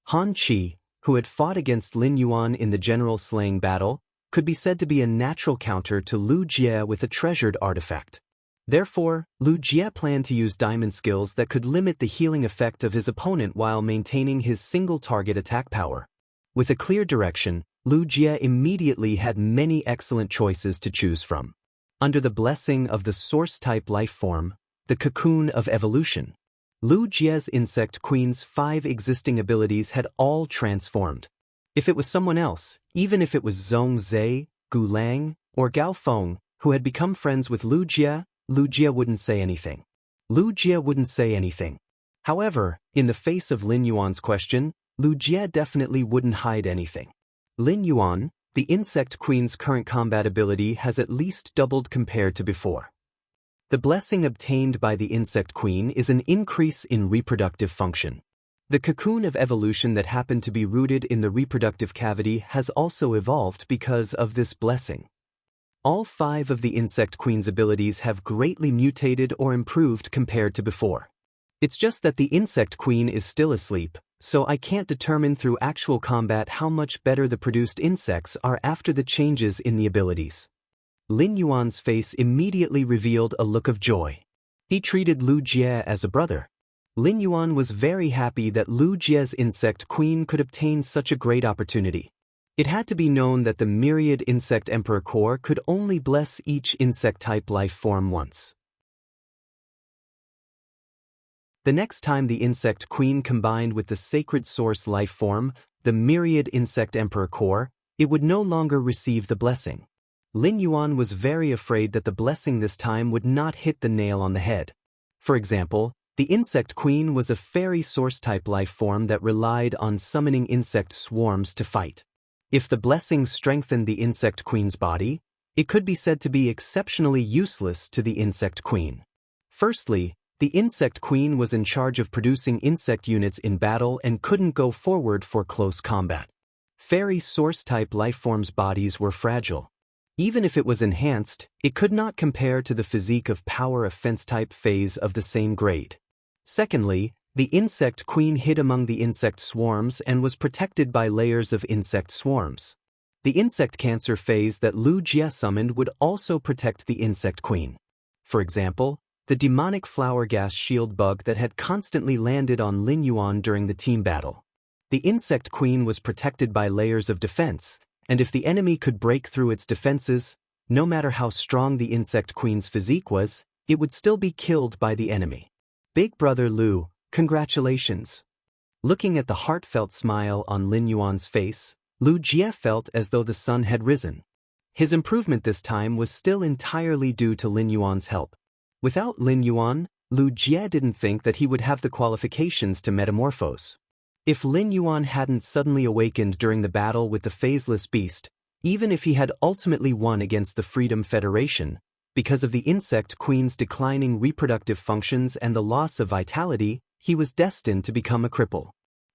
Han Qi, who had fought against Lin Yuan in the general slaying battle, could be said to be a natural counter to Lu Jie with a treasured artifact. Therefore, Lu Jie planned to use diamond skills that could limit the healing effect of his opponent while maintaining his single-target attack power. With a clear direction, Lu Jie immediately had many excellent choices to choose from. Under the blessing of the source-type life form, the cocoon of evolution, Lu Jie's insect queen's 5 existing abilities had all transformed. If it was someone else, even if it was Zhong Zhe, Gu Lang, or Gao Feng, who had become friends with Lu Jie wouldn't say anything. Lu Jie wouldn't say anything. However, in the face of Lin Yuan's question, Lu Jie definitely wouldn't hide anything. Lin Yuan, the insect queen's current combat ability has at least doubled compared to before. The blessing obtained by the insect queen is an increase in reproductive function. The cocoon of evolution that happened to be rooted in the reproductive cavity has also evolved because of this blessing. All 5 of the insect queen's abilities have greatly mutated or improved compared to before. It's just that the insect queen is still asleep, so I can't determine through actual combat how much better the produced insects are after the changes in the abilities. Lin Yuan's face immediately revealed a look of joy. He treated Lu Jie as a brother. Lin Yuan was very happy that Lu Jie's insect queen could obtain such a great opportunity. It had to be known that the myriad insect emperor core could only bless each insect-type life form once. The next time the insect queen combined with the sacred source life form, the myriad insect emperor core, it would no longer receive the blessing. Lin Yuan was very afraid that the blessing this time would not hit the nail on the head. For example, the insect queen was a fairy source-type life form that relied on summoning insect swarms to fight. If the blessing strengthened the insect queen's body, it could be said to be exceptionally useless to the insect queen. Firstly, the insect queen was in charge of producing insect units in battle and couldn't go forward for close combat. Fairy source-type lifeforms' bodies were fragile. Even if it was enhanced, it could not compare to the physique of power offense-type phase of the same grade. Secondly, the insect queen hid among the insect swarms and was protected by layers of insect swarms. The insect cancer phase that Lu Jie summoned would also protect the insect queen. For example, the demonic flower gas shield bug that had constantly landed on Lin Yuan during the team battle. The insect queen was protected by layers of defense, and if the enemy could break through its defenses, no matter how strong the insect queen's physique was, it would still be killed by the enemy. Big brother Lu, congratulations. Looking at the heartfelt smile on Lin Yuan's face, Lu Jie felt as though the sun had risen. His improvement this time was still entirely due to Lin Yuan's help. Without Lin Yuan, Lu Jie didn't think that he would have the qualifications to metamorphose. If Lin Yuan hadn't suddenly awakened during the battle with the phaseless beast, even if he had ultimately won against the Freedom Federation, because of the insect queen's declining reproductive functions and the loss of vitality, he was destined to become a cripple.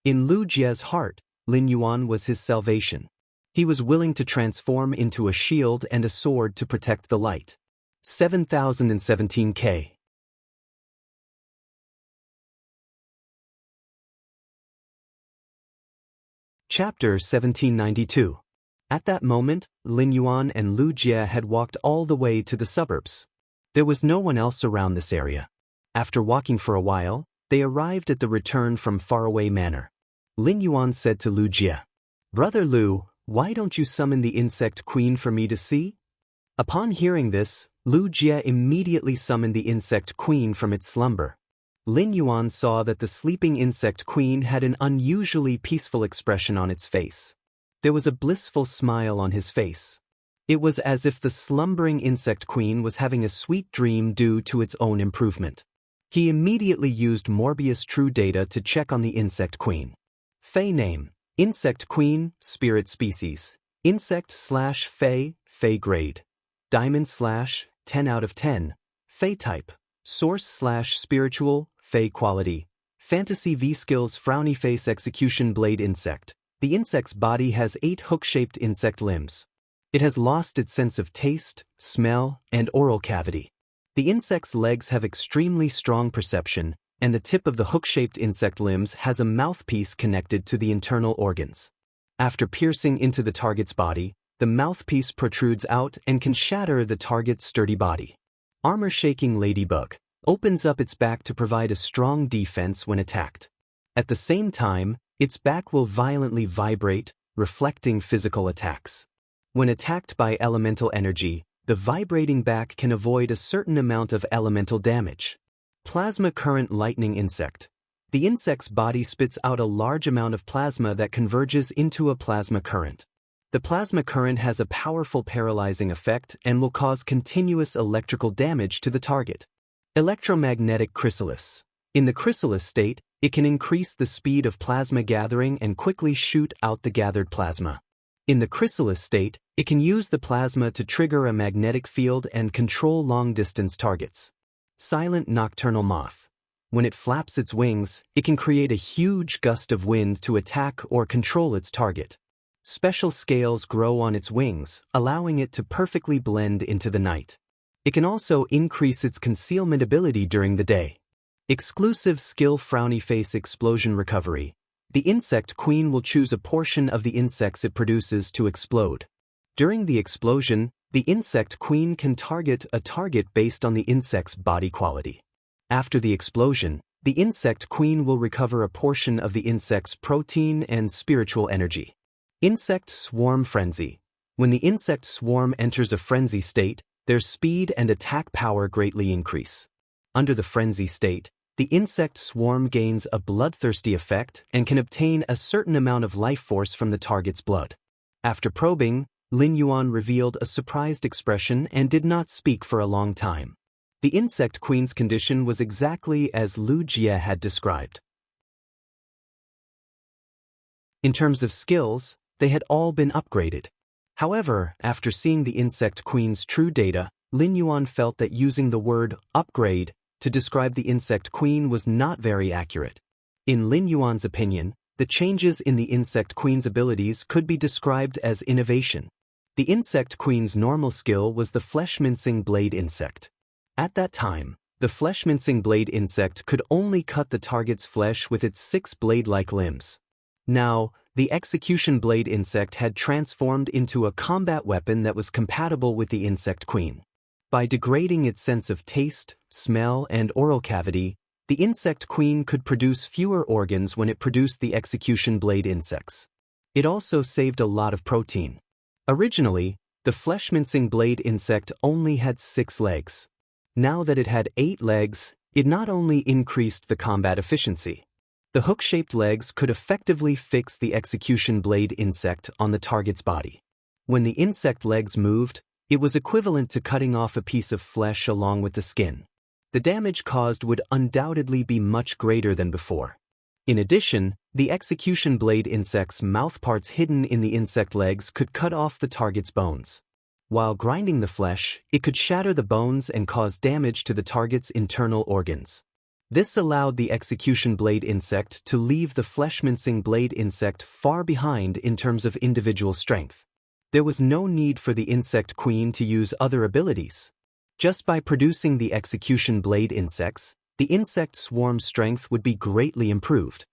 In Lu Jie's heart, Lin Yuan was his salvation. He was willing to transform into a shield and a sword to protect the light. 7017K. Chapter 1792. At that moment, Lin Yuan and Lu Jie had walked all the way to the suburbs. There was no one else around this area. After walking for a while, they arrived at the return from faraway manor. Lin Yuan said to Lu Jie, "Brother Lu, why don't you summon the insect queen for me to see?" Upon hearing this, Lu Jie immediately summoned the insect queen from its slumber. Lin Yuan saw that the sleeping insect queen had an unusually peaceful expression on its face. There was a blissful smile on his face. It was as if the slumbering insect queen was having a sweet dream due to its own improvement. He immediately used Morbius True Data to check on the insect queen. Fey name: Insect Queen, Spirit Species. Insect/Fey, Fey Grade. Diamond/ 10 out of 10. Fey Type: Source/Spiritual, Fey Quality. Fantasy V Skills: Frowny Face Execution Blade Insect. The insect's body has 8 hook-shaped insect limbs. It has lost its sense of taste, smell, and oral cavity. The insect's legs have extremely strong perception, and the tip of the hook-shaped insect limbs has a mouthpiece connected to the internal organs. After piercing into the target's body, the mouthpiece protrudes out and can shatter the target's sturdy body. Armor-shaking ladybug opens up its back to provide a strong defense when attacked. At the same time, its back will violently vibrate, reflecting physical attacks. When attacked by elemental energy, the vibrating back can avoid a certain amount of elemental damage. Plasma Current Lightning Insect. The insect's body spits out a large amount of plasma that converges into a plasma current. The plasma current has a powerful paralyzing effect and will cause continuous electrical damage to the target. Electromagnetic Chrysalis. In the chrysalis state, it can increase the speed of plasma gathering and quickly shoot out the gathered plasma. In the chrysalis state, it can use the plasma to trigger a magnetic field and control long-distance targets. Silent Nocturnal Moth. When it flaps its wings, it can create a huge gust of wind to attack or control its target. Special scales grow on its wings, allowing it to perfectly blend into the night. It can also increase its concealment ability during the day. Exclusive skill: Frowny Face Explosion Recovery. The insect queen will choose a portion of the insects it produces to explode. During the explosion, the insect queen can target a target based on the insect's body quality. After the explosion, the insect queen will recover a portion of the insect's protein and spiritual energy. Insect Swarm Frenzy. When the insect swarm enters a frenzy state, their speed and attack power greatly increase. Under the frenzy state, the insect swarm gains a bloodthirsty effect and can obtain a certain amount of life force from the target's blood. After probing, Lin Yuan revealed a surprised expression and did not speak for a long time. The insect queen's condition was exactly as Lu Jie had described. In terms of skills, they had all been upgraded. However, after seeing the insect queen's true data, Lin Yuan felt that using the word upgrade to describe the insect queen was not very accurate. In Lin Yuan's opinion, the changes in the insect queen's abilities could be described as innovation. The insect queen's normal skill was the flesh-mincing blade insect. At that time, the flesh-mincing blade insect could only cut the target's flesh with its 6 blade-like limbs. Now, the execution blade insect had transformed into a combat weapon that was compatible with the insect queen. By degrading its sense of taste, smell, and oral cavity, the insect queen could produce fewer organs when it produced the execution blade insects. It also saved a lot of protein. Originally, the flesh-mincing blade insect only had 6 legs. Now that it had 8 legs, it not only increased the combat efficiency. The hook-shaped legs could effectively fix the execution blade insect on the target's body. When the insect legs moved, it was equivalent to cutting off a piece of flesh along with the skin. The damage caused would undoubtedly be much greater than before. In addition, the execution blade insect's mouthparts hidden in the insect legs could cut off the target's bones. While grinding the flesh, it could shatter the bones and cause damage to the target's internal organs. This allowed the execution blade insect to leave the flesh-mincing blade insect far behind in terms of individual strength. There was no need for the insect queen to use other abilities. Just by producing the execution blade insects, the insect swarm's strength would be greatly improved.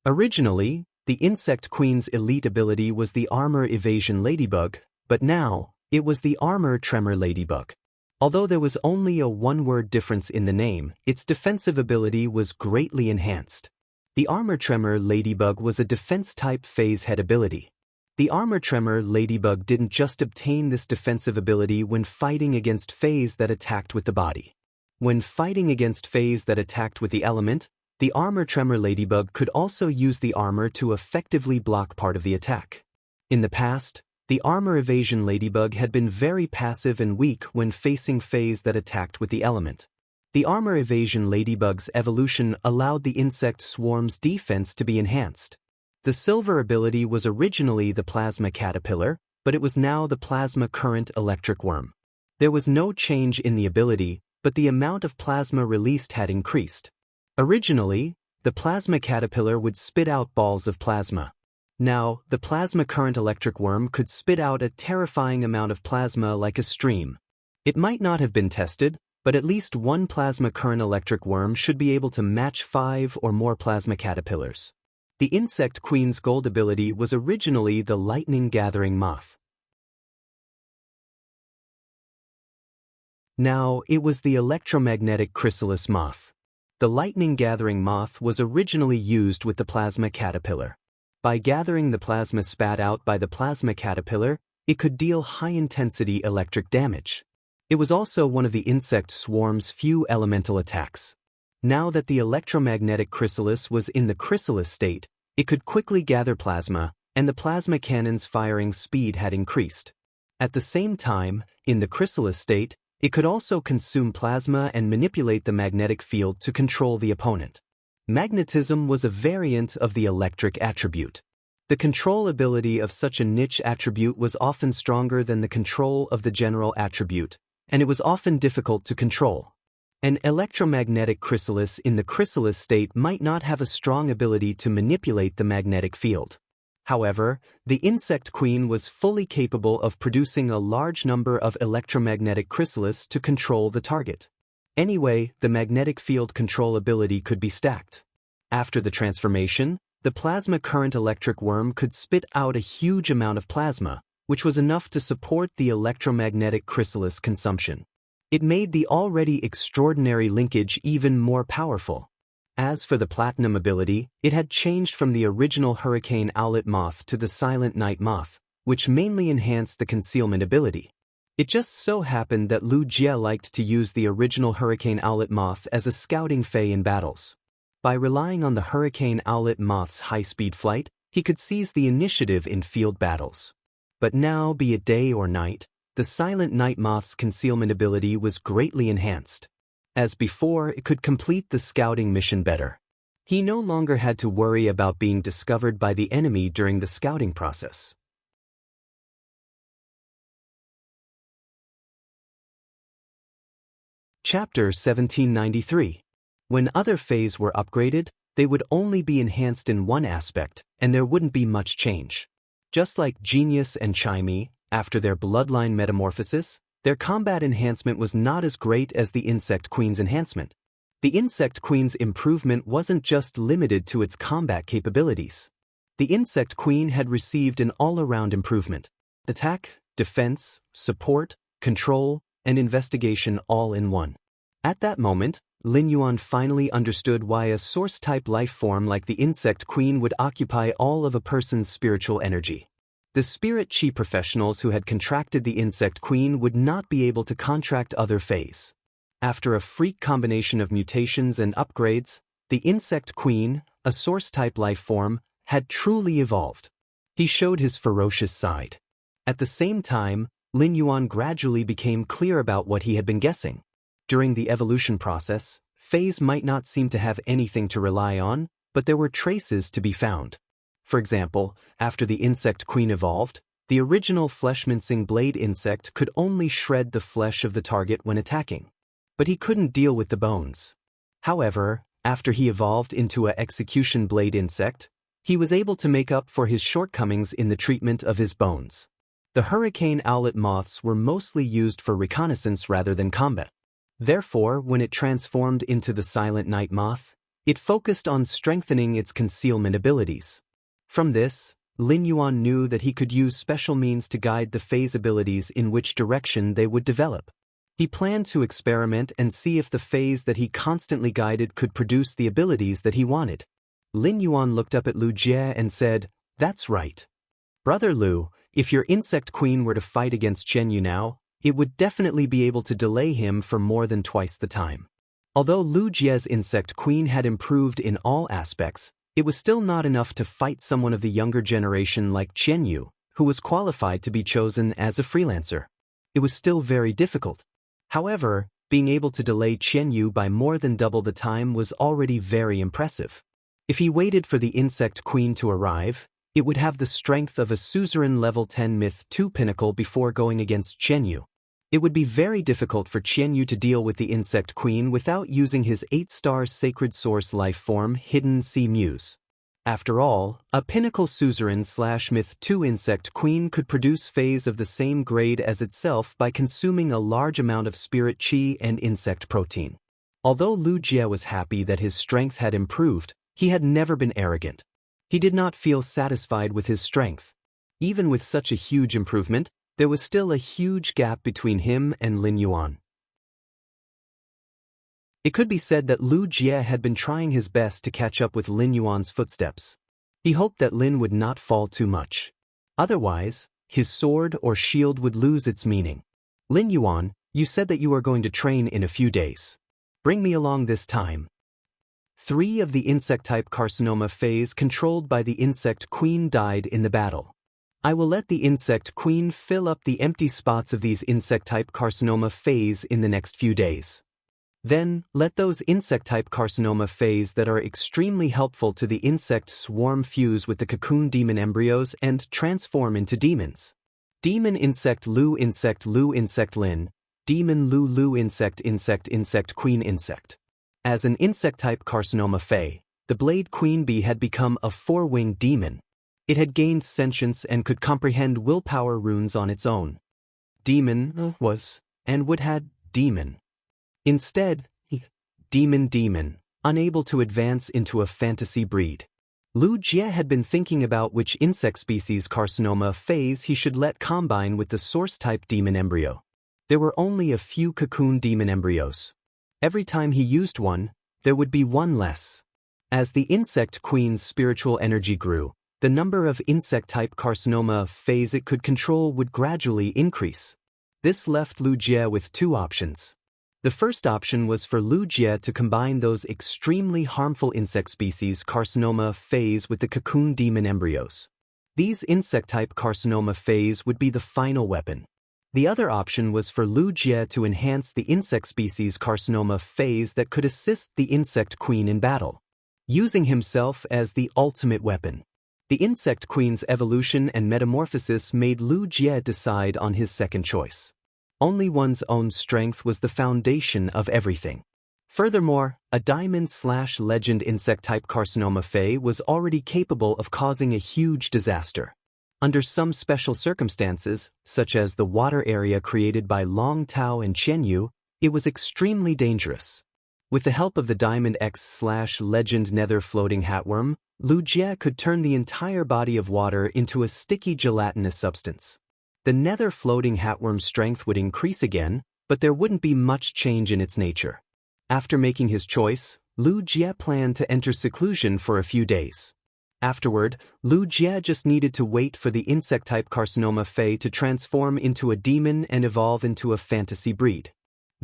Originally, the insect queen's elite ability was the armor evasion ladybug, but now, it was the armor tremor ladybug. Although there was only a one-word difference in the name, its defensive ability was greatly enhanced. The armor tremor ladybug was a defense-type phase head ability. The armor tremor ladybug didn't just obtain this defensive ability when fighting against phase that attacked with the body. When fighting against phase that attacked with the element, the armor tremor ladybug could also use the armor to effectively block part of the attack. In the past, the armor evasion ladybug had been very passive and weak when facing phase that attacked with the element. The armor evasion ladybug's evolution allowed the insect swarm's defense to be enhanced. The silver ability was originally the plasma caterpillar, but it was now the plasma current electric worm. There was no change in the ability, but the amount of plasma released had increased. Originally, the plasma caterpillar would spit out balls of plasma. Now, the plasma current electric worm could spit out a terrifying amount of plasma like a stream. It might not have been tested, but at least one plasma current electric worm should be able to match 5 or more plasma caterpillars. The insect queen's gold ability was originally the lightning gathering moth. Now, it was the electromagnetic chrysalis moth. The lightning gathering moth was originally used with the plasma caterpillar. By gathering the plasma spat out by the plasma caterpillar, it could deal high-intensity electric damage. It was also one of the insect swarm's few elemental attacks. Now that the electromagnetic chrysalis was in the chrysalis state, it could quickly gather plasma, and the plasma cannon's firing speed had increased. At the same time, in the chrysalis state, it could also consume plasma and manipulate the magnetic field to control the opponent. Magnetism was a variant of the electric attribute. The control ability of such a niche attribute was often stronger than the control of the general attribute, and it was often difficult to control. An electromagnetic chrysalis in the chrysalis state might not have a strong ability to manipulate the magnetic field. However, the insect queen was fully capable of producing a large number of electromagnetic chrysalis to control the target. Anyway, the magnetic field control ability could be stacked. After the transformation, the plasma current electric worm could spit out a huge amount of plasma, which was enough to support the electromagnetic chrysalis consumption. It made the already extraordinary linkage even more powerful. As for the platinum ability, it had changed from the original hurricane owlet moth to the silent night moth, which mainly enhanced the concealment ability. It just so happened that Lu Jie liked to use the original hurricane owlet moth as a scouting fae in battles. By relying on the hurricane owlet moth's high-speed flight, he could seize the initiative in field battles. But now, be it day or night, the silent night moth's concealment ability was greatly enhanced. As before, it could complete the scouting mission better. He no longer had to worry about being discovered by the enemy during the scouting process. Chapter 1793. When other faes were upgraded, they would only be enhanced in one aspect, and there wouldn't be much change. Just like Genius and Chimey, after their bloodline metamorphosis, their combat enhancement was not as great as the Insect Queen's enhancement. The Insect Queen's improvement wasn't just limited to its combat capabilities. The Insect Queen had received an all-around improvement. Attack, defense, support, control, and investigation all in one. At that moment, Lin Yuan finally understood why a source-type life form like the Insect Queen would occupy all of a person's spiritual energy. The spirit chi professionals who had contracted the Insect Queen would not be able to contract other faes. After a freak combination of mutations and upgrades, the insect queen, a source-type life form, had truly evolved. He showed his ferocious side. At the same time, Lin Yuan gradually became clear about what he had been guessing. During the evolution process, phase might not seem to have anything to rely on, but there were traces to be found. For example, after the insect queen evolved, the original flesh-mincing blade insect could only shred the flesh of the target when attacking. But he couldn't deal with the bones. However, after he evolved into an execution blade insect, he was able to make up for his shortcomings in the treatment of his bones. The hurricane owlet moths were mostly used for reconnaissance rather than combat. Therefore, when it transformed into the silent night moth, it focused on strengthening its concealment abilities. From this, Lin Yuan knew that he could use special means to guide the phase abilities in which direction they would develop. He planned to experiment and see if the phase that he constantly guided could produce the abilities that he wanted. Lin Yuan looked up at Lu Jie and said, "That's right. Brother Lu, if your insect queen were to fight against Chen Yu now, it would definitely be able to delay him for more than twice the time." Although Lu Jie's insect queen had improved in all aspects, it was still not enough to fight someone of the younger generation like Chen Yu, who was qualified to be chosen as a freelancer. It was still very difficult. However, being able to delay Chen Yu by more than double the time was already very impressive. If he waited for the insect queen to arrive, it would have the strength of a suzerain level 10 myth 2 pinnacle before going against Chen Yu. It would be very difficult for Chen Yu to deal with the insect queen without using his 8-star sacred source life form Hidden Sea Muse. After all, a pinnacle suzerain/myth 2 insect queen could produce phase of the same grade as itself by consuming a large amount of spirit chi and insect protein. Although Lu Jie was happy that his strength had improved, he had never been arrogant. He did not feel satisfied with his strength. Even with such a huge improvement, there was still a huge gap between him and Lin Yuan. It could be said that Lu Jie had been trying his best to catch up with Lin Yuan's footsteps. He hoped that Lin would not fall too much. Otherwise, his sword or shield would lose its meaning. "Lin Yuan, you said that you are going to train in a few days. Bring me along this time." 3 of the insect-type carcinoma phase controlled by the insect queen died in the battle. I will let the insect queen fill up the empty spots of these insect-type carcinoma phase in the next few days. Then, let those insect-type carcinoma phase that are extremely helpful to the insect swarm fuse with the cocoon demon embryos and transform into demons. Demon insect Lu insect Lin, demon Lu insect insect queen insect. As an insect-type carcinoma fae, the blade queen bee had become a 4-winged demon. It had gained sentience and could comprehend willpower runes on its own. Demon was, and would had, demon. Instead, demon, unable to advance into a fantasy breed. Lu Jie had been thinking about which insect species carcinoma phase he should let combine with the source-type demon embryo. There were only a few cocoon demon embryos. Every time he used one, there would be one less. As the insect queen's spiritual energy grew, the number of insect-type carcinoma phase it could control would gradually increase. This left Lu Jie with 2 options. The first option was for Lu Jie to combine those extremely harmful insect species carcinoma phase with the cocoon demon embryos. These insect-type carcinoma phase would be the final weapon. The other option was for Lu Jie to enhance the insect species carcinoma phase that could assist the insect queen in battle, using himself as the ultimate weapon. The insect queen's evolution and metamorphosis made Lu Jie decide on his second choice. Only one's own strength was the foundation of everything. Furthermore, a diamond/legend insect-type carcinoma fae was already capable of causing a huge disaster. Under some special circumstances, such as the water area created by Long Tao and Chen Yu, it was extremely dangerous. With the help of the Diamond X/legend nether floating hatworm, Lu Jie could turn the entire body of water into a sticky gelatinous substance. The nether floating hatworm's strength would increase again, but there wouldn't be much change in its nature. After making his choice, Lu Jie planned to enter seclusion for a few days. Afterward, Lu Jie just needed to wait for the insect-type carcinoma fae to transform into a demon and evolve into a fantasy breed.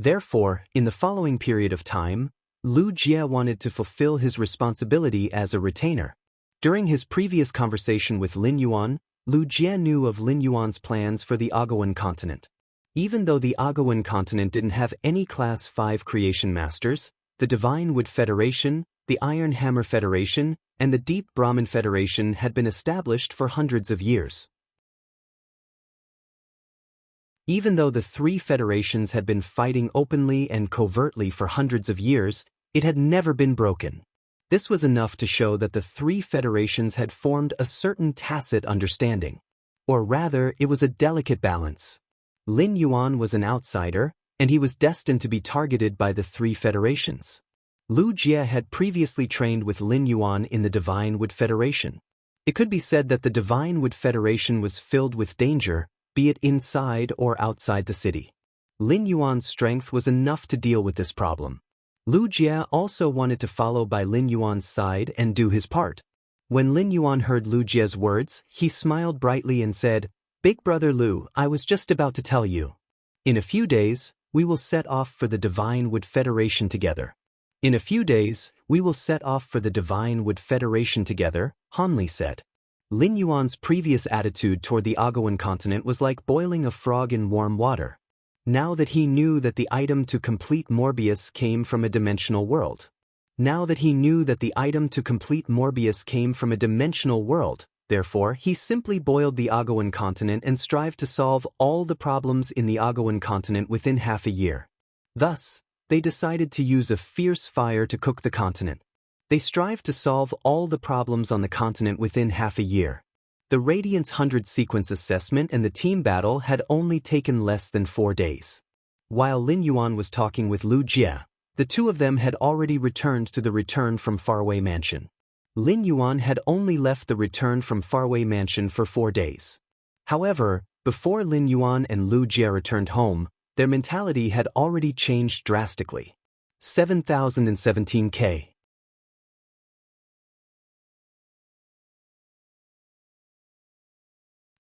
Therefore, in the following period of time, Lu Jie wanted to fulfill his responsibility as a retainer. During his previous conversation with Lin Yuan, Lu Jie knew of Lin Yuan's plans for the Agawan continent. Even though the Agawan continent didn't have any Class 5 creation masters, the Divine Wood Federation, the Iron Hammer Federation, and the Deep Brahmin Federation had been established for hundreds of years. Even though the three federations had been fighting openly and covertly for hundreds of years, it had never been broken. This was enough to show that the three federations had formed a certain tacit understanding. Or rather, it was a delicate balance. Lin Yuan was an outsider, and he was destined to be targeted by the three federations. Lu Jie had previously trained with Lin Yuan in the Divine Wood Federation. It could be said that the Divine Wood Federation was filled with danger, be it inside or outside the city. Lin Yuan's strength was enough to deal with this problem. Lu Jie also wanted to follow by Lin Yuan's side and do his part. When Lin Yuan heard Lu Jie's words, he smiled brightly and said, "Big brother Lu, I was just about to tell you. In a few days, we will set off for the Divine Wood Federation together." "In a few days, we will set off for the Divine Wood Federation together," Han Li said. Lin Yuan's previous attitude toward the Agawan continent was like boiling a frog in warm water. Now that he knew that the item to complete Morbius came from a dimensional world. Therefore, he simply boiled the Agawan continent and strived to solve all the problems in the Agawan continent within half a year. Thus, they decided to use a fierce fire to cook the continent. They strived to solve all the problems on the continent within half a year. The Radiance 100 sequence assessment and the team battle had only taken less than 4 days. While Lin Yuan was talking with Lu Jie, the two of them had already returned to the Return from Faraway Mansion. Lin Yuan had only left the Return from Faraway Mansion for 4 days. However, before Lin Yuan and Lu Jie returned home, their mentality had already changed drastically. 7017K.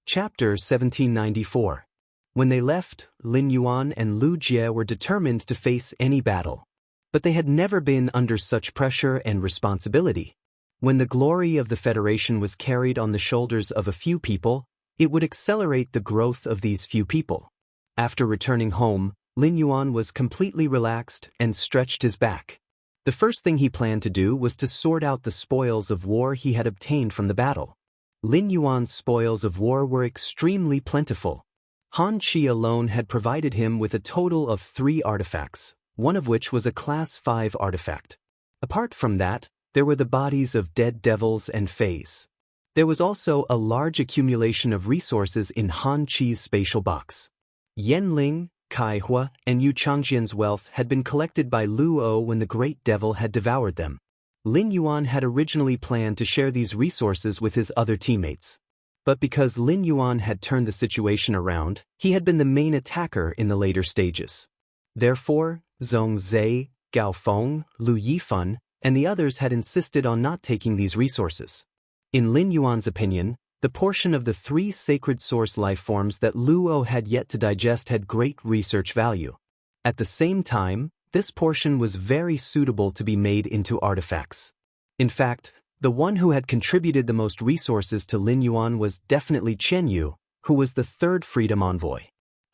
Chapter 1794. When they left, Lin Yuan and Lu Jie were determined to face any battle. But they had never been under such pressure and responsibility. When the glory of the Federation was carried on the shoulders of a few people, it would accelerate the growth of these few people. After returning home, Lin Yuan was completely relaxed and stretched his back. The first thing he planned to do was to sort out the spoils of war he had obtained from the battle. Lin Yuan's spoils of war were extremely plentiful. Han Qi alone had provided him with a total of 3 artifacts, one of which was a Class 5 artifact. Apart from that, there were the bodies of dead devils and fays. There was also a large accumulation of resources in Han Qi's spatial box. Yanling, Kai Hua, and Yu Changjian's wealth had been collected by Lu O when the Great Devil had devoured them. Lin Yuan had originally planned to share these resources with his other teammates. But because Lin Yuan had turned the situation around, he had been the main attacker in the later stages. Therefore, Zhong Zhe, Gao Feng, Lu Yifan, and the others had insisted on not taking these resources. In Lin Yuan's opinion, the portion of the 3 sacred source lifeforms that Lu O had yet to digest had great research value. At the same time, this portion was very suitable to be made into artifacts. In fact, the one who had contributed the most resources to Lin Yuan was definitely Qian Yu, who was the 3rd Freedom Envoy.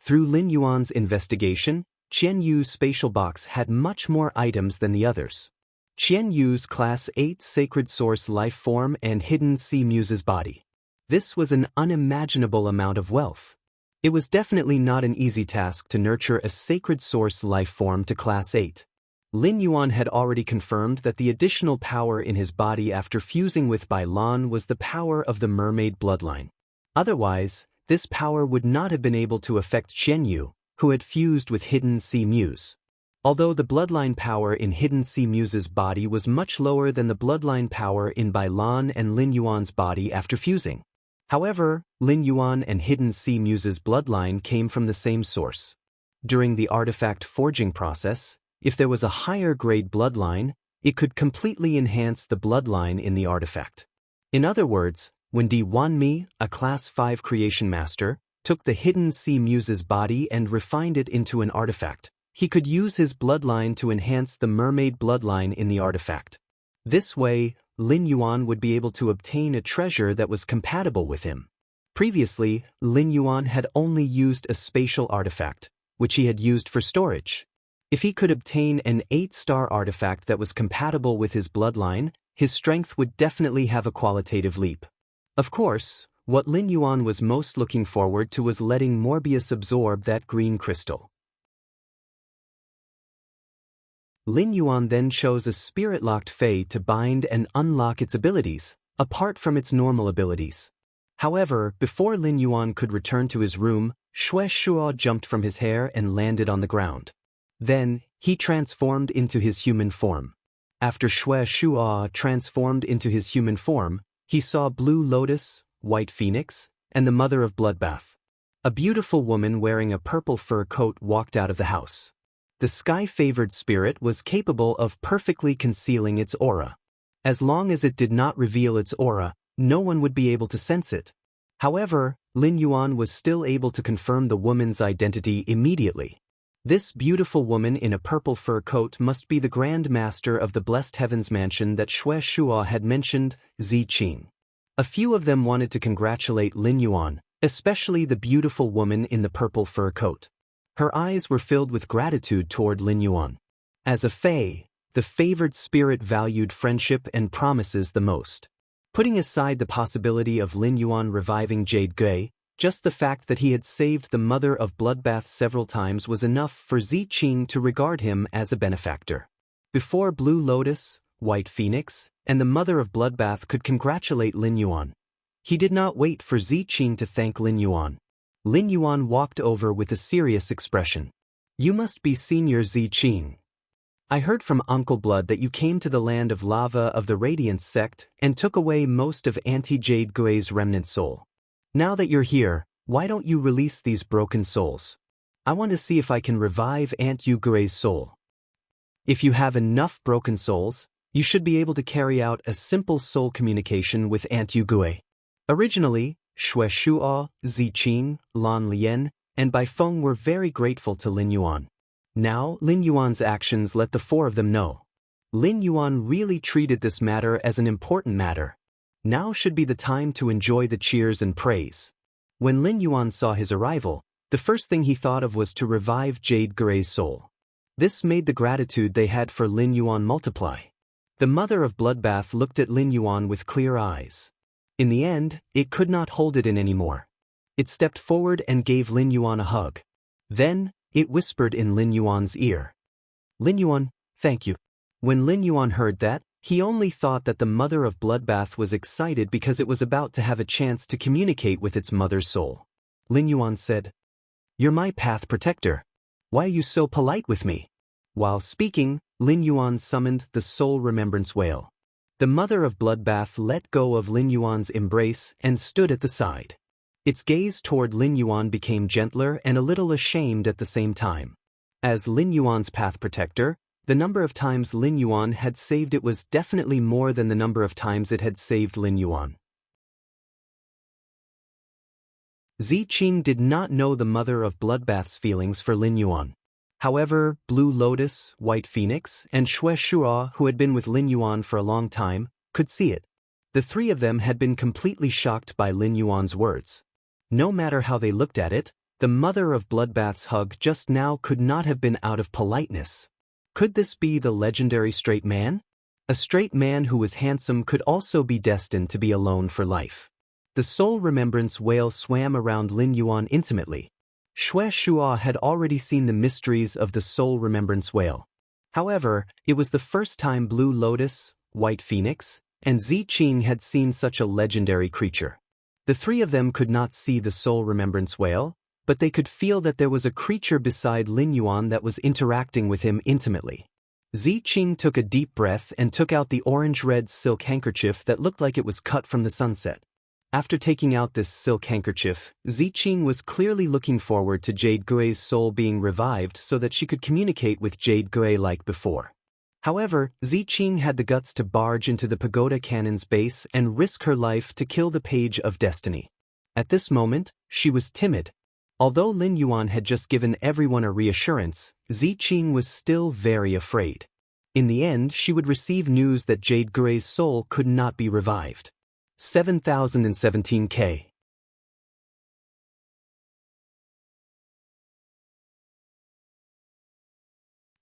Through Lin Yuan's investigation, Qian Yu's spatial box had much more items than the others. Qian Yu's Class 8 Sacred Source life form and Hidden Sea Muse's body. This was an unimaginable amount of wealth. It was definitely not an easy task to nurture a Sacred Source life form to Class 8. Lin Yuan had already confirmed that the additional power in his body after fusing with Bai Lan was the power of the mermaid bloodline. Otherwise, this power would not have been able to affect Qian Yu, who had fused with Hidden Sea Muse. Although the bloodline power in Hidden Sea Muse's body was much lower than the bloodline power in Bai Lan and Lin Yuan's body after fusing. However, Lin Yuan and Hidden Sea Muse's bloodline came from the same source. During the artifact forging process, if there was a higher grade bloodline, it could completely enhance the bloodline in the artifact. In other words, when Di Wanmi, a Class 5 creation master, took the Hidden Sea Muse's body and refined it into an artifact, he could use his bloodline to enhance the mermaid bloodline in the artifact. This way, Lin Yuan would be able to obtain a treasure that was compatible with him. Previously, Lin Yuan had only used a spatial artifact, which he had used for storage. If he could obtain an 8-star artifact that was compatible with his bloodline, his strength would definitely have a qualitative leap. Of course, what Lin Yuan was most looking forward to was letting Morbius absorb that green crystal. Lin Yuan then chose a spirit-locked Fae to bind and unlock its abilities, apart from its normal abilities. However, before Lin Yuan could return to his room, Xue Shuo jumped from his hair and landed on the ground. Then, he transformed into his human form. After Xue Shuo transformed into his human form, he saw Blue Lotus, White Phoenix, and the Mother of Bloodbath. A beautiful woman wearing a purple fur coat walked out of the house. The sky-favored spirit was capable of perfectly concealing its aura. As long as it did not reveal its aura, no one would be able to sense it. However, Lin Yuan was still able to confirm the woman's identity immediately. This beautiful woman in a purple fur coat must be the Grand Master of the Blessed Heavens Mansion that Xue Shuo had mentioned, Zi Qing. A few of them wanted to congratulate Lin Yuan, especially the beautiful woman in the purple fur coat. Her eyes were filled with gratitude toward Lin Yuan. As a Fae, the favored spirit valued friendship and promises the most. Putting aside the possibility of Lin Yuan reviving Jade Gui, just the fact that he had saved the Mother of Bloodbath several times was enough for Zi Qing to regard him as a benefactor. Before Blue Lotus, White Phoenix, and the Mother of Bloodbath could congratulate Lin Yuan, he did not wait for Zi Qing to thank Lin Yuan. Lin Yuan walked over with a serious expression. "You must be Senior Zi Qing. I heard from Uncle Blood that you came to the land of lava of the Radiance sect and took away most of Auntie Jade Gui's remnant soul. Now that you're here, why don't you release these broken souls? I want to see if I can revive Aunt Yu Gui's soul. If you have enough broken souls, you should be able to carry out a simple soul communication with Aunt Yu Gui." Originally, Xue Shuo, Zi Qing, Lan Lian, and Bai Feng were very grateful to Lin Yuan. Now, Lin Yuan's actions let the four of them know. Lin Yuan really treated this matter as an important matter. Now should be the time to enjoy the cheers and praise. When Lin Yuan saw his arrival, the first thing he thought of was to revive Jade Gui's soul. This made the gratitude they had for Lin Yuan multiply. The Mother of Bloodbath looked at Lin Yuan with clear eyes. In the end, it could not hold it in anymore. It stepped forward and gave Lin Yuan a hug. Then, it whispered in Lin Yuan's ear. "Lin Yuan, thank you." When Lin Yuan heard that, he only thought that the Mother of Bloodbath was excited because it was about to have a chance to communicate with its mother's soul. Lin Yuan said, "You're my path protector. Why are you so polite with me?" While speaking, Lin Yuan summoned the Soul Remembrance Whale. The Mother of Bloodbath let go of Lin Yuan's embrace and stood at the side. Its gaze toward Lin Yuan became gentler and a little ashamed at the same time. As Lin Yuan's path protector, the number of times Lin Yuan had saved it was definitely more than the number of times it had saved Lin Yuan. Zi Qing did not know the Mother of Bloodbath's feelings for Lin Yuan. However, Blue Lotus, White Phoenix, and Xue Shuo, who had been with Lin Yuan for a long time, could see it. The three of them had been completely shocked by Lin Yuan's words. No matter how they looked at it, the Mother of Bloodbath's hug just now could not have been out of politeness. Could this be the legendary straight man? A straight man who was handsome could also be destined to be alone for life. The Soul Remembrance Whale swam around Lin Yuan intimately. Xue Shuo had already seen the mysteries of the Soul Remembrance Whale. However, it was the first time Blue Lotus, White Phoenix, and Zi Qing had seen such a legendary creature. The three of them could not see the Soul Remembrance Whale, but they could feel that there was a creature beside Lin Yuan that was interacting with him intimately. Zi Qing took a deep breath and took out the orange-red silk handkerchief that looked like it was cut from the sunset. After taking out this silk handkerchief, Zi Qing was clearly looking forward to Jade Gui's soul being revived so that she could communicate with Jade Gui like before. However, Zi Qing had the guts to barge into the pagoda cannon's base and risk her life to kill the Page of Destiny. At this moment, she was timid. Although Lin Yuan had just given everyone a reassurance, Ziqing was still very afraid. In the end, she would receive news that Jade Gui's soul could not be revived. 7017K.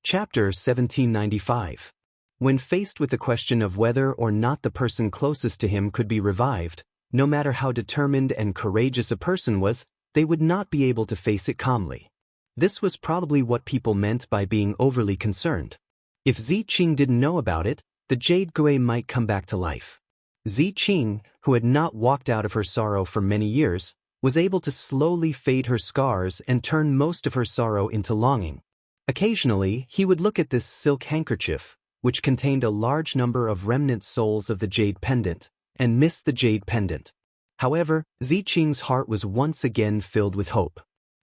Chapter 1795. When faced with the question of whether or not the person closest to him could be revived, no matter how determined and courageous a person was, they would not be able to face it calmly. This was probably what people meant by being overly concerned. If Ziqing didn't know about it, the Jade Gui might come back to life. Ziqing, who had not walked out of her sorrow for many years, was able to slowly fade her scars and turn most of her sorrow into longing. Occasionally, he would look at this silk handkerchief, which contained a large number of remnant souls of the jade pendant, and miss the jade pendant. However, Ziqing's heart was once again filled with hope.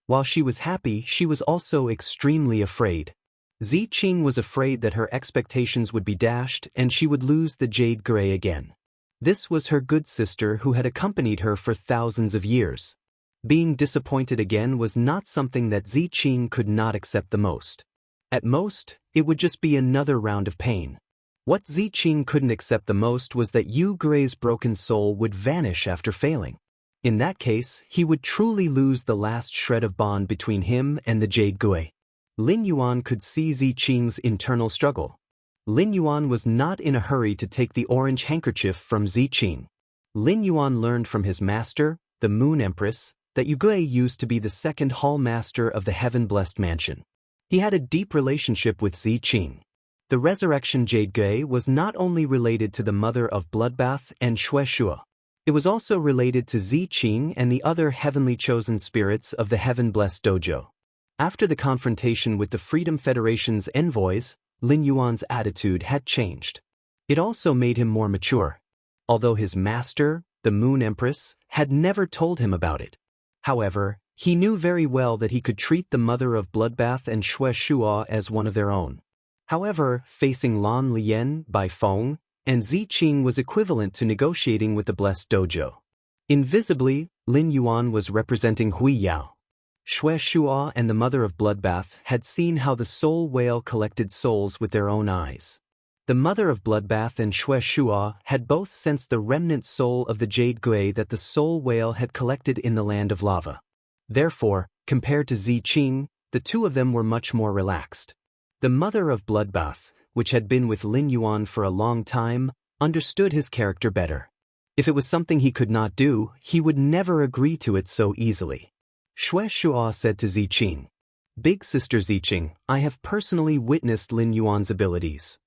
While she was happy, she was also extremely afraid. Ziqing was afraid that her expectations would be dashed and she would lose the Jade Gray again. This was her good sister who had accompanied her for thousands of years. Being disappointed again was not something that Ziqing could not accept the most. At most, it would just be another round of pain. What Ziqing couldn't accept the most was that Yu Gray's broken soul would vanish after failing. In that case, he would truly lose the last shred of bond between him and the Jade Gui. Lin Yuan could see Ziqing's internal struggle. Lin Yuan was not in a hurry to take the orange handkerchief from Ziqing. Lin Yuan learned from his master, the Moon Empress, that Yu Gui used to be the second hall master of the heaven-blessed mansion. He had a deep relationship with Ziqing. The resurrection Jade Gui was not only related to the mother of Bloodbath and Shueshua. It was also related to Ziqing and the other heavenly chosen spirits of the heaven-blessed dojo. After the confrontation with the Freedom Federation's envoys, Lin Yuan's attitude had changed. It also made him more mature. Although his master, the Moon Empress, had never told him about it. However, he knew very well that he could treat the mother of Bloodbath and Shueshua as one of their own. However, facing Lan Lian, Bai Feng, and Ziqing was equivalent to negotiating with the Blessed Dojo. Invisibly, Lin Yuan was representing Hui Yao. Shueshua and the mother of Bloodbath had seen how the soul whale collected souls with their own eyes. The mother of Bloodbath and Shueshua had both sensed the remnant soul of the Jade Gui that the soul whale had collected in the land of lava. Therefore, compared to Ziqing, the two of them were much more relaxed. The mother of Bloodbath, which had been with Lin Yuan for a long time, understood his character better. If it was something he could not do, he would never agree to it so easily. Shueshua said to Ziqing, "Big sister Ziqing, I have personally witnessed Lin Yuan's abilities."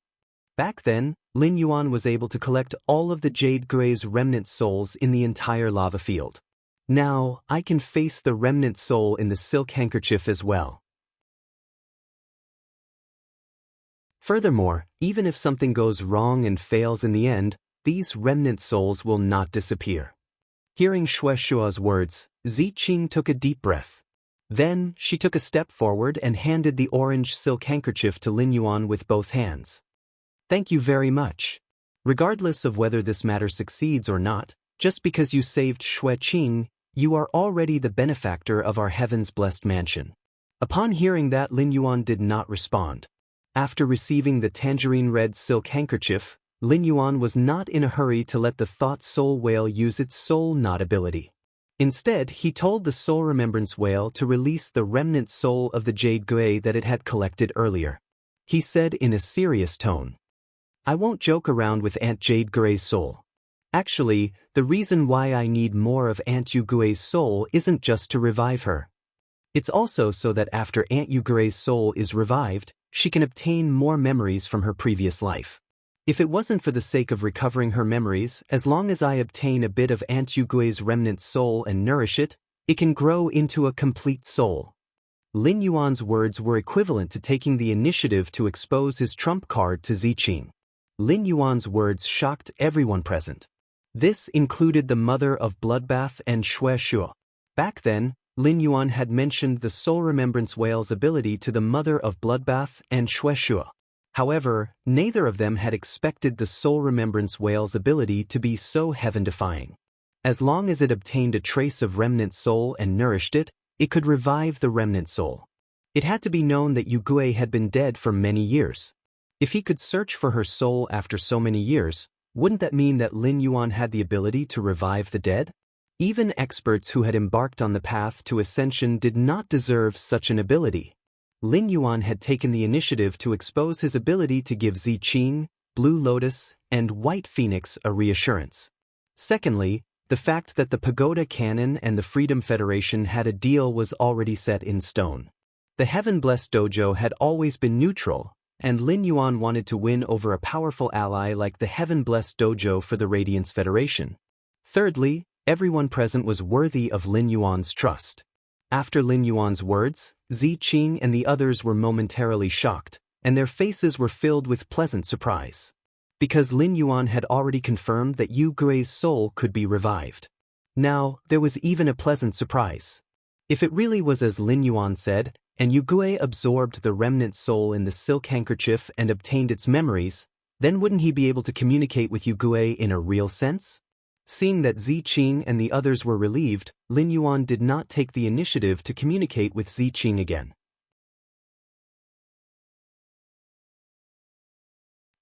Back then, Lin Yuan was able to collect all of the Jade Gui's remnant souls in the entire lava field. Now, I can face the remnant soul in the silk handkerchief as well. Furthermore, even if something goes wrong and fails in the end, these remnant souls will not disappear. Hearing Shueshua's words, Ziqing took a deep breath. Then, she took a step forward and handed the orange silk handkerchief to Lin Yuan with both hands. "Thank you very much. Regardless of whether this matter succeeds or not, just because you saved Shueqing, you are already the benefactor of our heaven's blessed mansion." Upon hearing that, Lin Yuan did not respond. After receiving the tangerine red silk handkerchief, Lin Yuan was not in a hurry to let the thought soul whale use its soul knot ability. Instead, he told the soul remembrance whale to release the remnant soul of the Jade Gui that it had collected earlier. He said in a serious tone, "I won't joke around with Aunt Jade Gui's soul. Actually, the reason why I need more of Aunt Yu Gui's soul isn't just to revive her. It's also so that after Aunt Yu Gui's soul is revived, she can obtain more memories from her previous life. If it wasn't for the sake of recovering her memories, as long as I obtain a bit of Aunt Yu Gui's remnant soul and nourish it, it can grow into a complete soul." Lin Yuan's words were equivalent to taking the initiative to expose his trump card to Ziqing. Lin Yuan's words shocked everyone present. This included the mother of Bloodbath and Shueshua. Back then, Lin Yuan had mentioned the soul remembrance whale's ability to the mother of Bloodbath and Shueshua. However, neither of them had expected the soul remembrance whale's ability to be so heaven-defying. As long as it obtained a trace of remnant soul and nourished it, it could revive the remnant soul. It had to be known that Yugui had been dead for many years. If he could search for her soul after so many years, wouldn't that mean that Lin Yuan had the ability to revive the dead? Even experts who had embarked on the path to ascension did not deserve such an ability. Lin Yuan had taken the initiative to expose his ability to give Ziqing, Blue Lotus, and White Phoenix a reassurance. Secondly, the fact that the Pagoda Canon and the Freedom Federation had a deal was already set in stone. The Heaven Blessed Dojo had always been neutral, and Lin Yuan wanted to win over a powerful ally like the Heaven Blessed Dojo for the Radiance Federation. Thirdly, everyone present was worthy of Lin Yuan's trust. After Lin Yuan's words, Ziqing and the others were momentarily shocked, and their faces were filled with pleasant surprise. Because Lin Yuan had already confirmed that Yu Gui's soul could be revived. Now, there was even a pleasant surprise. If it really was as Lin Yuan said, and Yu Gui absorbed the remnant soul in the silk handkerchief and obtained its memories, then wouldn't he be able to communicate with Yu Gui in a real sense? Seeing that Ziqing and the others were relieved, Lin Yuan did not take the initiative to communicate with Ziqing again.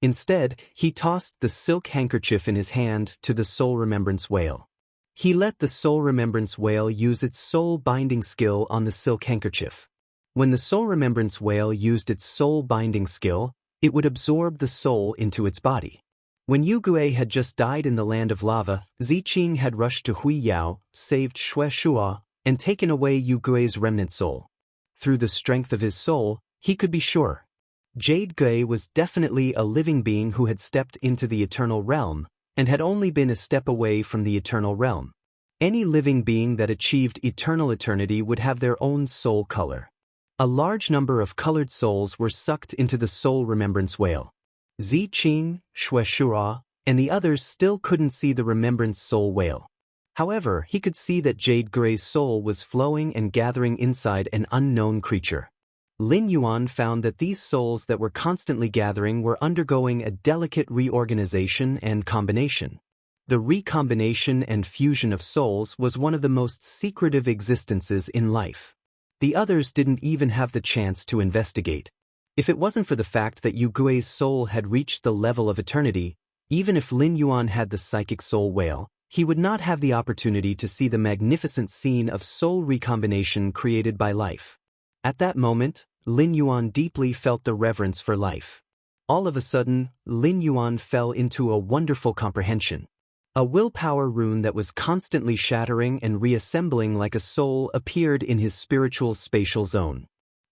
Instead, he tossed the silk handkerchief in his hand to the soul remembrance whale. He let the soul remembrance whale use its soul binding skill on the silk handkerchief. When the soul remembrance whale used its soul binding skill, it would absorb the soul into its body. When Yu Gui had just died in the land of lava, Ziqing had rushed to Hui Yao, saved Xue Shua, and taken away Yu Gui's remnant soul. Through the strength of his soul, he could be sure. Jade Gui was definitely a living being who had stepped into the eternal realm, and had only been a step away from the eternal realm. Any living being that achieved eternal eternity would have their own soul color. A large number of colored souls were sucked into the soul remembrance whale. Ziqing, Xue Shua, and the others still couldn't see the remembrance soul whale. However, he could see that Jade Gui's soul was flowing and gathering inside an unknown creature. Lin Yuan found that these souls that were constantly gathering were undergoing a delicate reorganization and combination. The recombination and fusion of souls was one of the most secretive existences in life. The others didn't even have the chance to investigate. If it wasn't for the fact that Yu Gui's soul had reached the level of eternity, even if Lin Yuan had the psychic soul whale, he would not have the opportunity to see the magnificent scene of soul recombination created by life. At that moment, Lin Yuan deeply felt the reverence for life. All of a sudden, Lin Yuan fell into a wonderful comprehension. A willpower rune that was constantly shattering and reassembling like a soul appeared in his spiritual spatial zone.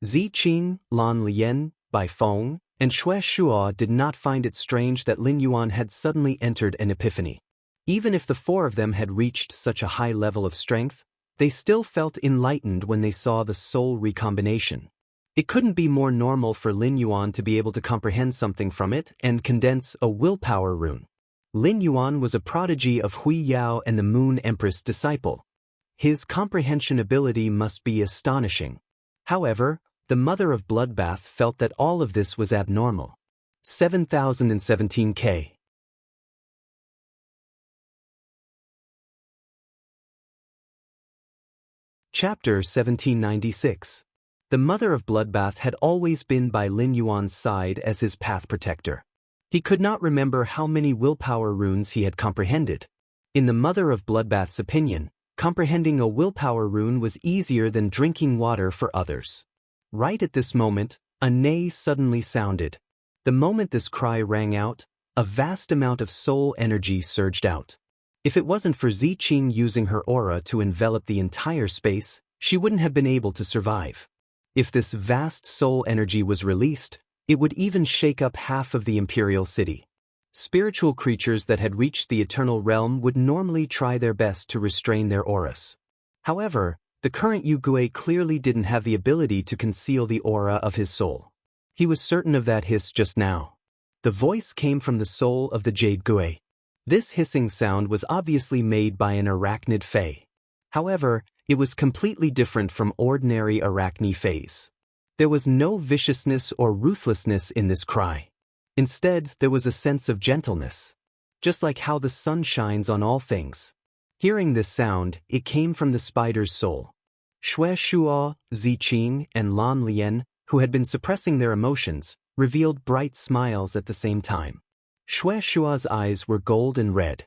Ziqing, Lan Lian, Bai Feng, and Xue Shua did not find it strange that Lin Yuan had suddenly entered an epiphany. Even if the four of them had reached such a high level of strength, they still felt enlightened when they saw the soul recombination. It couldn't be more normal for Lin Yuan to be able to comprehend something from it and condense a willpower rune. Lin Yuan was a prodigy of Hui Yao and the Moon Empress disciple. His comprehension ability must be astonishing. However, the mother of Bloodbath felt that all of this was abnormal. 7017K. Chapter 1796. The mother of Bloodbath had always been by Lin Yuan's side as his path protector. He could not remember how many willpower runes he had comprehended. In the mother of Bloodbath's opinion, comprehending a willpower rune was easier than drinking water for others. Right at this moment, a neigh suddenly sounded. The moment this cry rang out, a vast amount of soul energy surged out. If it wasn't for Ziqing using her aura to envelop the entire space, she wouldn't have been able to survive. If this vast soul energy was released, it would even shake up half of the imperial city. Spiritual creatures that had reached the eternal realm would normally try their best to restrain their auras. However, the current Yu Gui clearly didn't have the ability to conceal the aura of his soul. He was certain of that hiss just now. The voice came from the soul of the Jade Gui. This hissing sound was obviously made by an arachnid fae. However, it was completely different from ordinary arachne fays. There was no viciousness or ruthlessness in this cry. Instead, there was a sense of gentleness. Just like how the sun shines on all things. Hearing this sound, it came from the spider's soul. Xue Shuo, Ziqing, and Lan Lian, who had been suppressing their emotions, revealed bright smiles at the same time. Xue Shuo's eyes were gold and red.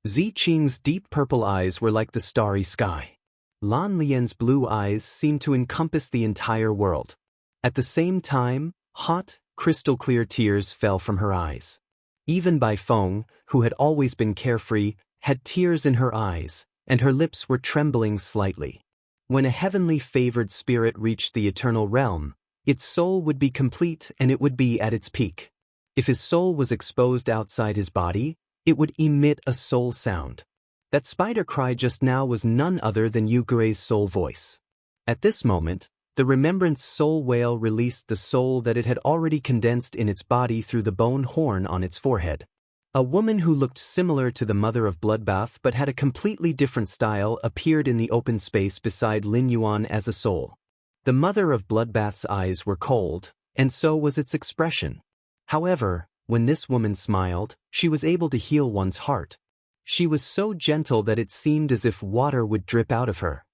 Ziqing's deep purple eyes were like the starry sky. Lan Lian's blue eyes seemed to encompass the entire world. At the same time, hot, crystal-clear tears fell from her eyes. Even Bai Feng, who had always been carefree, had tears in her eyes, and her lips were trembling slightly. When a heavenly favored spirit reached the eternal realm, its soul would be complete and it would be at its peak. If his soul was exposed outside his body, it would emit a soul sound. That spider cry just now was none other than Yu Gui's soul voice. At this moment, the remembrance soul whale released the soul that it had already condensed in its body through the bone horn on its forehead. A woman who looked similar to the mother of Bloodbath but had a completely different style appeared in the open space beside Lin Yuan as a soul. The mother of Bloodbath's eyes were cold, and so was its expression. However, when this woman smiled, she was able to heal one's heart. She was so gentle that it seemed as if water would drip out of her.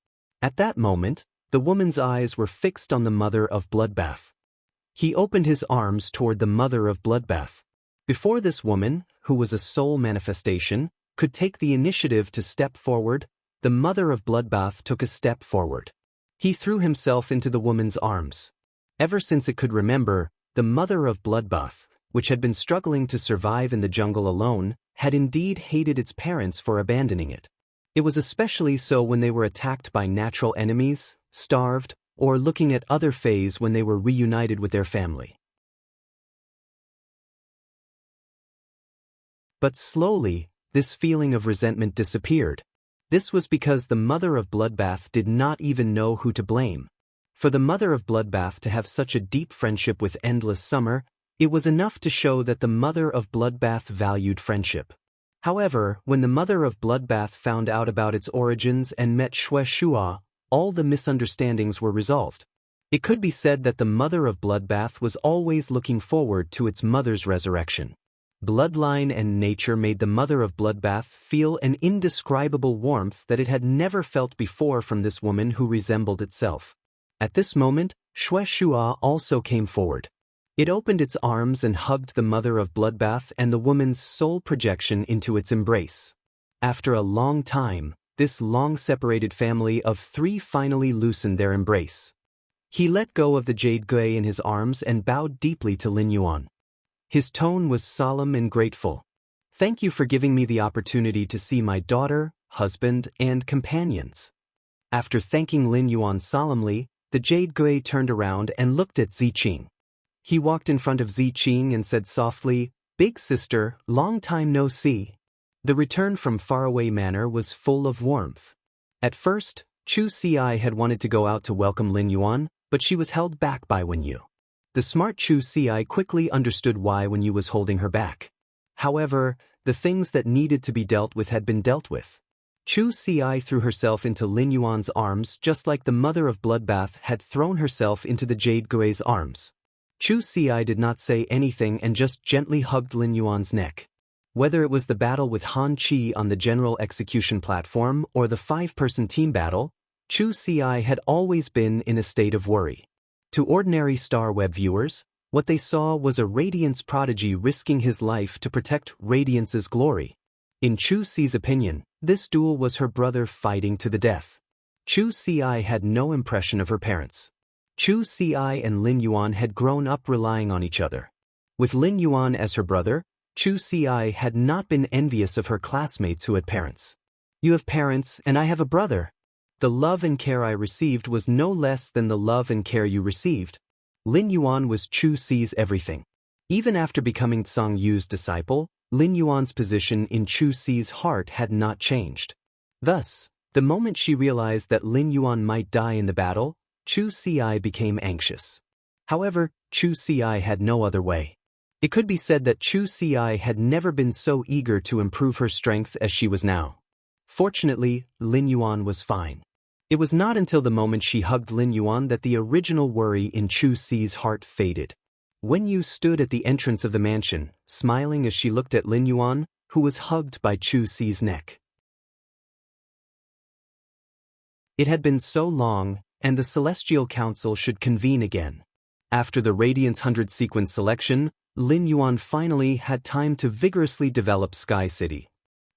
At that moment, the woman's eyes were fixed on the mother of Bloodbath. He opened his arms toward the mother of Bloodbath. Before this woman, who was a soul manifestation, could take the initiative to step forward, the mother of Bloodbath took a step forward. He threw himself into the woman's arms. Ever since it could remember, the mother of Bloodbath, which had been struggling to survive in the jungle alone, had indeed hated its parents for abandoning it. It was especially so when they were attacked by natural enemies, starved, or looking at other fays when they were reunited with their family. But slowly, this feeling of resentment disappeared. This was because the mother of Bloodbath did not even know who to blame. For the mother of Bloodbath to have such a deep friendship with Endless Summer, it was enough to show that the mother of Bloodbath valued friendship. However, when the mother of Bloodbath found out about its origins and met Xue Shuo, all the misunderstandings were resolved. It could be said that the mother of Bloodbath was always looking forward to its mother's resurrection. Bloodline and nature made the mother of Bloodbath feel an indescribable warmth that it had never felt before from this woman who resembled itself. At this moment, Xue Shuo also came forward. It opened its arms and hugged the mother of Bloodbath and the woman's soul projection into its embrace. After a long time, this long-separated family of three finally loosened their embrace. He let go of the Jade Gui in his arms and bowed deeply to Lin Yuan. His tone was solemn and grateful. "Thank you for giving me the opportunity to see my daughter, husband, and companions." After thanking Lin Yuan solemnly, the Jade Gui turned around and looked at Ziqing. He walked in front of Ziqing and said softly, "Big sister, long time no see." The return from faraway manor was full of warmth. At first, Chu Ci had wanted to go out to welcome Lin Yuan, but she was held back by Wenyu. The smart Chu Ci quickly understood why Wenyu was holding her back. However, the things that needed to be dealt with had been dealt with. Chu Ci threw herself into Lin Yuan's arms just like the mother of Bloodbath had thrown herself into the Jade Gui's arms. Chu Ci did not say anything and just gently hugged Lin Yuan's neck. Whether it was the battle with Han Qi on the general execution platform or the 5-person team battle, Chu Ci had always been in a state of worry. To ordinary Star Web viewers, what they saw was a Radiance prodigy risking his life to protect Radiance's glory. In Chu Ci's opinion, this duel was her brother fighting to the death. Chu Ci had no impression of her parents. Chu Ci and Lin Yuan had grown up relying on each other. With Lin Yuan as her brother, Chu Ci had not been envious of her classmates who had parents. "You have parents and I have a brother. The love and care I received was no less than the love and care you received." Lin Yuan was Chu Ci's everything. Even after becoming Tsang Yu's disciple, Lin Yuan's position in Chu Ci's heart had not changed. Thus, the moment she realized that Lin Yuan might die in the battle, Chu Ci became anxious. However, Chu Ci had no other way. It could be said that Chu Ci had never been so eager to improve her strength as she was now. Fortunately, Lin Yuan was fine. It was not until the moment she hugged Lin Yuan that the original worry in Chu Ci's heart faded. Wenyu stood at the entrance of the mansion, smiling as she looked at Lin Yuan, who was hugged by Chu Ci's neck. It had been so long, and the Celestial Council should convene again. After the Radiance 100 sequence selection, Lin Yuan finally had time to vigorously develop Sky City.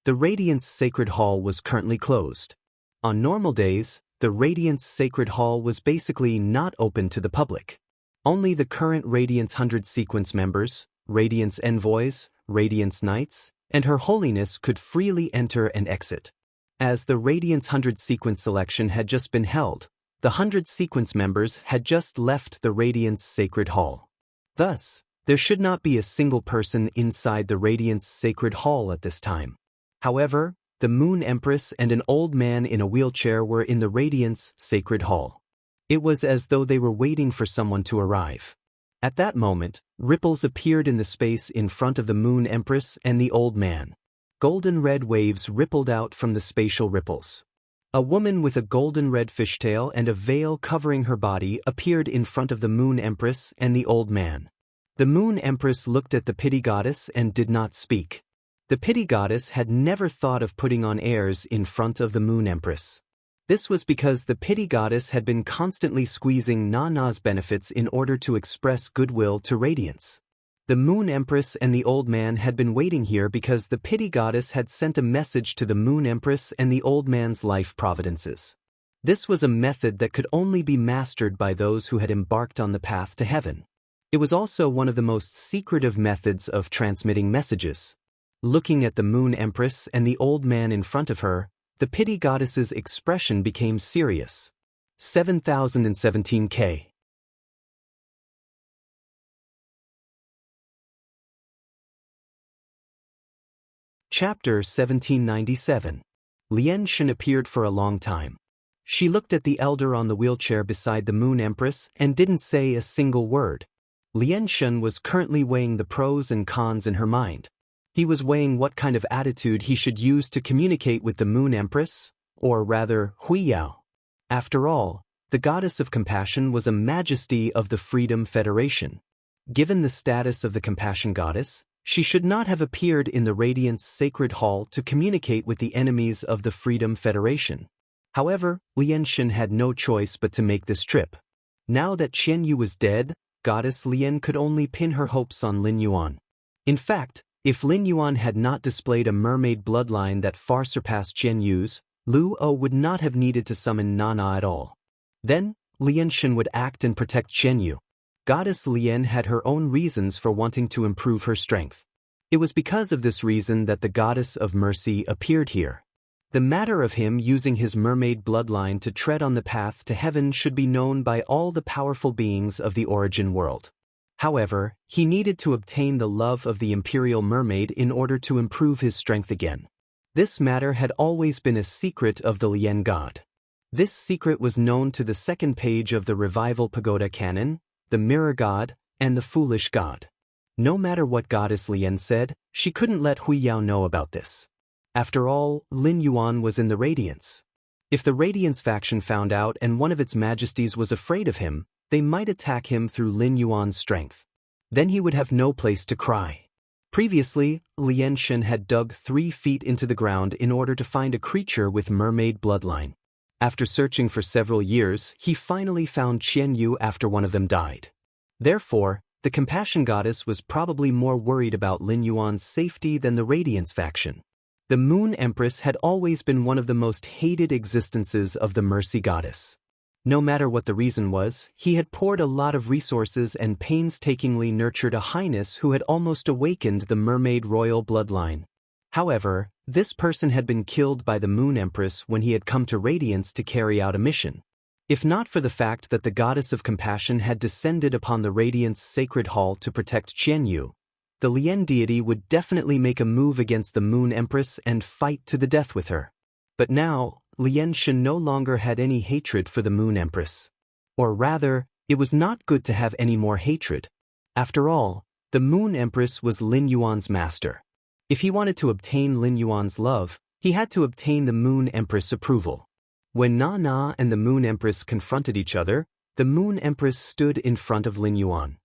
The Radiance Sacred Hall was currently closed. On normal days, the Radiance Sacred Hall was basically not open to the public. Only the current Radiance 100 sequence members, Radiance Envoys, Radiance Knights, and Her Holiness could freely enter and exit. As the Radiance 100 sequence selection had just been held, the 100 sequence members had just left the Radiance Sacred Hall. Thus, there should not be a single person inside the Radiance Sacred Hall at this time. However, the Moon Empress and an old man in a wheelchair were in the Radiance Sacred Hall. It was as though they were waiting for someone to arrive. At that moment, ripples appeared in the space in front of the Moon Empress and the old man. Golden red waves rippled out from the spatial ripples. A woman with a golden red fishtail and a veil covering her body appeared in front of the Moon Empress and the old man. The Moon Empress looked at the Pity Goddess and did not speak. The Pity Goddess had never thought of putting on airs in front of the Moon Empress. This was because the Pity Goddess had been constantly squeezing Nana's benefits in order to express goodwill to Radiance. The Moon Empress and the old man had been waiting here because the Pity Goddess had sent a message to the Moon Empress and the old man's life providences. This was a method that could only be mastered by those who had embarked on the path to heaven. It was also one of the most secretive methods of transmitting messages. Looking at the Moon Empress and the old man in front of her, the Pity Goddess's expression became serious. 7017K. Chapter 1797. Lian Shen appeared for a long time. She looked at the elder on the wheelchair beside the Moon Empress and didn't say a single word. Lian Shen was currently weighing the pros and cons in her mind. He was weighing what kind of attitude he should use to communicate with the Moon Empress, or rather, Huiyao. After all, the Goddess of Compassion was a majesty of the Freedom Federation. Given the status of the Compassion Goddess, she should not have appeared in the Radiance Sacred Hall to communicate with the enemies of the Freedom Federation. However, Lian Shen had no choice but to make this trip. Now that Qian Yu was dead, Goddess Lian could only pin her hopes on Lin Yuan. In fact, if Lin Yuan had not displayed a mermaid bloodline that far surpassed Qian Yu's, Lu O would not have needed to summon Nana at all. Then, Lian Shen would act and protect Qian Yu. Goddess Lian had her own reasons for wanting to improve her strength. It was because of this reason that the Goddess of Mercy appeared here. The matter of him using his mermaid bloodline to tread on the path to heaven should be known by all the powerful beings of the origin world. However, he needed to obtain the love of the Imperial Mermaid in order to improve his strength again. This matter had always been a secret of the Lian God. This secret was known to the second page of the Revival Pagoda canon, the Mirror God, and the Foolish God. No matter what Goddess Lian said, she couldn't let Huiyao know about this. After all, Lin Yuan was in the Radiance. If the Radiance faction found out and one of its majesties was afraid of him, they might attack him through Lin Yuan's strength. Then he would have no place to cry. Previously, Lian Shen had dug 3 feet into the ground in order to find a creature with mermaid bloodline. After searching for several years, he finally found Qian Yu after one of them died. Therefore, the Compassion Goddess was probably more worried about Lin Yuan's safety than the Radiance faction. The Moon Empress had always been one of the most hated existences of the Mercy Goddess. No matter what the reason was, he had poured a lot of resources and painstakingly nurtured a highness who had almost awakened the mermaid royal bloodline. However, this person had been killed by the Moon Empress when he had come to Radiance to carry out a mission. If not for the fact that the Goddess of Compassion had descended upon the Radiance Sacred Hall to protect Qian Yu, the Lian deity would definitely make a move against the Moon Empress and fight to the death with her. But now, Lian Shen no longer had any hatred for the Moon Empress. Or rather, it was not good to have any more hatred. After all, the Moon Empress was Lin Yuan's master. If he wanted to obtain Lin Yuan's love, he had to obtain the Moon Empress' approval. When Na and the Moon Empress confronted each other, the Moon Empress stood in front of Lin Yuan.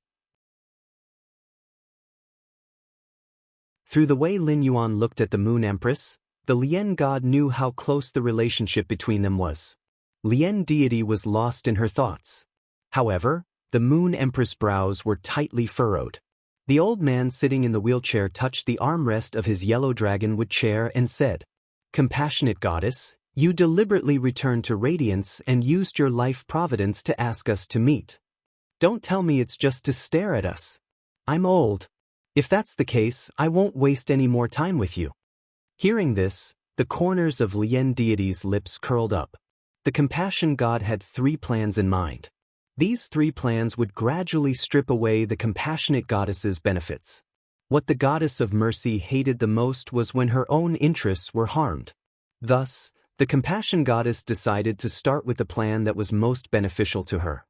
Through the way Lin Yuan looked at the Moon Empress, the Lian God knew how close the relationship between them was. Lien deity was lost in her thoughts. However, the Moon Empress' brows were tightly furrowed. The old man sitting in the wheelchair touched the armrest of his yellow dragonwood chair and said, "Compassionate goddess, you deliberately returned to radiance and used your life providence to ask us to meet. Don't tell me it's just to stare at us. I'm old. If that's the case, I won't waste any more time with you." Hearing this, the corners of Lien deity's lips curled up. The compassion god had 3 plans in mind. These 3 plans would gradually strip away the compassionate goddess's benefits. What the goddess of mercy hated the most was when her own interests were harmed. Thus, the compassion goddess decided to start with the plan that was most beneficial to her.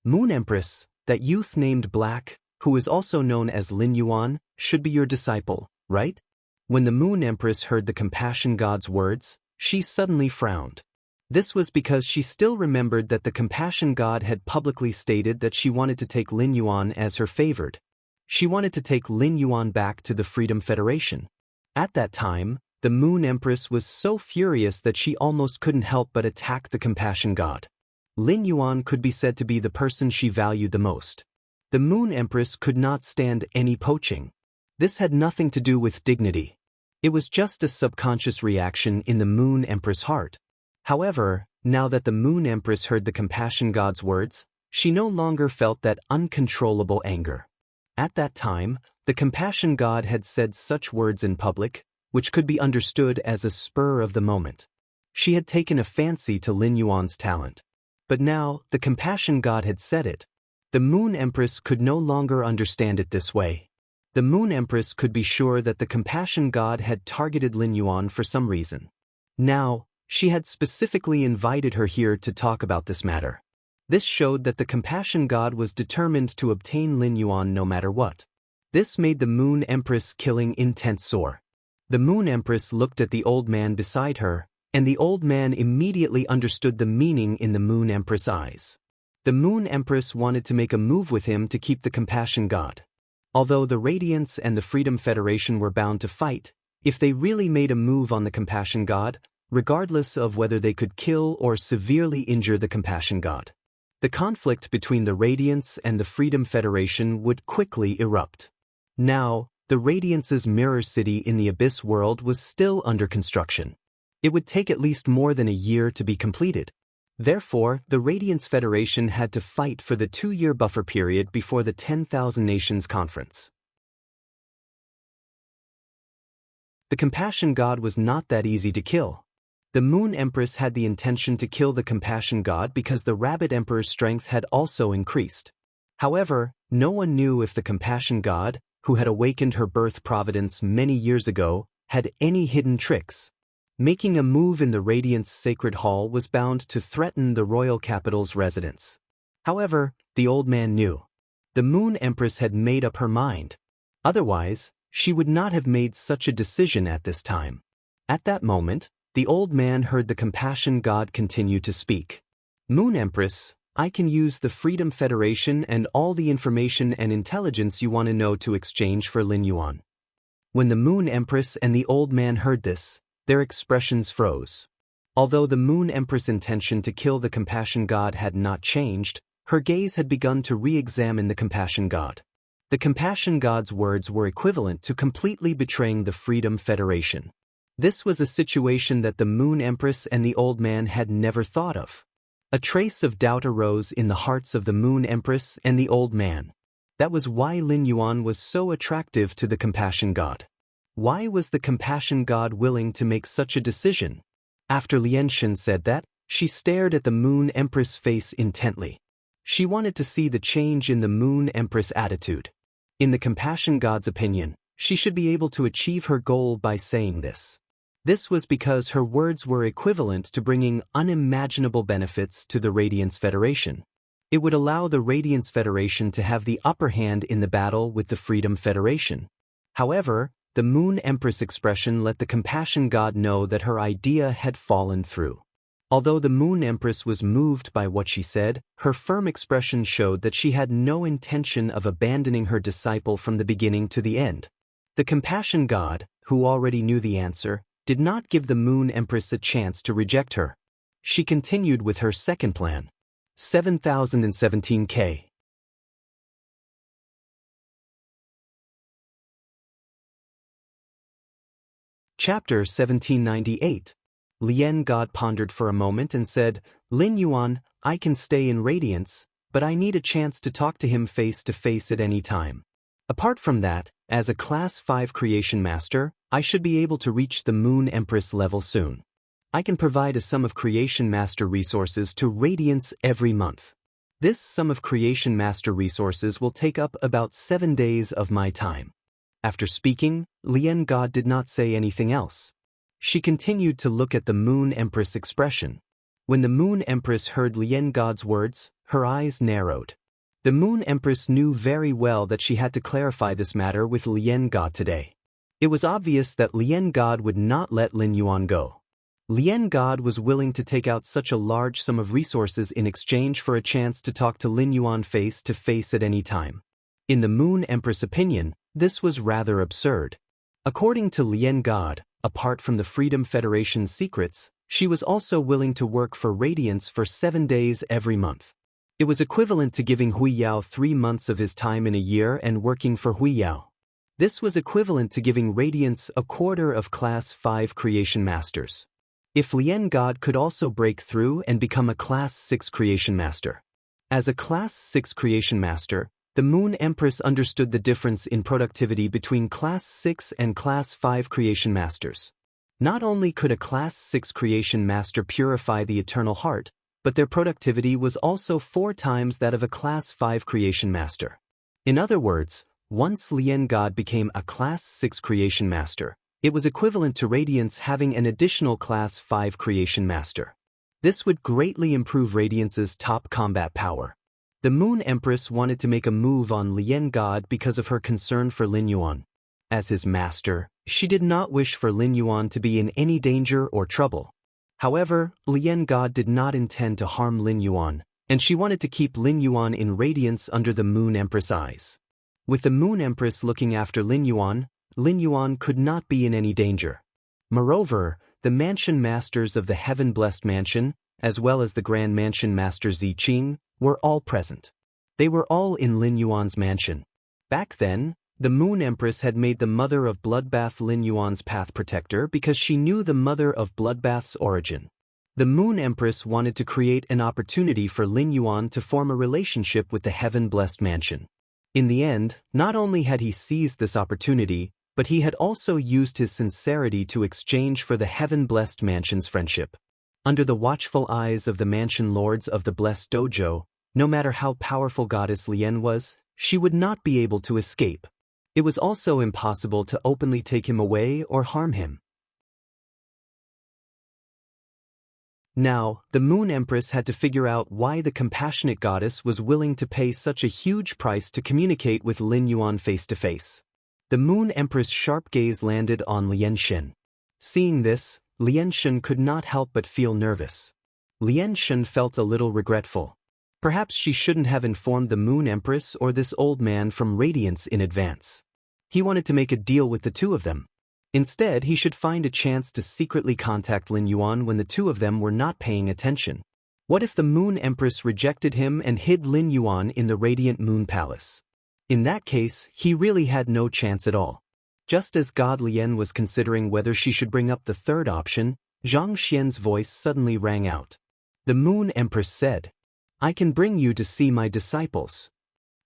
Moon Empress, that youth named Black, who is also known as Lin Yuan, should be your disciple, right? When the Moon Empress heard the compassion god's words, she suddenly frowned. This was because she still remembered that the compassion god had publicly stated that she wanted to take Lin Yuan as her favored. She wanted to take Lin Yuan back to the Freedom Federation. At that time, the Moon Empress was so furious that she almost couldn't help but attack the compassion god. Lin Yuan could be said to be the person she valued the most. The Moon Empress could not stand any poaching. This had nothing to do with dignity. It was just a subconscious reaction in the Moon Empress' heart. However, now that the Moon Empress heard the compassion god's words, she no longer felt that uncontrollable anger. At that time, the compassion god had said such words in public, which could be understood as a spur of the moment. She had taken a fancy to Lin Yuan's talent. But now, the compassion god had said it. The Moon Empress could no longer understand it this way. The Moon Empress could be sure that the compassion god had targeted Lin Yuan for some reason. Now, she had specifically invited her here to talk about this matter. This showed that the compassion god was determined to obtain Lin Yuan no matter what. This made the Moon Empress' killing intent sore. The Moon Empress looked at the old man beside her, and the old man immediately understood the meaning in the Moon Empress' eyes. The Moon Empress wanted to make a move with him to keep the compassion god. Although the Radiance and the Freedom Federation were bound to fight, if they really made a move on the compassion god, regardless of whether they could kill or severely injure the compassion god, the conflict between the Radiance and the Freedom Federation would quickly erupt. Now, the Radiance's mirror city in the Abyss world was still under construction. It would take at least more than a year to be completed. Therefore, the Radiance Federation had to fight for the 2-year buffer period before the 10,000 Nations Conference. The compassion god was not that easy to kill. The Moon Empress had the intention to kill the compassion god because the Rabbit Emperor's strength had also increased. However, no one knew if the compassion god, who had awakened her birth providence many years ago, had any hidden tricks. Making a move in the Radiance Sacred Hall was bound to threaten the royal capital's residents. However, the old man knew. The Moon Empress had made up her mind. Otherwise, she would not have made such a decision at this time. At that moment, the old man heard the compassion god continue to speak. "Moon Empress, I can use the Freedom Federation and all the information and intelligence you want to know to exchange for Lin Yuan." When the Moon Empress and the old man heard this, their expressions froze. Although the Moon Empress' intention to kill the compassion god had not changed, her gaze had begun to re-examine the compassion god. The compassion god's words were equivalent to completely betraying the Freedom Federation. This was a situation that the Moon Empress and the old man had never thought of. A trace of doubt arose in the hearts of the Moon Empress and the old man. That was why Lin Yuan was so attractive to the compassion god. Why was the compassion god willing to make such a decision? After Lienshin said that, she stared at the Moon Empress' face intently. She wanted to see the change in the Moon Empress' attitude. In the compassion god's opinion, she should be able to achieve her goal by saying this. This was because her words were equivalent to bringing unimaginable benefits to the Radiance Federation. It would allow the Radiance Federation to have the upper hand in the battle with the Freedom Federation. However, the Moon Empress' expression let the compassion god know that her idea had fallen through. Although the Moon Empress was moved by what she said, her firm expression showed that she had no intention of abandoning her disciple from the beginning to the end. The compassion god, who already knew the answer, did not give the Moon Empress a chance to reject her. She continued with her second plan. 7017K. Chapter 1798. Lien God pondered for a moment and said, Lin Yuan, I can stay in Radiance, but I need a chance to talk to him face to face at any time. Apart from that, as a Class 5 Creation Master, I should be able to reach the Moon Empress level soon. I can provide a sum of Creation Master resources to Radiance every month. This sum of Creation Master resources will take up about 7 days of my time. After speaking, Lien God did not say anything else. She continued to look at the Moon Empress expression. When the Moon Empress heard Lien God's words, her eyes narrowed. The Moon Empress knew very well that she had to clarify this matter with Lien God today. It was obvious that Lien God would not let Lin Yuan go. Lien God was willing to take out such a large sum of resources in exchange for a chance to talk to Lin Yuan face to face at any time. In the Moon Empress' opinion, this was rather absurd. According to Lien God, apart from the Freedom Federation's secrets, she was also willing to work for Radiance for 7 days every month. It was equivalent to giving Hui Yao 3 months of his time in a year and working for Hui Yao. This was equivalent to giving Radiance a quarter of Class 5 Creation Masters. If Lien God could also break through and become a Class 6 Creation Master. As a Class 6 Creation Master, the Moon Empress understood the difference in productivity between Class 6 and Class 5 Creation Masters. Not only could a Class 6 Creation Master purify the Eternal Heart, but their productivity was also 4 times that of a Class 5 Creation Master. In other words, once Lien God became a Class 6 Creation Master, it was equivalent to Radiance having an additional Class 5 Creation Master. This would greatly improve Radiance's top combat power. The Moon Empress wanted to make a move on Lien God because of her concern for Lin Yuan. As his master, she did not wish for Lin Yuan to be in any danger or trouble. However, Lien God did not intend to harm Lin Yuan, and she wanted to keep Lin Yuan in Radiance under the Moon Empress' eyes. With the Moon Empress looking after Lin Yuan could not be in any danger. Moreover, the Mansion Masters of the Heaven-Blessed Mansion, as well as the Grand Mansion Master Ziqing, were all present. They were all in Lin Yuan's mansion. Back then, the Moon Empress had made the Mother of Bloodbath Lin Yuan's path protector because she knew the Mother of Bloodbath's origin. The Moon Empress wanted to create an opportunity for Lin Yuan to form a relationship with the Heaven-Blessed Mansion. In the end, not only had he seized this opportunity, but he had also used his sincerity to exchange for the Heaven-Blessed Mansion's friendship. Under the watchful eyes of the Mansion Lords of the Blessed Dojo, no matter how powerful Goddess Lien was, she would not be able to escape. It was also impossible to openly take him away or harm him. Now, the Moon Empress had to figure out why the compassionate goddess was willing to pay such a huge price to communicate with Lin Yuan face to face. The Moon Empress' sharp gaze landed on Lien Shen. Seeing this, Lien Shen could not help but feel nervous. Lien Shen felt a little regretful. Perhaps she shouldn't have informed the Moon Empress or this old man from Radiance in advance. He wanted to make a deal with the two of them. Instead, he should find a chance to secretly contact Lin Yuan when the two of them were not paying attention. What if the Moon Empress rejected him and hid Lin Yuan in the Radiant Moon Palace? In that case, he really had no chance at all. Just as God Lien was considering whether she should bring up the third option, Zhang Xian's voice suddenly rang out. The Moon Empress said, "I can bring you to see my disciples.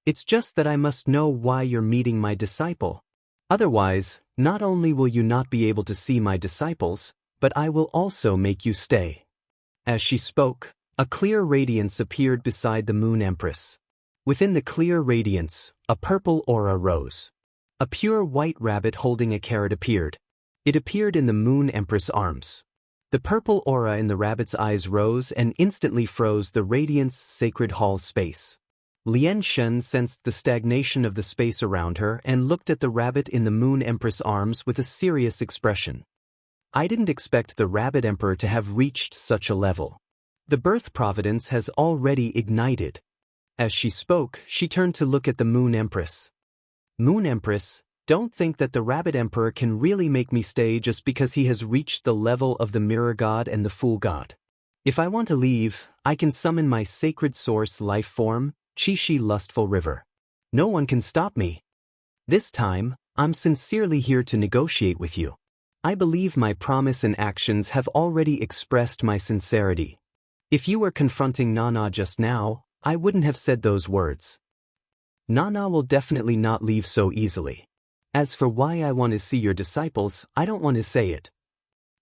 It's just that I must know why you're meeting my disciple. Otherwise, not only will you not be able to see my disciples, but I will also make you stay." As she spoke, a clear radiance appeared beside the Moon Empress. Within the clear radiance, a purple aura rose. A pure white rabbit holding a carrot appeared. It appeared in the Moon Empress' arms. The purple aura in the rabbit's eyes rose and instantly froze the Radiance Sacred Hall's space. Lien Shen sensed the stagnation of the space around her and looked at the rabbit in the Moon Empress' arms with a serious expression. I didn't expect the Rabbit Emperor to have reached such a level. The birth providence has already ignited. As she spoke, she turned to look at the Moon Empress. Moon Empress, don't think that the Rabbit Emperor can really make me stay just because he has reached the level of the Mirror God and the Fool God. If I want to leave, I can summon my sacred source life form, Chi lustful river. No one can stop me. This time, I'm sincerely here to negotiate with you. I believe my promise and actions have already expressed my sincerity. If you were confronting Nana just now, I wouldn't have said those words. Nana will definitely not leave so easily. As for why I want to see your disciples, I don't want to say it.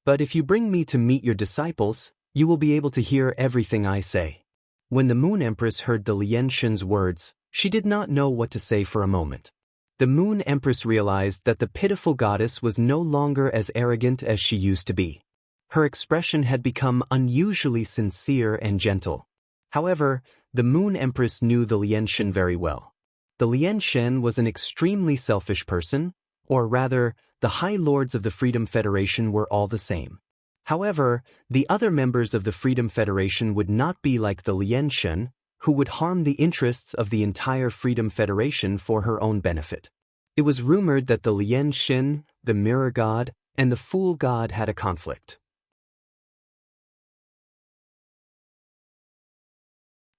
But if you bring me to meet your disciples, you will be able to hear everything I say. When the Moon Empress heard the Lien Shen's words, she did not know what to say for a moment. The Moon Empress realized that the pitiful goddess was no longer as arrogant as she used to be. Her expression had become unusually sincere and gentle. However, the Moon Empress knew the Lien Shen very well. The Lien Shen was an extremely selfish person, or rather, the High Lords of the Freedom Federation were all the same. However, the other members of the Freedom Federation would not be like the Lien Shen, who would harm the interests of the entire Freedom Federation for her own benefit. It was rumored that the Lien Shen, the Mirror God, and the Fool God had a conflict.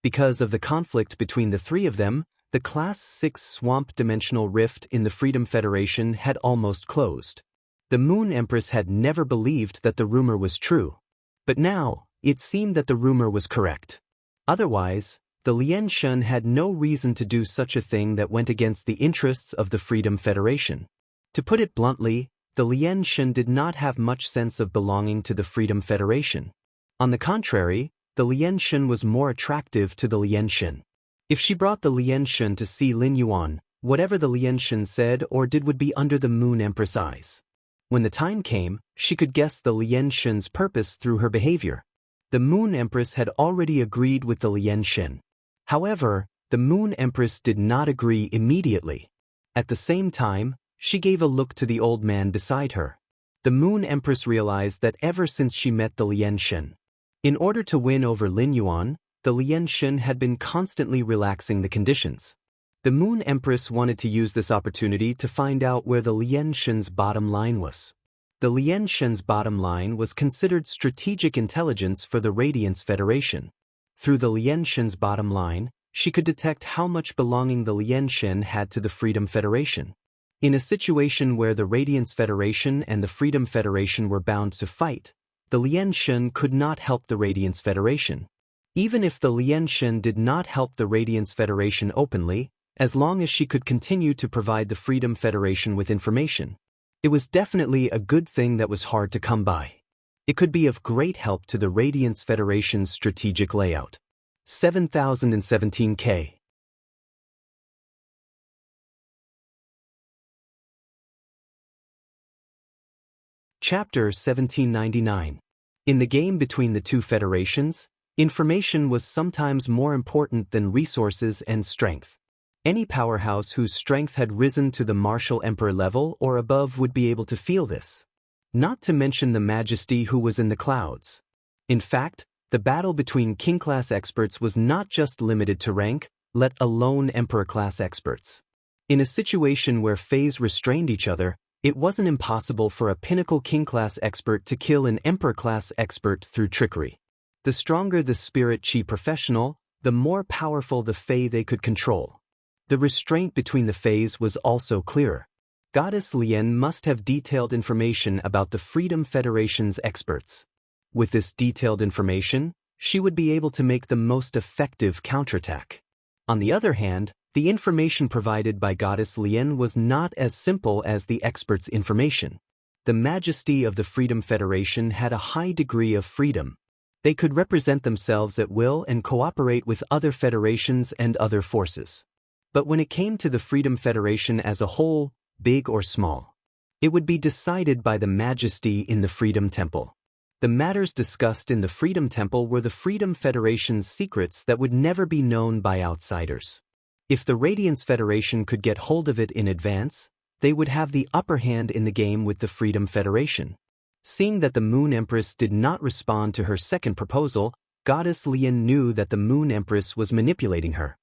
Because of the conflict between the three of them, the Class 6 Swamp Dimensional Rift in the Freedom Federation had almost closed. The Moon Empress had never believed that the rumor was true. But now, it seemed that the rumor was correct. Otherwise, the Lien Shen had no reason to do such a thing that went against the interests of the Freedom Federation. To put it bluntly, the Lien Shen did not have much sense of belonging to the Freedom Federation. On the contrary, the Lien Shen was more attractive to the Lien Shen. If she brought the Lien Shen to see Lin Yuan, whatever the Lien Shen said or did would be under the Moon Empress' eyes. When the time came, she could guess the Lien Shen's purpose through her behavior. The Moon Empress had already agreed with the Lien Shen. However, the Moon Empress did not agree immediately. At the same time, she gave a look to the old man beside her. The Moon Empress realized that ever since she met the Lien Shen, in order to win over Lin Yuan, the Lien Shen had been constantly relaxing the conditions. The Moon Empress wanted to use this opportunity to find out where the Lien Shen's bottom line was. The Lien Shen's bottom line was considered strategic intelligence for the Radiance Federation. Through the Lien Shen's bottom line, she could detect how much belonging the Lien Shen had to the Freedom Federation. In a situation where the Radiance Federation and the Freedom Federation were bound to fight, the Lien Shen could not help the Radiance Federation. Even if the Lien Shen did not help the Radiance Federation openly, as long as she could continue to provide the Freedom Federation with information, it was definitely a good thing that was hard to come by. It could be of great help to the Radiance Federation's strategic layout. 7017K. Chapter 1799. In the game between the two federations, information was sometimes more important than resources and strength. Any powerhouse whose strength had risen to the martial emperor level or above would be able to feel this. Not to mention the majesty who was in the clouds. In fact, the battle between king-class experts was not just limited to rank, let alone emperor-class experts. In a situation where Fays restrained each other, it wasn't impossible for a pinnacle king-class expert to kill an emperor-class expert through trickery. The stronger the spirit chi professional, the more powerful the Fey they could control. The restraint between the Fays was also clearer. Goddess Lien must have detailed information about the Freedom Federation's experts. With this detailed information, she would be able to make the most effective counterattack. On the other hand, the information provided by Goddess Lien was not as simple as the experts' information. The majesty of the Freedom Federation had a high degree of freedom. They could represent themselves at will and cooperate with other federations and other forces. But when it came to the Freedom Federation as a whole, big or small, it would be decided by the majesty in the Freedom Temple. The matters discussed in the Freedom Temple were the Freedom Federation's secrets that would never be known by outsiders. If the Radiance Federation could get hold of it in advance, they would have the upper hand in the game with the Freedom Federation. Seeing that the Moon Empress did not respond to her second proposal, Goddess Lien knew that the Moon Empress was manipulating her.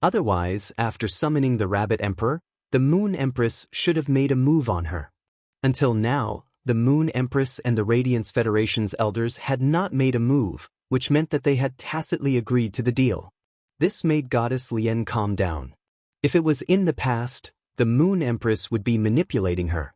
Otherwise, after summoning the Rabbit Emperor, the Moon Empress should have made a move on her. Until now, the Moon Empress and the Radiance Federation's elders had not made a move, which meant that they had tacitly agreed to the deal. This made Goddess Lien calm down. If it was in the past, the Moon Empress would be manipulating her.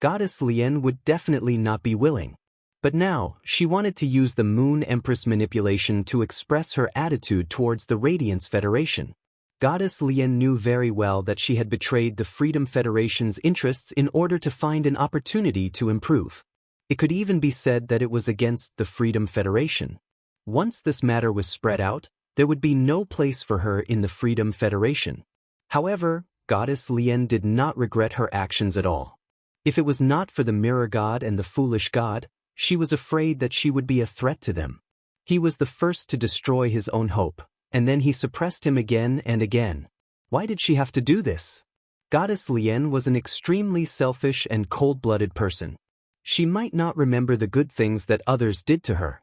Goddess Lien would definitely not be willing. But now, she wanted to use the Moon Empress manipulation to express her attitude towards the Radiance Federation. Goddess Lien knew very well that she had betrayed the Freedom Federation's interests in order to find an opportunity to improve. It could even be said that it was against the Freedom Federation. Once this matter was spread out, there would be no place for her in the Freedom Federation. However, Goddess Lien did not regret her actions at all. If it was not for the Mirror God and the Foolish God, she was afraid that she would be a threat to them. He was the first to destroy his own hope, and then he suppressed him again and again. Why did she have to do this? Goddess Lien was an extremely selfish and cold-blooded person. She might not remember the good things that others did to her.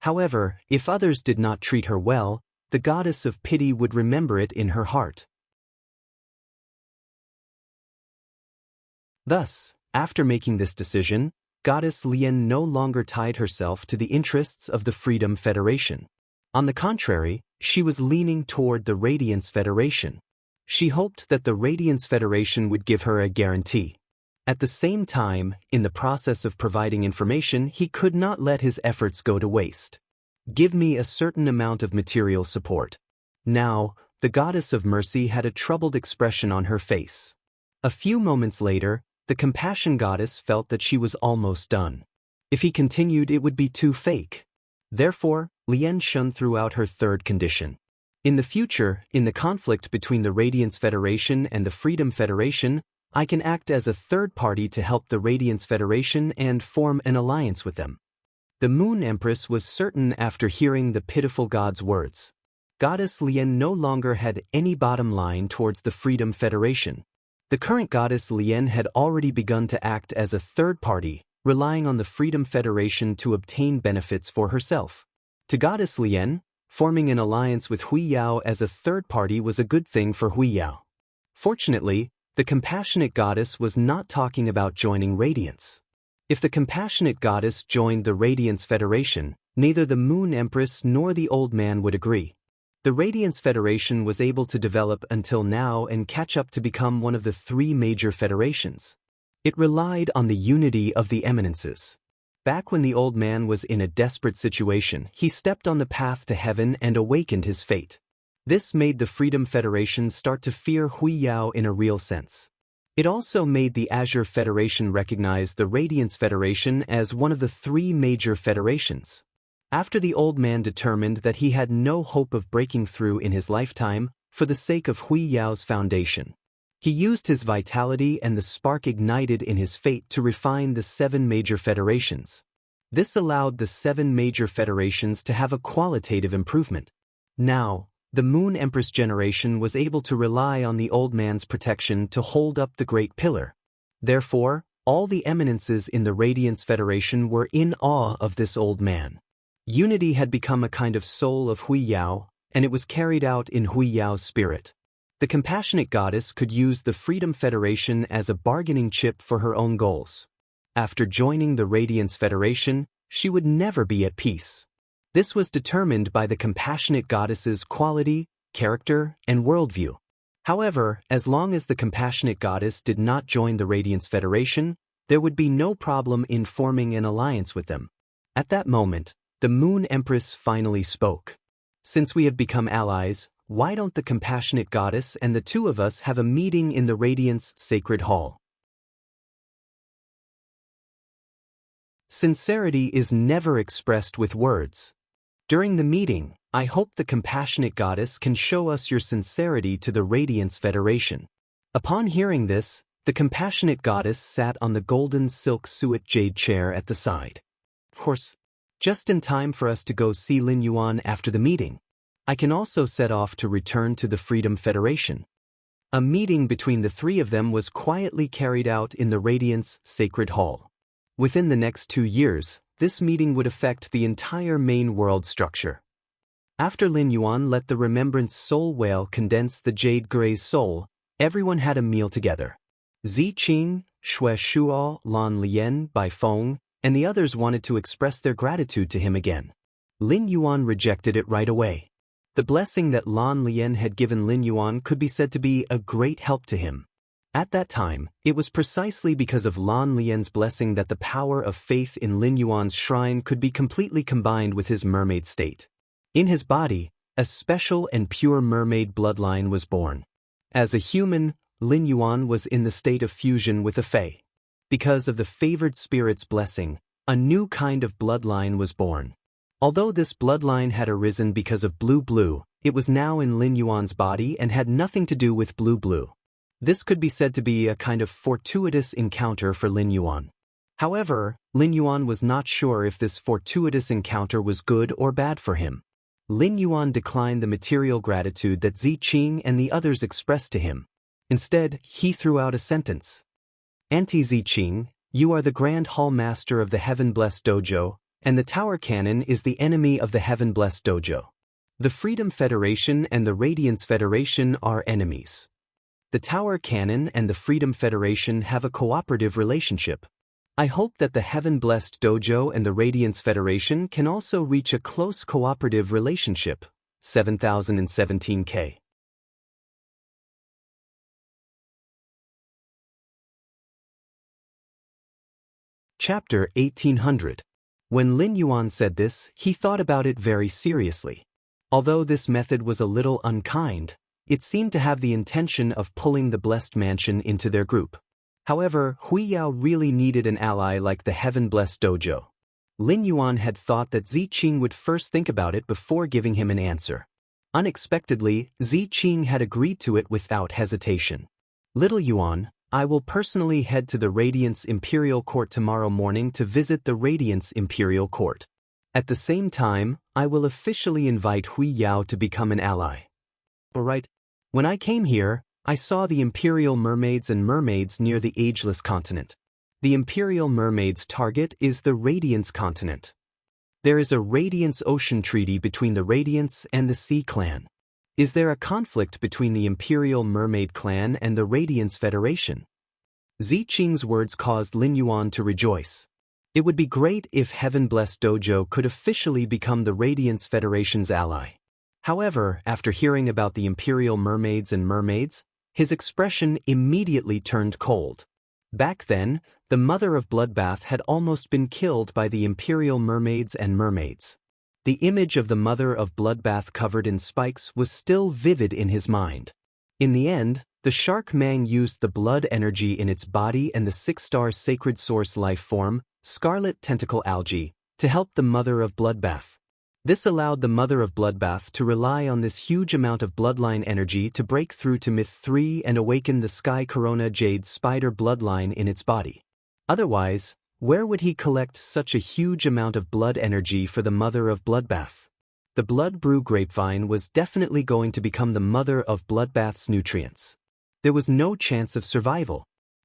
However, if others did not treat her well, the goddess of pity would remember it in her heart. Thus, after making this decision, Goddess Lien no longer tied herself to the interests of the Freedom Federation. On the contrary, she was leaning toward the Radiance Federation. She hoped that the Radiance Federation would give her a guarantee. At the same time, in the process of providing information, he could not let his efforts go to waste. Give me a certain amount of material support. Now, the Goddess of Mercy had a troubled expression on her face. A few moments later, the Compassion Goddess felt that she was almost done. If he continued, it would be too fake. Therefore, Lien Shun threw out her third condition. In the future, in the conflict between the Radiance Federation and the Freedom Federation, I can act as a third party to help the Radiance Federation and form an alliance with them. The Moon Empress was certain after hearing the pitiful god's words. Goddess Lien no longer had any bottom line towards the Freedom Federation. The current Goddess Lien had already begun to act as a third party, relying on the Freedom Federation to obtain benefits for herself. To Goddess Lien, forming an alliance with Hui Yao as a third party was a good thing for Hui Yao. Fortunately, the Compassionate Goddess was not talking about joining Radiance. If the Compassionate Goddess joined the Radiance Federation, neither the Moon Empress nor the Old Man would agree. The Radiance Federation was able to develop until now and catch up to become one of the three major federations. It relied on the unity of the eminences. Back when the Old Man was in a desperate situation, he stepped on the path to heaven and awakened his fate. This made the Freedom Federation start to fear Hui Yao in a real sense. It also made the Azure Federation recognize the Radiance Federation as one of the three major federations. After the Old Man determined that he had no hope of breaking through in his lifetime, for the sake of Hui Yao's foundation, he used his vitality and the spark ignited in his fate to refine the 7 major federations. This allowed the 7 major federations to have a qualitative improvement. Now, the Moon Empress generation was able to rely on the Old Man's protection to hold up the Great Pillar. Therefore, all the eminences in the Radiance Federation were in awe of this Old Man. Unity had become a kind of soul of Hui Yao, and it was carried out in Hui Yao's spirit. The Compassionate Goddess could use the Freedom Federation as a bargaining chip for her own goals. After joining the Radiance Federation, she would never be at peace. This was determined by the Compassionate Goddess's quality, character, and worldview. However, as long as the Compassionate Goddess did not join the Radiance Federation, there would be no problem in forming an alliance with them. At that moment, the Moon Empress finally spoke. Since we have become allies, why don't the Compassionate Goddess and the two of us have a meeting in the Radiance Sacred Hall? Sincerity is never expressed with words. During the meeting, I hope the Compassionate Goddess can show us your sincerity to the Radiance Federation. Upon hearing this, the Compassionate Goddess sat on the golden silk suet jade chair at the side. Of course, just in time for us to go see Lin Yuan after the meeting. I can also set off to return to the Freedom Federation. A meeting between the three of them was quietly carried out in the Radiance Sacred Hall. Within the next 2 years, this meeting would affect the entire main world structure. After Lin Yuan let the Remembrance Soul Whale condense the Jade Gray's soul, everyone had a meal together. Zi Qing, Xue Shuo, Lan Lian, Bai Feng, and the others wanted to express their gratitude to him again. Lin Yuan rejected it right away. The blessing that Lan Lian had given Lin Yuan could be said to be a great help to him. At that time, it was precisely because of Lan Lian's blessing that the power of faith in Lin Yuan's shrine could be completely combined with his mermaid state. In his body, a special and pure mermaid bloodline was born. As a human, Lin Yuan was in the state of fusion with a fae. Because of the favored spirit's blessing, a new kind of bloodline was born. Although this bloodline had arisen because of Blue, it was now in Lin Yuan's body and had nothing to do with Blue. This could be said to be a kind of fortuitous encounter for Lin Yuan. However, Lin Yuan was not sure if this fortuitous encounter was good or bad for him. Lin Yuan declined the material gratitude that Ziqing and the others expressed to him. Instead, he threw out a sentence. Anti-Ziqing, you are the Grand Hall Master of the Heaven-Blessed Dojo, and the Tower Cannon is the enemy of the Heaven-Blessed Dojo. The Freedom Federation and the Radiance Federation are enemies. The Tower Cannon and the Freedom Federation have a cooperative relationship. I hope that the Heaven-Blessed Dojo and the Radiance Federation can also reach a close cooperative relationship. 7017K. Chapter 1800. When Lin Yuan said this, he thought about it very seriously. Although this method was a little unkind, it seemed to have the intention of pulling the Blessed Mansion into their group. However, Hui Yao really needed an ally like the Heaven-Blessed Dojo. Lin Yuan had thought that Ziqing would first think about it before giving him an answer. Unexpectedly, Ziqing had agreed to it without hesitation. Little Yuan, I will personally head to the Radiance Imperial Court tomorrow morning to visit the Radiance Imperial Court. At the same time, I will officially invite Hui Yao to become an ally. Alright, when I came here, I saw the Imperial Mermaids and Mermaids near the Ageless Continent. The Imperial Mermaids' target is the Radiance Continent. There is a Radiance Ocean Treaty between the Radiance and the Sea Clan. Is there a conflict between the Imperial Mermaid Clan and the Radiance Federation? Ziqing's words caused Lin Yuan to rejoice. It would be great if Heaven-Blessed Dojo could officially become the Radiance Federation's ally. However, after hearing about the Imperial Mermaids and Mermaids, his expression immediately turned cold. Back then, the mother of Bloodbath had almost been killed by the Imperial Mermaids and Mermaids. The image of the mother of Bloodbath covered in spikes was still vivid in his mind. In the end, the shark Mang used the blood energy in its body and the six-star sacred source life form, Scarlet Tentacle Algae, to help the mother of Bloodbath. This allowed the mother of Bloodbath to rely on this huge amount of bloodline energy to break through to Myth 3 and awaken the Sky Corona Jade Spider bloodline in its body. Otherwise, where would he collect such a huge amount of blood energy for the mother of Bloodbath? The Blood Brew Grapevine was definitely going to become the mother of Bloodbath's nutrients. There was no chance of survival.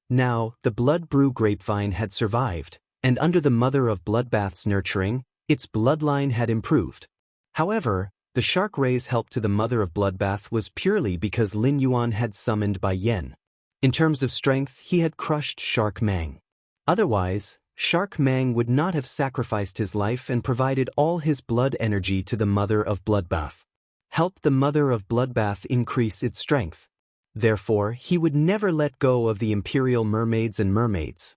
Now, the Blood Brew Grapevine had survived, and under the mother of Bloodbath's nurturing, its bloodline had improved. However, the shark ray's help to the mother of Bloodbath was purely because Lin Yuan had summoned Bai Yen. In terms of strength, he had crushed Shark Mang. Otherwise, Shark Mang would not have sacrificed his life and provided all his blood energy to the mother of Bloodbath. Help the mother of Bloodbath increase its strength. Therefore, he would never let go of the Imperial Mermaids and Mermaids.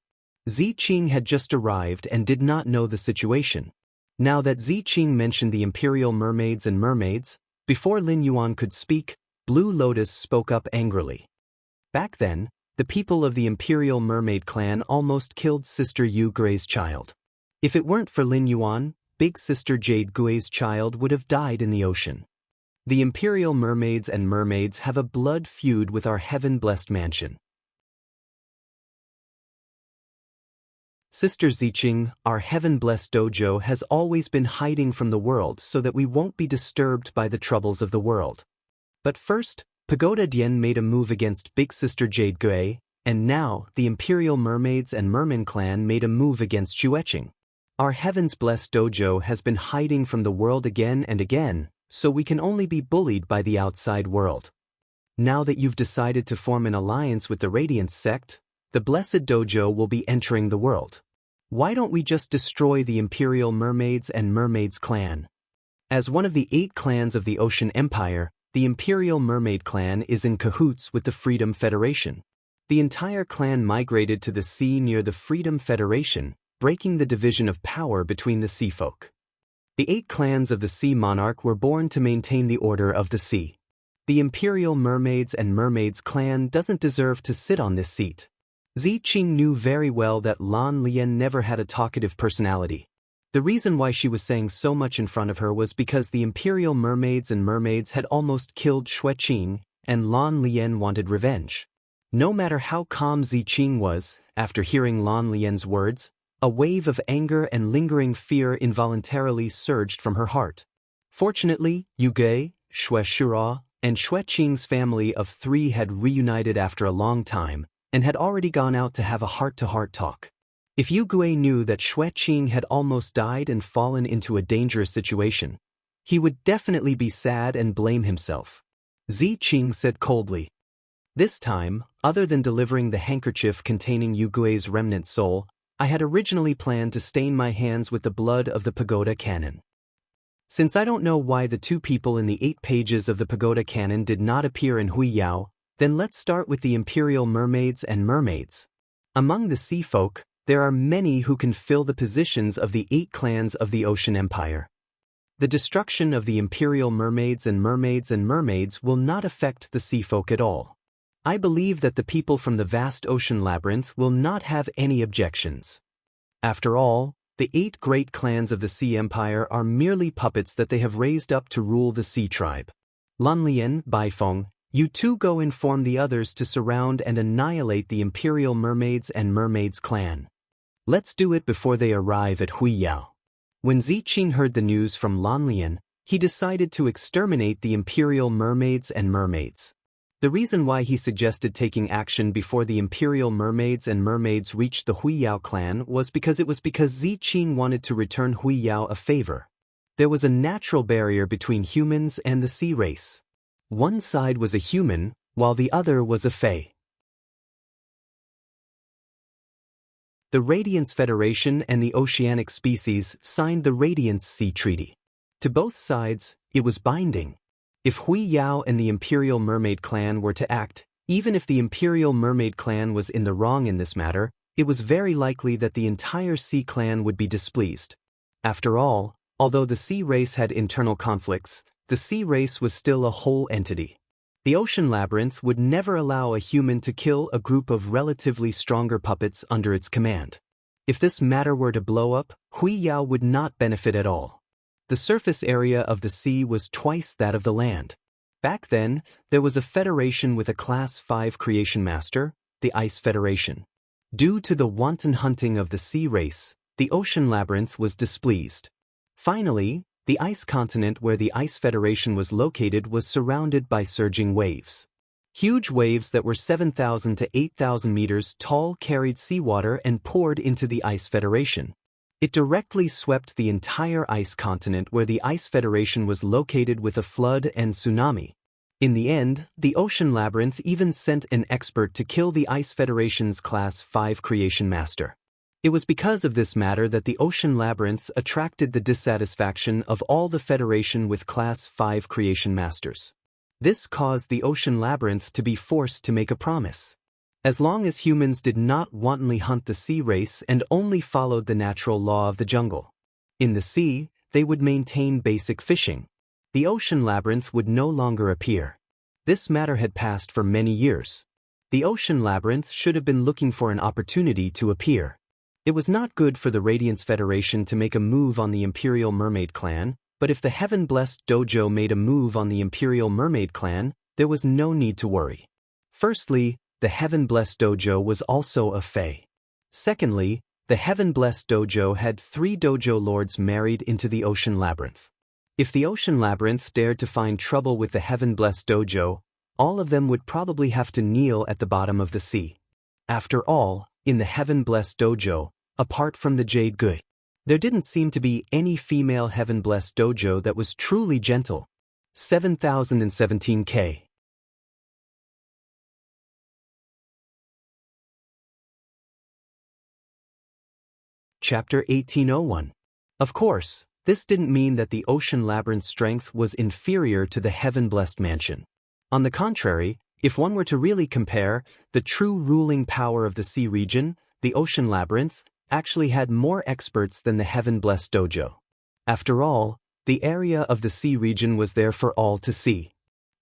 Ziqing had just arrived and did not know the situation. Now that Ziqing mentioned the Imperial Mermaids and Mermaids, before Lin Yuan could speak, Blue Lotus spoke up angrily. Back then, the people of the Imperial Mermaid clan almost killed Sister Yu Gui's child. If it weren't for Lin Yuan, Big Sister Jade Gui's child would have died in the ocean. The Imperial Mermaids and Mermaids have a blood feud with our Heaven-Blessed Mansion. Sister Ziqing, our Heaven-Blessed Dojo has always been hiding from the world so that we won't be disturbed by the troubles of the world. But first, Pagoda Dian made a move against Big Sister Jade Gui, and now the Imperial Mermaids and Merman clan made a move against Xueqing. Our Heaven's Blessed Dojo has been hiding from the world again and again, so we can only be bullied by the outside world. Now that you've decided to form an alliance with the Radiance sect, the Blessed Dojo will be entering the world. Why don't we just destroy the Imperial Mermaids and Mermaids clan? As one of the 8 clans of the Ocean Empire, the Imperial Mermaid Clan is in cahoots with the Freedom Federation. The entire clan migrated to the sea near the Freedom Federation, breaking the division of power between the sea folk. The 8 clans of the Sea Monarch were born to maintain the order of the sea. The Imperial Mermaids and Mermaids clan doesn't deserve to sit on this seat. Ziqing knew very well that Lan Lian never had a talkative personality. The reason why she was saying so much in front of her was because the Imperial Mermaids and Mermaids had almost killed Xueqing, and Lan Lian wanted revenge. No matter how calm Ziqing was, after hearing Lan Lian's words, a wave of anger and lingering fear involuntarily surged from her heart. Fortunately, Yugei, Xue Shura, and Xueqing's family of 3 had reunited after a long time, and had already gone out to have a heart-to-heart talk. If Yugei knew that Xueqing had almost died and fallen into a dangerous situation, he would definitely be sad and blame himself. Ziqing said coldly. This time, other than delivering the handkerchief containing Yugei's remnant soul, I had originally planned to stain my hands with the blood of the Pagoda Canon. Since I don't know why the 2 people in the 8 pages of the Pagoda Canon did not appear in Huiyao, then let's start with the Imperial Mermaids and Mermaids. Among the sea folk, there are many who can fill the positions of the 8 clans of the Ocean Empire. The destruction of the Imperial Mermaids and Mermaids will not affect the sea folk at all. I believe that the people from the vast ocean labyrinth will not have any objections. After all, the 8 great clans of the Sea Empire are merely puppets that they have raised up to rule the Sea Tribe. Lan Lian, Baifeng, you 2 go inform the others to surround and annihilate the Imperial Mermaids and Mermaids clan. Let's do it before they arrive at Huiyao. When Ziqing heard the news from Lan Lian, he decided to exterminate the Imperial Mermaids and Mermaids. The reason why he suggested taking action before the Imperial Mermaids and Mermaids reached the Huiyao clan was because Ziqing wanted to return Huiyao a favor. There was a natural barrier between humans and the sea race. One side was a human, while the other was a fae. The Radiance Federation and the Oceanic Species signed the Radiance Sea Treaty. To both sides, it was binding. If Huiyao and the Imperial Mermaid Clan were to act, even if the Imperial Mermaid Clan was in the wrong in this matter, it was very likely that the entire Sea Clan would be displeased. After all, although the sea race had internal conflicts, the sea race was still a whole entity. The Ocean Labyrinth would never allow a human to kill a group of relatively stronger puppets under its command. If this matter were to blow up, Huiyao would not benefit at all. The surface area of the sea was twice that of the land. Back then, there was a federation with a Class 5 creation master, the Ice Federation. Due to the wanton hunting of the sea race, the Ocean Labyrinth was displeased. Finally, the ice continent where the Ice Federation was located was surrounded by surging waves. Huge waves that were 7,000 to 8,000 meters tall carried seawater and poured into the Ice Federation. It directly swept the entire ice continent where the Ice Federation was located with a flood and tsunami. In the end, the Ocean Labyrinth even sent an expert to kill the Ice Federation's Class 5 creation master. It was because of this matter that the Ocean Labyrinth attracted the dissatisfaction of all the Federation with Class 5 creation masters. This caused the Ocean Labyrinth to be forced to make a promise. As long as humans did not wantonly hunt the sea race and only followed the natural law of the jungle. In the sea, they would maintain basic fishing. The Ocean Labyrinth would no longer appear. This matter had passed for many years. The Ocean Labyrinth should have been looking for an opportunity to appear. It was not good for the Radiance Federation to make a move on the Imperial Mermaid Clan, but if the Heaven-Blessed Dojo made a move on the Imperial Mermaid Clan, there was no need to worry. Firstly, the Heaven-Blessed Dojo was also a fae. Secondly, the Heaven-Blessed Dojo had 3 dojo lords married into the Ocean Labyrinth. If the Ocean Labyrinth dared to find trouble with the Heaven-Blessed Dojo, all of them would probably have to kneel at the bottom of the sea. After all, in the Heaven-Blessed Dojo, apart from the Jade Gui, there didn't seem to be any female Heaven-Blessed Dojo that was truly gentle. 7017K. Chapter 1801. Of course, This didn't mean that the ocean labyrinth's strength was inferior to the heaven-blessed mansion. On the contrary, if one were to really compare, the true ruling power of the sea region, the ocean labyrinth, actually had more experts than the heaven-blessed dojo. After all, the area of the sea region was there for all to see.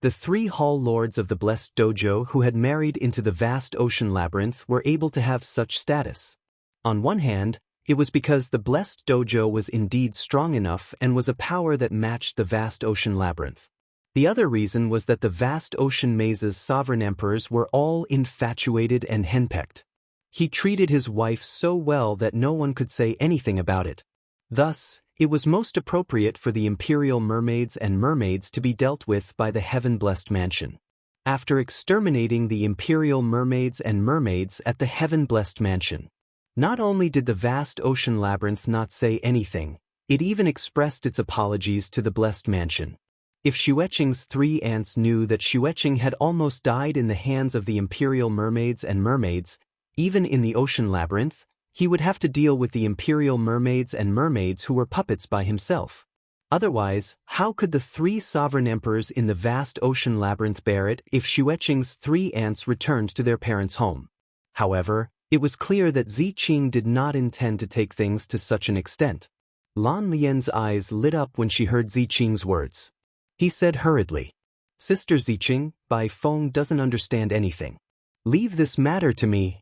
The 3 hall lords of the blessed dojo who had married into the vast ocean labyrinth were able to have such status. On one hand, it was because the blessed dojo was indeed strong enough and was a power that matched the vast ocean labyrinth. The other reason was that the vast ocean maze's sovereign emperors were all infatuated and henpecked. He treated his wife so well that no one could say anything about it. Thus, it was most appropriate for the imperial mermaids and mermaids to be dealt with by the heaven-blessed mansion. After exterminating the imperial mermaids and mermaids at the heaven-blessed mansion, not only did the vast ocean labyrinth not say anything, it even expressed its apologies to the blessed mansion. If Xueqing's 3 aunts knew that Xueqing had almost died in the hands of the imperial mermaids and mermaids, even in the ocean labyrinth, he would have to deal with the imperial mermaids and mermaids who were puppets by himself. Otherwise, how could the 3 sovereign emperors in the vast ocean labyrinth bear it if Xueqing's 3 aunts returned to their parents' home? However, it was clear that Ziqing did not intend to take things to such an extent. Lan Lian's eyes lit up when she heard Ziqing's words. He said hurriedly, "Sister Ziqing, Bai Feng doesn't understand anything. Leave this matter to me."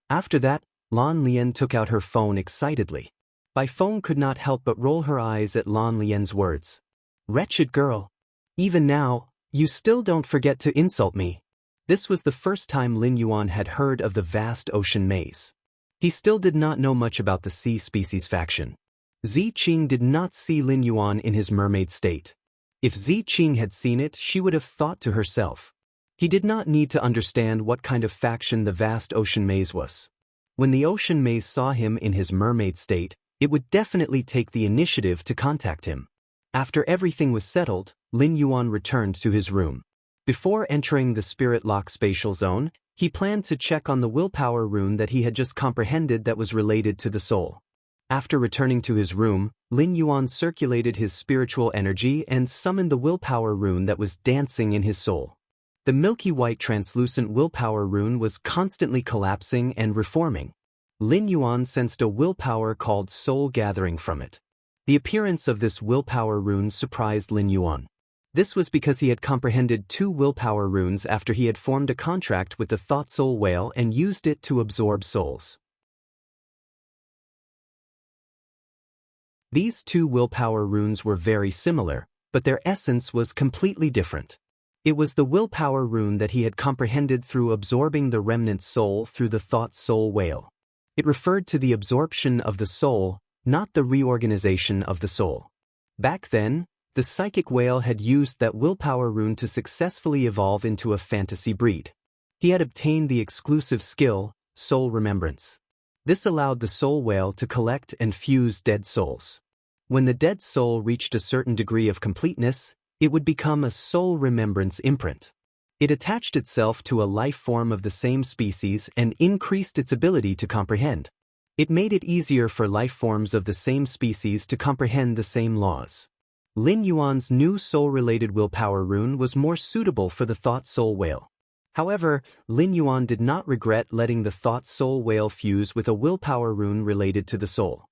After that, Lan Lian took out her phone excitedly. Bai Feng could not help but roll her eyes at Lan Lian's words. "Wretched girl. Even now, you still don't forget to insult me." This was the first time Lin Yuan had heard of the vast ocean maze. He still did not know much about the sea species faction. Ziqing did not see Lin Yuan in his mermaid state. If Ziqing had seen it, she would have thought to herself. He did not need to understand what kind of faction the vast ocean maze was. When the ocean maze saw him in his mermaid state, it would definitely take the initiative to contact him. After everything was settled, Lin Yuan returned to his room. Before entering the spirit lock spatial zone, he planned to check on the willpower rune that he had just comprehended that was related to the soul. After returning to his room, Lin Yuan circulated his spiritual energy and summoned the willpower rune that was dancing in his soul. The milky white translucent willpower rune was constantly collapsing and reforming. Lin Yuan sensed a willpower called soul gathering from it. The appearance of this willpower rune surprised Lin Yuan. This was because he had comprehended 2 willpower runes after he had formed a contract with the thought soul whale and used it to absorb souls. These 2 willpower runes were very similar, but their essence was completely different. It was the willpower rune that he had comprehended through absorbing the remnant soul through the thought soul whale. It referred to the absorption of the soul, not the reorganization of the soul. Back then, the psychic whale had used that willpower rune to successfully evolve into a fantasy breed. He had obtained the exclusive skill, soul remembrance. This allowed the soul whale to collect and fuse dead souls. When the dead soul reached a certain degree of completeness, it would become a soul remembrance imprint. It attached itself to a life form of the same species and increased its ability to comprehend. It made it easier for life forms of the same species to comprehend the same laws. Lin Yuan's new soul-related willpower rune was more suitable for the thought soul whale. However, Lin Yuan did not regret letting the thought soul whale fuse with a willpower rune related to the soul.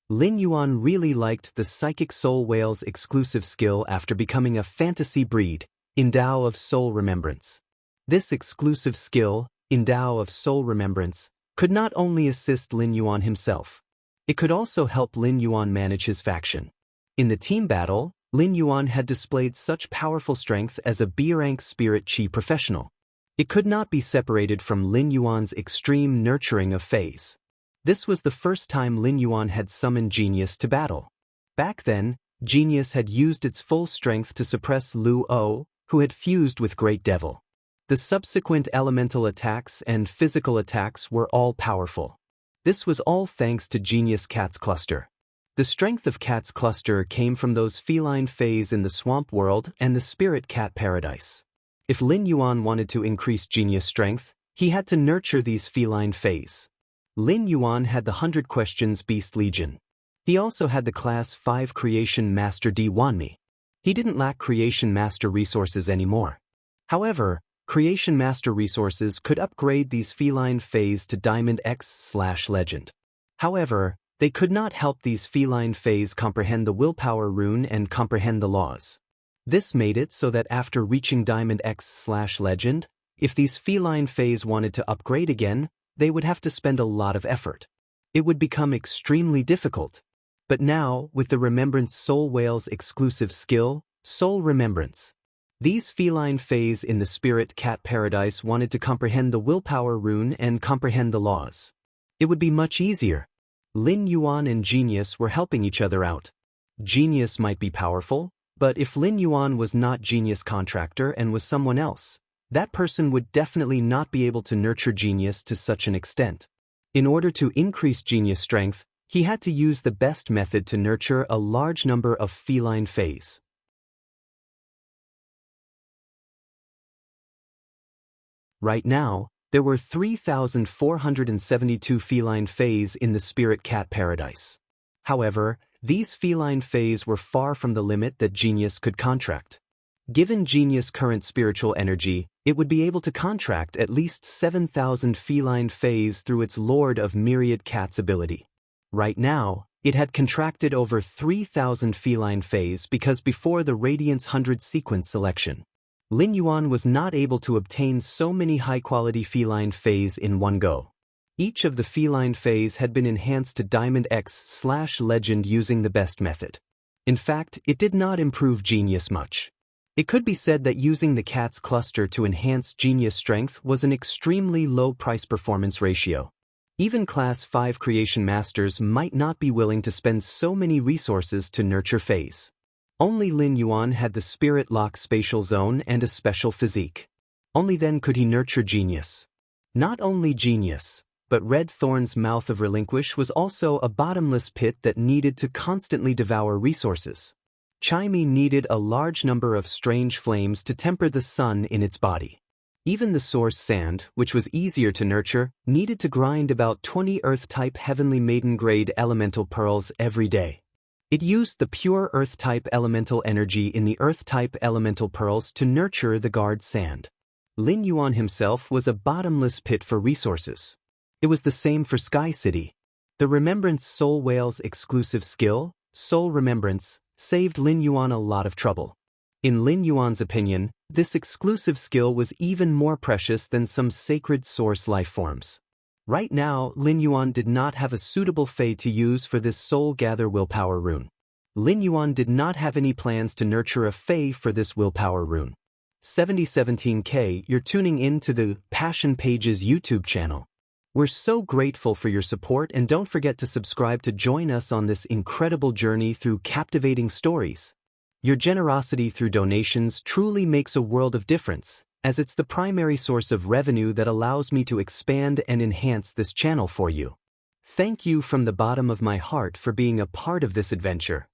Lin Yuan really liked the psychic soul whale's exclusive skill after becoming a fantasy breed, Endao of Soul Remembrance. This exclusive skill, Endao of Soul Remembrance, could not only assist Lin Yuan himself. It could also help Lin Yuan manage his faction. In the team battle, Lin Yuan had displayed such powerful strength as a B-rank spirit chi professional. It could not be separated from Lin Yuan's extreme nurturing of phase. This was the first time Lin Yuan had summoned Genius to battle. Back then, Genius had used its full strength to suppress Lu O, who had fused with Great Devil. The subsequent elemental attacks and physical attacks were all powerful. This was all thanks to Genius Cat's cluster. The strength of Cat's cluster came from those feline phase in the swamp world and the spirit cat paradise. If Lin Yuan wanted to increase Genius strength, he had to nurture these feline phase. Lin Yuan had the 100 Questions Beast Legion. He also had the Class 5 Creation Master D1. He didn't lack Creation Master resources anymore. However, Creation Master resources could upgrade these feline phase to Diamond X/Legend. However, they could not help these feline phase comprehend the willpower rune and comprehend the laws. This made it so that after reaching Diamond X/Legend, if these feline phase wanted to upgrade again, they would have to spend a lot of effort. It would become extremely difficult. But now, with the Remembrance Soul Whale's exclusive skill, Soul Remembrance, these feline phase in the Spirit Cat Paradise wanted to comprehend the willpower rune and comprehend the laws. It would be much easier. Lin Yuan and Genius were helping each other out. Genius might be powerful, but if Lin Yuan was not Genius Contractor and was someone else, that person would definitely not be able to nurture Genius to such an extent. In order to increase Genius strength, he had to use the best method to nurture a large number of feline phase. Right now, there were 3,472 feline phase in the Spirit Cat Paradise. However, these feline phase were far from the limit that Genius could contract. Given Genius' current spiritual energy, it would be able to contract at least 7,000 feline phase through its Lord of Myriad Cats ability. Right now, it had contracted over 3,000 feline phase because before the Radiance 100 sequence selection, Lin Yuan was not able to obtain so many high-quality feline phase in one go. Each of the feline phase had been enhanced to Diamond X/Legend using the best method. In fact, it did not improve Genius much. It could be said that using the Cat's cluster to enhance Genius strength was an extremely low price-performance ratio. Even Class 5 Creation Masters might not be willing to spend so many resources to nurture phase. Only Lin Yuan had the Spirit Lock Spatial Zone and a special physique. Only then could he nurture Genius. Not only Genius, but Red Thorn's Mouth of Relinquish was also a bottomless pit that needed to constantly devour resources. Chimey needed a large number of strange flames to temper the sun in its body. Even the Source Sand, which was easier to nurture, needed to grind about 20 Earth-type Heavenly Maiden-grade elemental pearls every day. It used the pure Earth-type elemental energy in the Earth-type elemental pearls to nurture the guard sand. Lin Yuan himself was a bottomless pit for resources. It was the same for Sky City. The Remembrance Soul Whale's exclusive skill, Soul Remembrance, saved Lin Yuan a lot of trouble. In Lin Yuan's opinion, this exclusive skill was even more precious than some sacred source life forms. Right now, Lin Yuan did not have a suitable fey to use for this Soul Gather willpower rune. Lin Yuan did not have any plans to nurture a fey for this willpower rune. 7017K, you're tuning in to the Passion Pages YouTube channel. We're so grateful for your support, and don't forget to subscribe to join us on this incredible journey through captivating stories. Your generosity through donations truly makes a world of difference, as it's the primary source of revenue that allows me to expand and enhance this channel for you. Thank you from the bottom of my heart for being a part of this adventure.